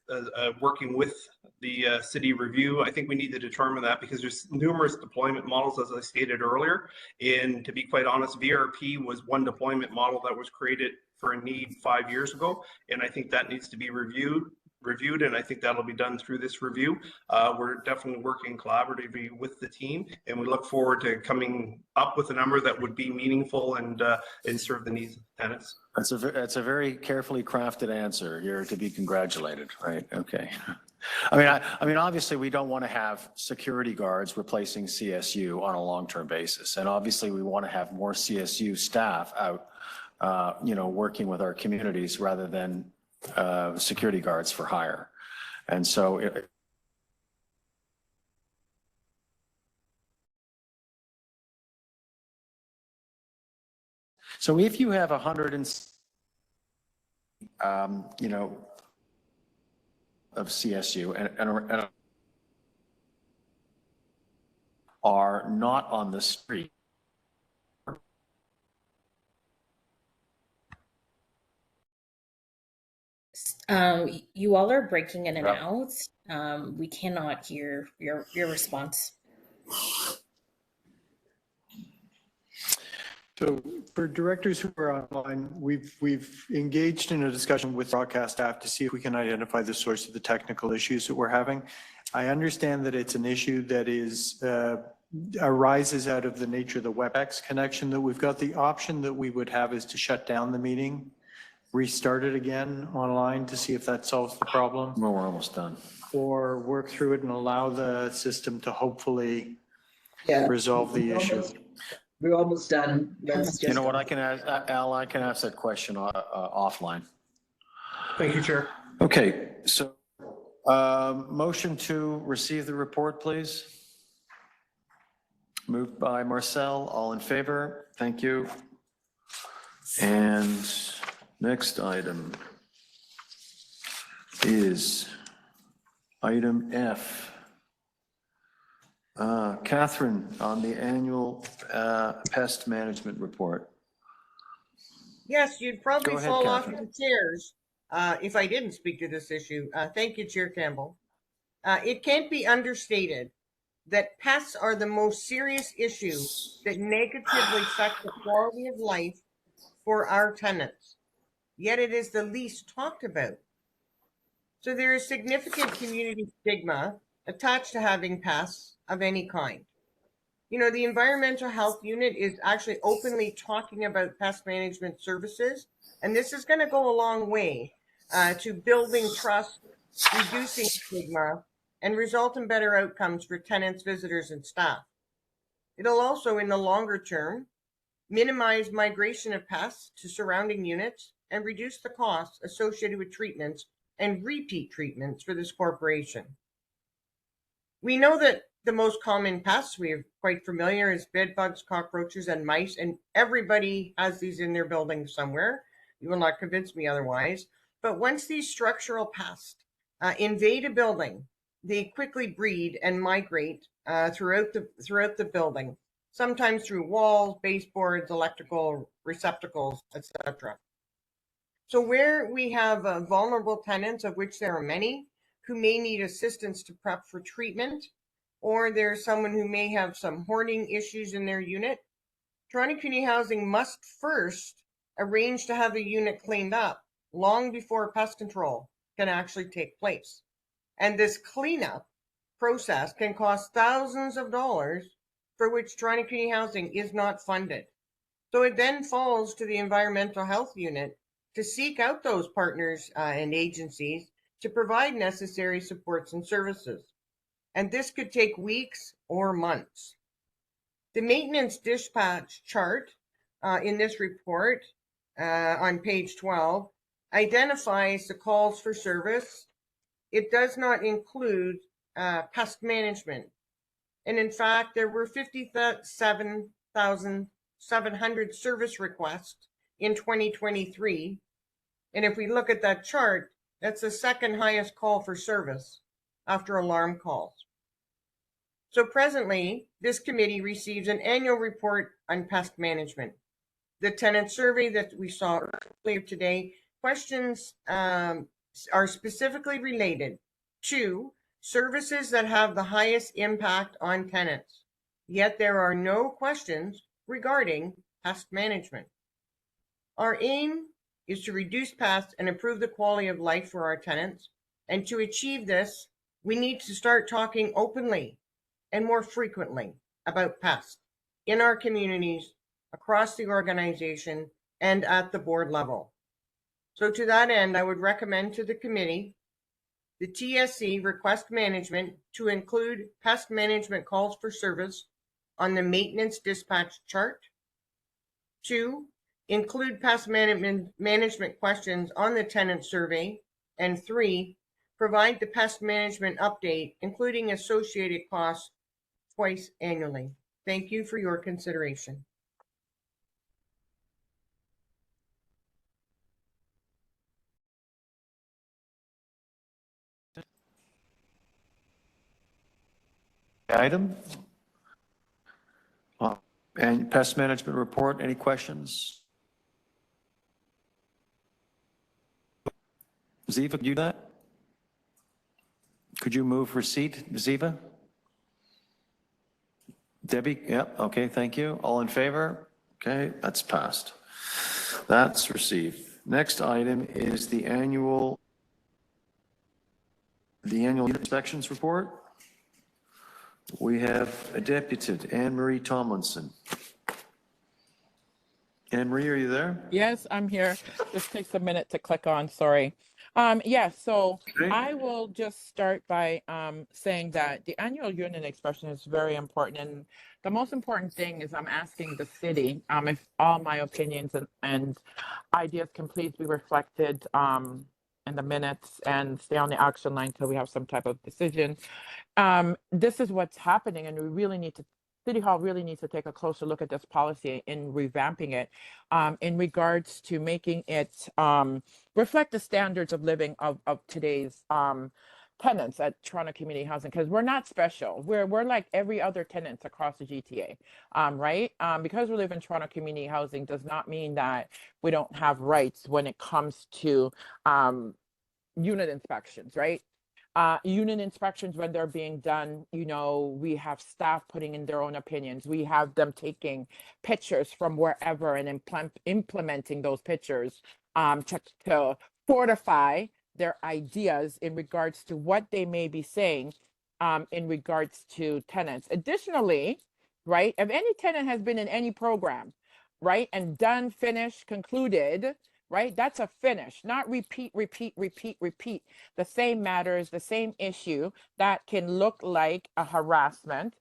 working with the city review, I think we need to determine that, because there's numerous deployment models, as I stated earlier. And to be quite honest, VRP was one deployment model that was created for a need 5 years ago. And I think that needs to be reviewed, and I think that'll be done through this review. We're definitely working collaboratively with the team, and we look forward to coming up with a number that would be meaningful and serve the needs of the tenants. That's a very carefully crafted answer. You're to be congratulated, right? Okay. I mean, obviously, we don't want to have security guards replacing CSU on a long-term basis, and obviously, we want to have more CSU staff out, working with our communities rather than security guards for hire. And so if you have 100 of CSU and are not on the street, You all are breaking in and Yeah. out. We cannot hear your response. So for directors who are online, we've engaged in a discussion with broadcast staff to see if we can identify the source of the technical issues that we're having. I understand that it's an issue that arises out of the nature of the WebEx connection that we've got. The option that we would have is to shut down the meeting, restart it again online to see if that solves the problem. Well, we're almost done. Or work through it and allow the system to hopefully Yeah. resolve the issue. We're almost done. Let's just. You know what, I can ask, Al, I can ask that question offline. Thank you, Chair. Okay, so motion to receive the report, please. Moved by Marcel, all in favor? Thank you. And next item is item F. Catherine, on the annual pest management report. Yes, you'd probably Go ahead, fall off Catherine. your chairs if I didn't speak to this issue. Thank you, Chair Campbell. It can't be understated that pests are the most serious issue that negatively affect the quality of life for our tenants, yet it is the least talked about. So there is significant community stigma attached to having pests of any kind. You know, the environmental health unit is actually openly talking about pest management services, and this is going to go a long way to building trust, reducing stigma, and result in better outcomes for tenants, visitors, and staff. It'll also, in the longer term, minimize migration of pests to surrounding units and reduce the costs associated with treatments and repeat treatments for this corporation. We know that the most common pests we are quite familiar is bed bugs, cockroaches, and mice, and everybody has these in their building somewhere. You will not convince me otherwise. But once these structural pests invade a building, they quickly breed and migrate throughout the building, sometimes through walls, baseboards, electrical receptacles, etc. So where we have vulnerable tenants, of which there are many, who may need assistance to prep for treatment, or there's someone who may have some hoarding issues in their unit, Toronto Community Housing must first arrange to have the unit cleaned up long before pest control can actually take place. And this cleanup process can cost thousands of dollars, for which Toronto Community Housing is not funded. So it then falls to the environmental health unit to seek out those partners and agencies to provide necessary supports and services. And this could take weeks or months. The maintenance dispatch chart in this report on page 12 identifies the calls for service. It does not include pest management. And in fact, there were 57,700 service requests in 2023. And if we look at that chart, that's the second highest call for service after alarm calls. So presently, this committee receives an annual report on pest management. The tenant survey that we saw earlier today, questions are specifically related to services that have the highest impact on tenants. Yet there are no questions regarding pest management. Our aim is to reduce pests and improve the quality of life for our tenants. And to achieve this, we need to start talking openly and more frequently about pests in our communities, across the organization, and at the board level. So to that end, I would recommend to the committee the TSC request management to include pest management calls for service on the maintenance dispatch chart. 2, include pest management questions on the tenant survey. And 3, provide the pest management update, including associated costs, twice annually. Thank you for your consideration. Item? And pest management report, any questions? Ziva, could you do that? Could you move receipt, Ziva? Debbie, yep, okay, thank you. All in favor? Okay, that's passed. That's received. Next item is the annual inspections report. We have a deputed, Anne Marie Tomlinson. Anne Marie, are you there? Yes, I'm here. Just takes a minute to click on, sorry. Yeah, so I will just start by saying that the annual unit expression is very important. And the most important thing is I'm asking the city if all my opinions and ideas can please be reflected in the minutes and stay on the action line until we have some type of decision. This is what's happening, and we really need to, City Hall really needs to take a closer look at this policy in revamping it in regards to making it reflect the standards of living of today's tenants at Toronto Community Housing, because we're not special. We're like every other tenant across the GTA, right? Because we live in Toronto Community Housing does not mean that we don't have rights when it comes to unit inspections, right? Unit inspections, when they're being done, you know, we have staff putting in their own opinions. We have them taking pictures from wherever and implementing those pictures to fortify their ideas in regards to what they may be saying in regards to tenants. Additionally, right, if any tenant has been in any program, right, and done, finished, concluded, right? That's a finish, not repeat, repeat. The same matters, the same issue that can look like a harassment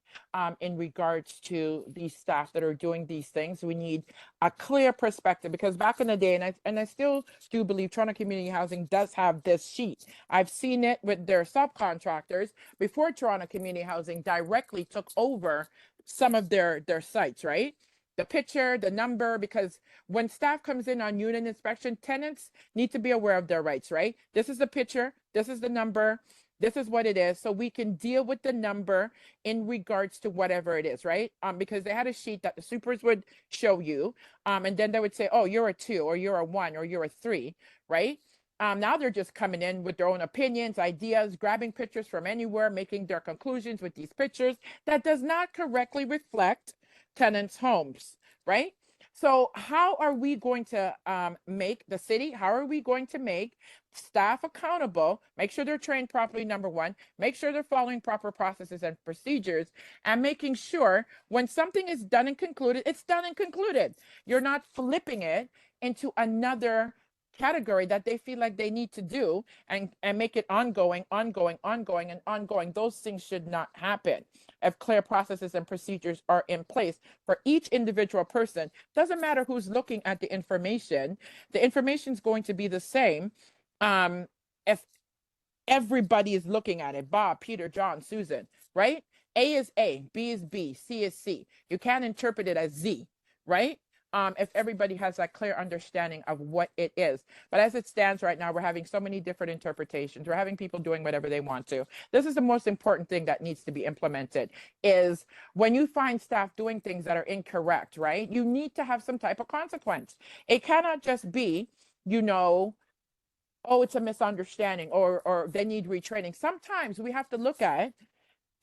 in regards to these staff that are doing these things. We need a clear perspective, because back in the day, and I still do believe Toronto Community Housing does have this sheet. I've seen it with their subcontractors before Toronto Community Housing directly took over some of their sites, right? The picture, the number, because when staff comes in on unit inspection, tenants need to be aware of their rights, right? This is the picture, this is the number, this is what it is, so we can deal with the number in regards to whatever it is, right? Because they had a sheet that the supers would show you, and then they would say, oh, you're a 2, or you're a 1, or you're a 3, right? Now they're just coming in with their own opinions, ideas, grabbing pictures from anywhere, making their conclusions with these pictures that does not correctly reflect tenants' homes, right? So how are we going to make the city, how are we going to make staff accountable, make sure they're trained properly, number one, make sure they're following proper processes and procedures, and making sure when something is done and concluded, it's done and concluded. You're not flipping it into another category that they feel like they need to do and make it ongoing. Those things should not happen. If clear processes and procedures are in place for each individual person, doesn't matter who's looking at the information is going to be the same if everybody is looking at it. Bob, Peter, John, Susan, right? A is A, B is B, C is C. You can't interpret it as Z, right? If everybody has that clear understanding of what it is. But as it stands right now, we're having so many different interpretations. We're having people doing whatever they want to. This is the most important thing that needs to be implemented, is when you find staff doing things that are incorrect, right? You need to have some type of consequence. It cannot just be, you know, oh, it's a misunderstanding, or they need retraining. Sometimes we have to look at,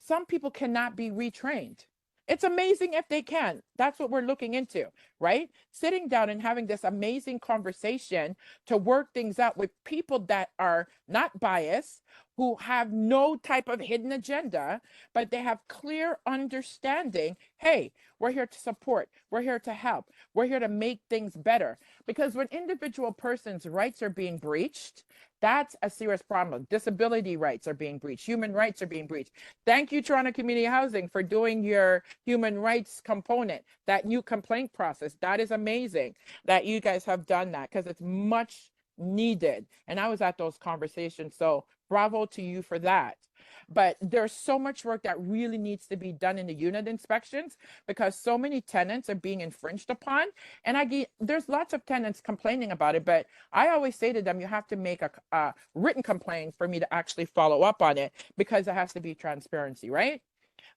some people cannot be retrained. It's amazing if they can. That's what we're looking into, right? Sitting down and having this amazing conversation to work things out with people that are not biased, who have no type of hidden agenda, but they have clear understanding. Hey, we're here to support. We're here to help. We're here to make things better. Because when individual persons' rights are being breached, that's a serious problem. Disability rights are being breached. Human rights are being breached. Thank you, Toronto Community Housing, for doing your human rights component, that new complaint process. That is amazing that you guys have done that, because it's much needed. And I was at those conversations. So bravo to you for that. But there's so much work that really needs to be done in the unit inspections, because so many tenants are being infringed upon. And there's lots of tenants complaining about it, but I always say to them, you have to make a written complaint for me to actually follow up on it, because there has to be transparency, right?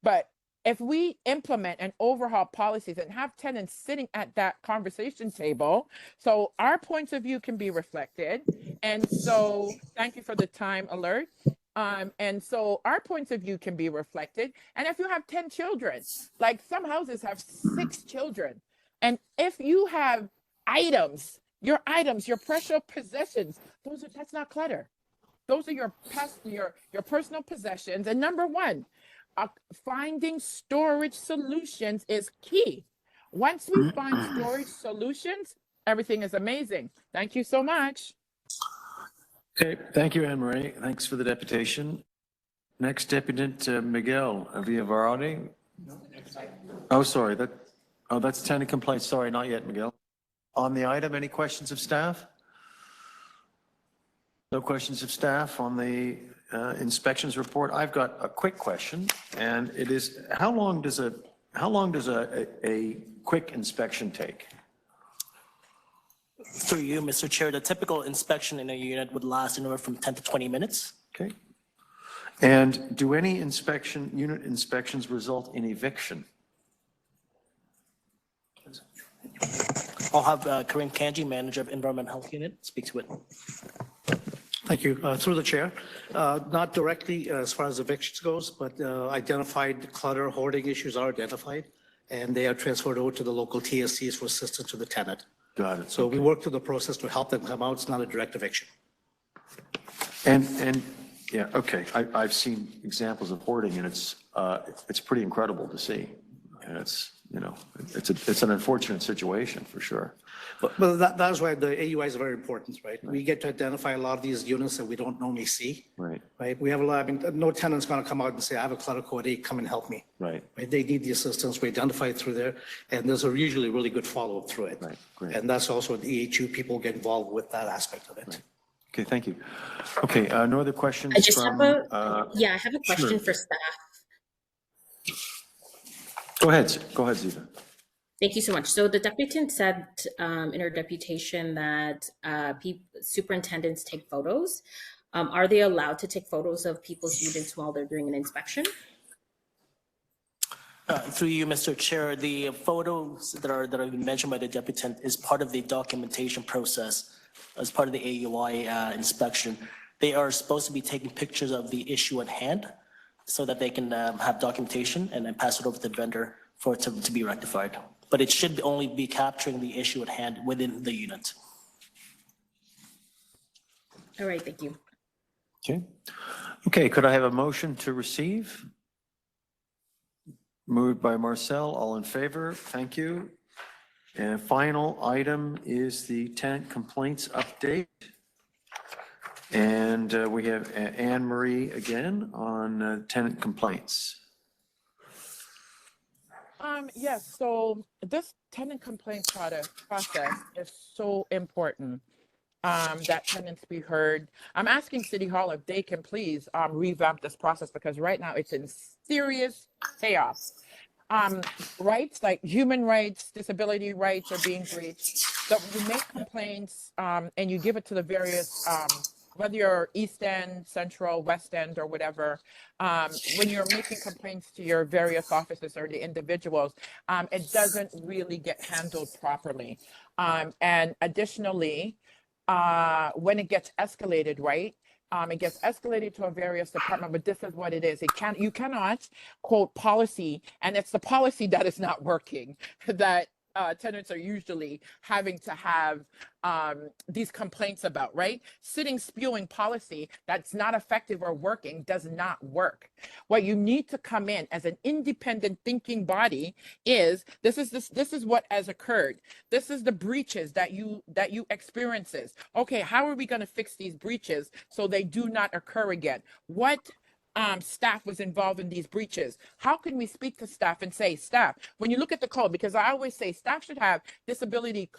But if we implement and overhaul policies and have tenants sitting at that conversation table, so our points of view can be reflected. And so thank you for the time alert. And so our points of view can be reflected. And if you have 10 children, like some houses have 6 children, and if you have items, your personal possessions, that's not clutter. Those are your personal possessions. And number one, finding storage solutions is key. Once we find storage solutions, everything is amazing. Thank you so much. Okay, thank you, Anne Marie. Thanks for the deputation. Next deputant, Miguel Villavarade. Oh, sorry, that's tenant complaints. Sorry, not yet, Miguel. On the item, any questions of staff? No questions of staff on the inspections report. I've got a quick question, and it is, how long does a quick inspection take? Through you, Mr. Chair, the typical inspection in a unit would last anywhere from 10 to 20 minutes. Okay. And do any unit inspections result in eviction? I'll have Kareem Kanji, Manager of Environmental Health Unit, speak to it. Thank you. Through the chair, not directly as far as evictions goes, but identified clutter hoarding issues are identified, and they are transferred over to the local TSCs for assistance to the tenant. Got it. So we work through the process to help them come out. It's not a direct eviction. And yeah, okay. I've seen examples of hoarding, and it's pretty incredible to see. And it's an unfortunate situation for sure. But that is why the AUI is very important, right? We get to identify a lot of these units that we don't normally see. Right. Right. We have a lot. I mean, no tenant's going to come out and say, "I have a clutter code 8, come and help me." Right. Right. They need the assistance. We identify it through there, and there's usually really good follow up through it. Right. Great. And that's also the EHU people get involved with that aspect of it. Right. Okay. Thank you. Okay. No other questions? I just from, have I have a question sure. for staff. Go ahead, Ziva. Thank you so much. So the deputant said in her deputation that superintendents take photos. Are they allowed to take photos of people's units while they're doing an inspection? Through you, Mr. Chair, the photos that are mentioned by the deputant is part of the documentation process as part of the AUI inspection. They are supposed to be taking pictures of the issue at hand so that they can have documentation and then pass it over to the vendor for it to be rectified. But it should only be capturing the issue at hand within the unit. All right, thank you. Okay. Okay, could I have a motion to receive? Moved by Marcel, all in favor, thank you. And final item is the tenant complaints update. And we have Anne Marie again on tenant complaints. Yes, so this tenant complaint process is so important that tenants be heard. I'm asking City Hall if they can please revamp this process, because right now it's in serious chaos. Rights like human rights, disability rights are being breached. So you make complaints and you give it to the various whether you're East End, Central, West End, or whatever, when you're making complaints to your various offices or the individuals, it doesn't really get handled properly. And additionally, when it gets escalated, right? It gets escalated to a various department, but this is what it is. You cannot quote policy, and it's the policy that is not working that tenants are usually having to have these complaints about, right? Sitting spewing policy that's not effective or working does not work. What you need to come in as an independent thinking body is this is what has occurred. This is the breaches that you experiences. Okay, how are we going to fix these breaches so they do not occur again? What staff was involved in these breaches? How can we speak to staff and say, staff, when you look at the code, because I always say staff should have disability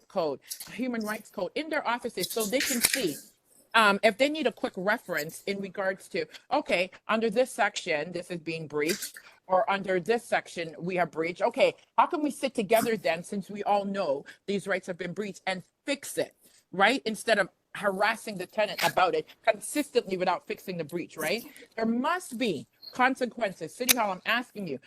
code, human rights code in their offices so they can see if they need a quick reference in regards to, okay, under this section, this is being breached, or under this section, we have breached. Okay, how can we sit together then, since we all know these rights have been breached, and fix it, right? Instead of harassing the tenant about it consistently without fixing the breach, right? There must be consequences. City Hall, I'm asking you,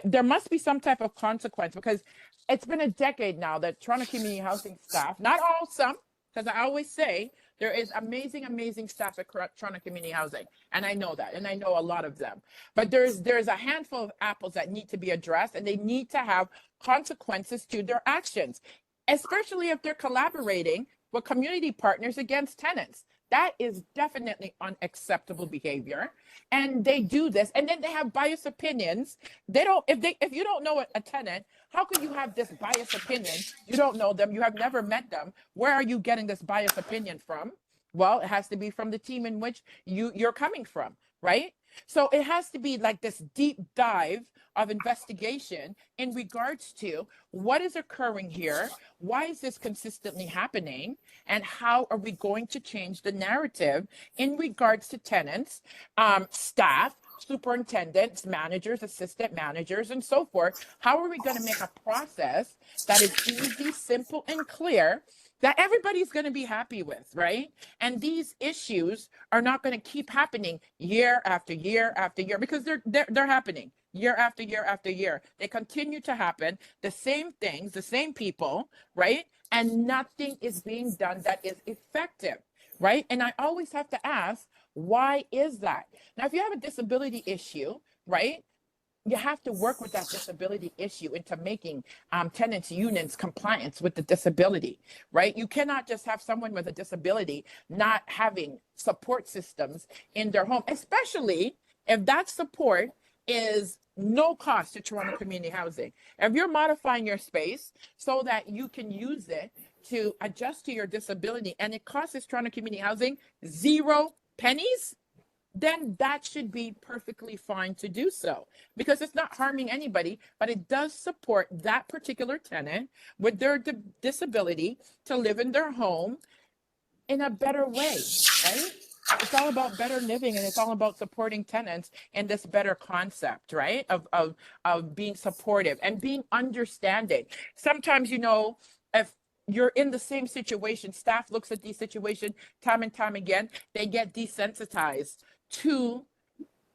there must be some type of consequence, because it's been a decade now that Toronto Community Housing staff, not all, some, because I always say there is amazing, amazing staff at Toronto Community Housing. And I know that, and I know a lot of them. But there's a handful of apples that need to be addressed, and they need to have consequences to their actions, especially if they're collaborating with community partners against tenants. That is definitely unacceptable behavior. And they do this, and then they have biased opinions. They don't, if you don't know a tenant, how can you have this biased opinion? You don't know them, you have never met them. Where are you getting this biased opinion from? Well, it has to be from the team in which you're coming from, right? So it has to be like this deep dive of investigation in regards to what is occurring here, why is this consistently happening, and how are we going to change the narrative in regards to tenants, staff, superintendents, managers, assistant managers, and so forth. How are we going to make a process that is easy, simple, and clear that everybody's going to be happy with, right? And these issues are not going to keep happening year after year after year, because they're happening year after year after year. They continue to happen, the same things, the same people, right? And nothing is being done that is effective, right? And I always have to ask, why is that? Now, if you have a disability issue, right, you have to work with that disability issue into making tenants unions compliance with the disability, right? You cannot just have someone with a disability not having support systems in their home, especially if that support is no cost to Toronto Community Housing. If you're modifying your space so that you can use it to adjust to your disability, and it costs Toronto Community Housing 0 pennies, then that should be perfectly fine to do so, because it's not harming anybody, but it does support that particular tenant with their disability to live in their home in a better way, right? It's all about better living, and it's all about supporting tenants in this better concept, right? Of being supportive and being understanding. Sometimes, if you're in the same situation, staff looks at these situations time and time again, they get desensitized to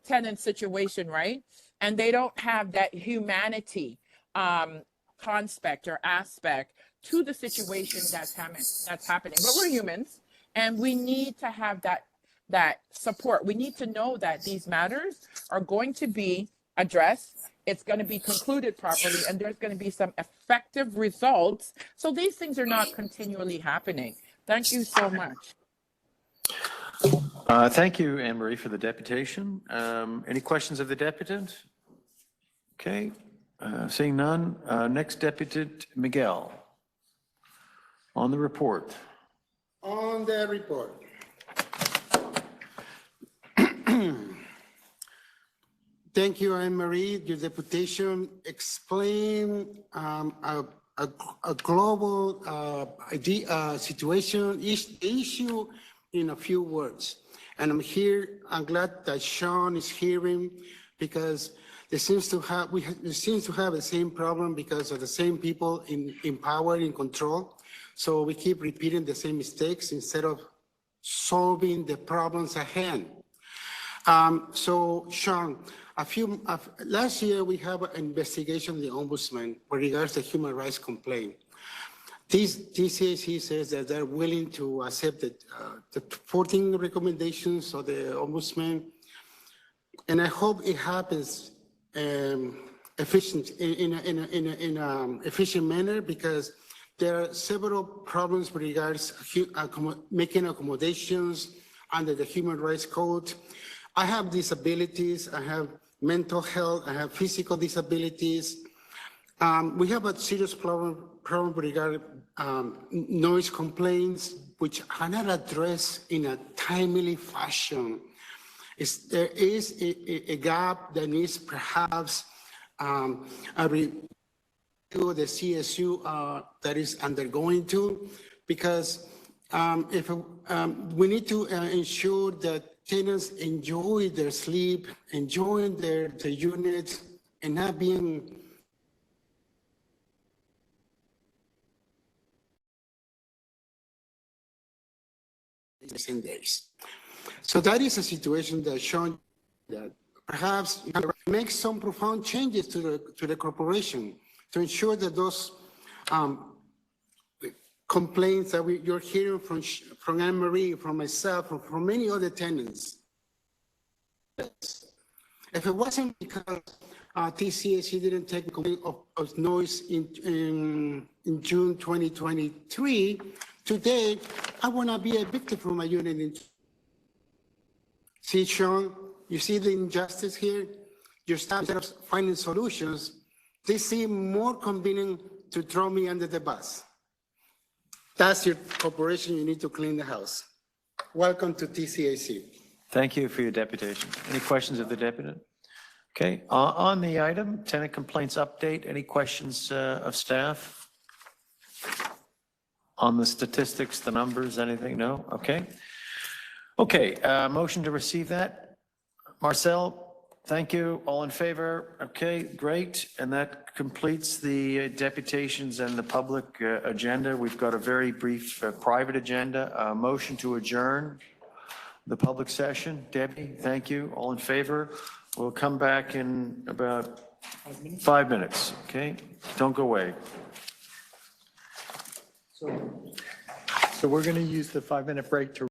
tenant situation, right? And they don't have that humanity concept or aspect to the situation that's happening. But we're humans, and we need to have that support. We need to know that these matters are going to be addressed. It's going to be concluded properly, and there's going to be some effective results, so these things are not continually happening. Thank you so much. Thank you, Anne Marie, for the deputation. Any questions of the deputant? Okay, seeing none. Next deputant, Miguel, on the report. On the report. Thank you, Anne Marie. Your deputation explained a global situation, issue in a few words. And I'm glad that Sean is hearing, because we seem to have the same problem because of the same people in power, in control. So we keep repeating the same mistakes instead of solving the problems at hand. So Sean, last year we have an investigation of the Ombudsman with regards to human rights complaint. TCHC says that they're willing to accept the 14 recommendations of the Ombudsman, and I hope it happens efficient in an efficient manner, because there are several problems with regards making accommodations under the Human Rights Code. I have disabilities, I have mental health, I have physical disabilities. We have a serious problem with regard noise complaints, which are not addressed in a timely fashion. There is a gap that needs perhaps a review of the CSU that is undergoing to, because if we need to ensure that tenants enjoy their sleep, enjoying their units, and not being the same days. So that is a situation that Sean, that perhaps make some profound changes to the corporation to ensure that those complaints that you're hearing from Anne Marie, from myself, from many other tenants. If it wasn't because TCHC didn't take complaint of noise in June 2023, today I want to be evicted from my unit. See, Sean, you see the injustice here? Your staff, instead of finding solutions, they seem more convenient to throw me under the bus. That's your corporation. You need to clean the house. Welcome to TCHC. Thank you for your deputation. Any questions of the deputant? Okay, on the item, tenant complaints update, any questions of staff? On the statistics, the numbers, anything? No? Okay. Okay, motion to receive that. Marcel, thank you. All in favor? Okay, great. And that completes the deputations and the public agenda. We've got a very brief private agenda. Motion to adjourn the public session. Debbie, thank you. All in favor? We'll come back in about 5 minutes, okay? Don't go away. So we're going to use the 5-minute break to